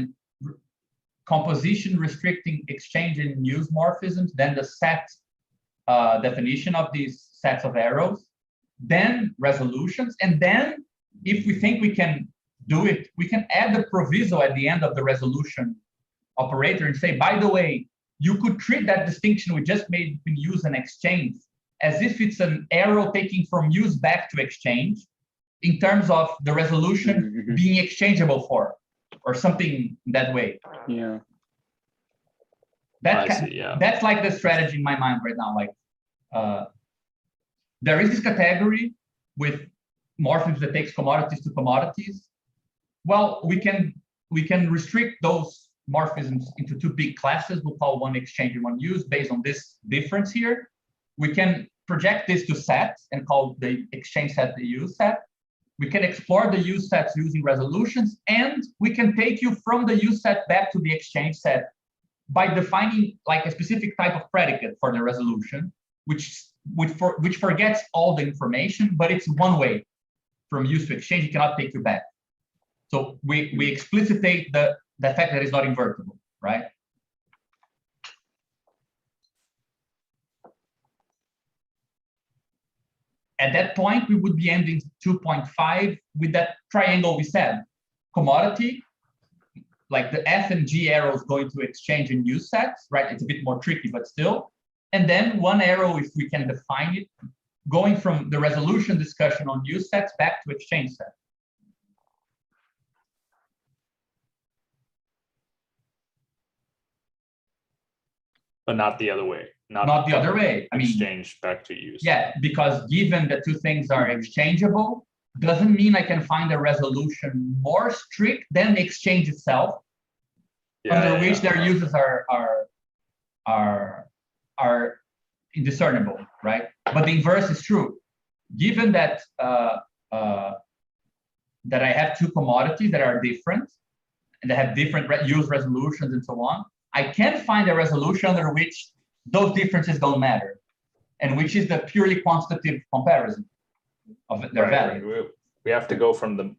composition restricting exchange and use morphisms, then the set definition of these sets of arrows, then resolutions, and then if we think we can do it, we can add the proviso at the end of the resolution operator and say, by the way, you could treat that distinction we just made between use and exchange as if it's an arrow taking from use back to exchange in terms of the resolution being exchangeable for, or something that way. Yeah. That's like the strategy in my mind right now. Like there is this category with morphisms that takes commodities to commodities. Well, we can restrict those morphisms into two big classes. We'll call one exchange and one use based on this difference here. We can project this to sets and call the exchange set the use set. We can explore the use sets using resolutions, and we can take you from the use set back to the exchange set by defining like a specific type of predicate for the resolution, which forgets all the information, but it's one way from use to exchange. It cannot take you back. So we explicitate the fact that it's not invertible, right? At that point, we would be ending 2.5 with that triangle we said. Commodity, like the F and G arrows going to exchange and use sets, right? It's a bit more tricky, but still. And then one arrow, if we can define it, going from the resolution discussion on use sets back to exchange sets. But not the other way. Not the other way. I mean, exchange back to use. Yeah, because given the two things are exchangeable, doesn't mean I can find a resolution more strict than the exchange itself, under which their uses are indiscernible, right? But the inverse is true. Given that that I have two commodities that are different and they have different use resolutions and so on, I can find a resolution under which those differences don't matter, and which is the purely quantitative comparison of their value. We have to go from the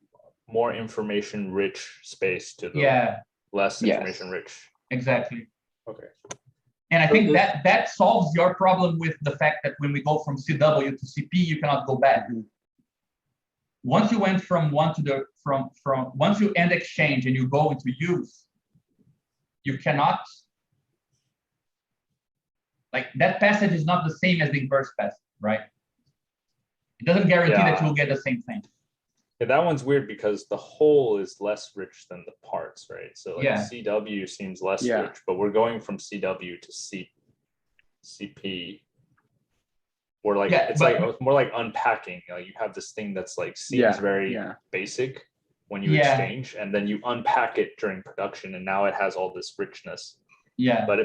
more information-rich space to the less information-rich. Exactly. Okay. And I think that solves your problem with the fact that when we go from CW to CP, you cannot go back. Once you went from one to the once you end exchange and you go into use, you cannot, like, that passage is not the same as the inverse passage, right? It doesn't guarantee that you'll get the same thing. Yeah, that one's weird because the whole is less rich than the parts, right? So like CW seems less rich, but we're going from CW to CP. Or like it's more like unpacking. You have this thing that's like seems very basic when you exchange, and then you unpack it during production, and now it has all this richness. Yeah. But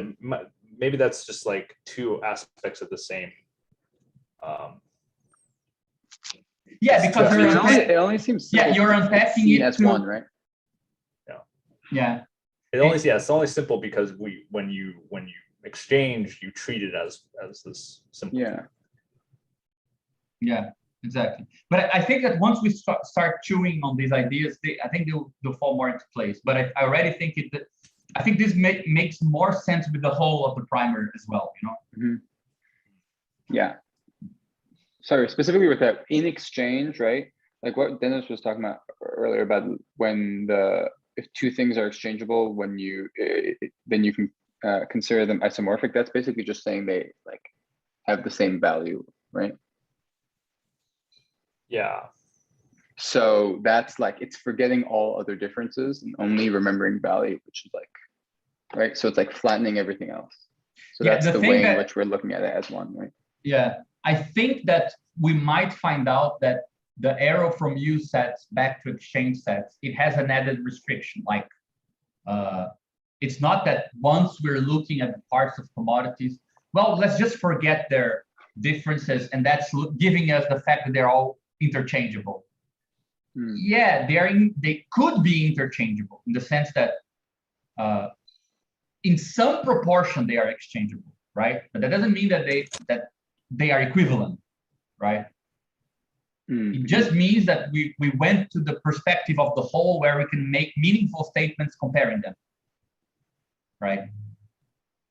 maybe that's just like two aspects of the same. Because it only seems simple. You're unpacking it as one, right? It's only simple because when you exchange, you treat it as this simple. Yeah, exactly. But I think that once we start chewing on these ideas, I think they'll fall more into place. But I already think I think this makes more sense with the whole of the primer as well, you know? Yeah. Sorry, specifically with that in exchange, right? Like what Dennis was talking about earlier about when if two things are exchangeable, when then you can consider them isomorphic. That's basically just saying they like have the same value, right? Yeah. So that's like, it's forgetting all other differences and only remembering value, which is like, right? So it's like flattening everything else. So that's the way in which we're looking at it as one, right? Yeah, I think that we might find out that the arrow from use sets back to exchange sets, it has an added restriction. Like, it's not that once we're looking at the parts of commodities, well, let's just forget their differences, and that's giving us the fact that they're all interchangeable. Yeah, they could be interchangeable in the sense that in some proportion they are exchangeable, right? But that doesn't mean that they are equivalent, right? It just means that we went to the perspective of the whole where we can make meaningful statements comparing them, right?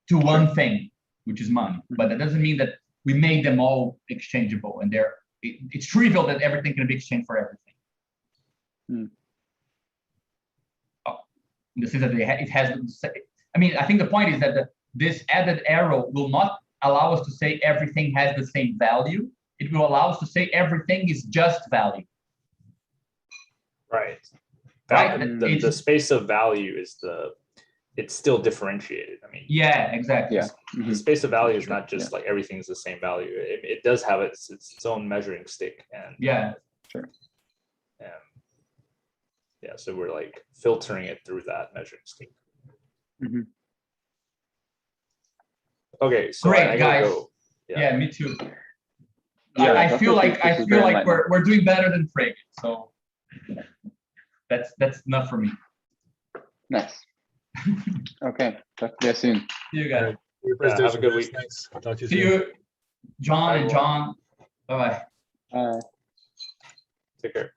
To one thing, which is money. But that doesn't mean that we made them all exchangeable, and it's trivial that everything can be exchanged for everything. In the sense that it has, I mean, I think the point is that this added arrow will not allow us to say everything has the same value. It will allow us to say everything is just value. Right. Right. The space of value is it's still differentiated. I mean, yeah, exactly. Yeah. the space of value is not just like everything's the same value. It does have its own measuring stick, and yeah, sure. Yeah, so we're like filtering it through that measuring stick. Okay, so great, I guys. go. Yeah, me too. Yeah, I feel like enlightening. we're doing better than Frege, so that's enough for me. Nice. Okay, talk to you soon. See you guys. Have a good week. Thanks. Talk to you See soon. you, John and John. Bye bye. Bye. Take care.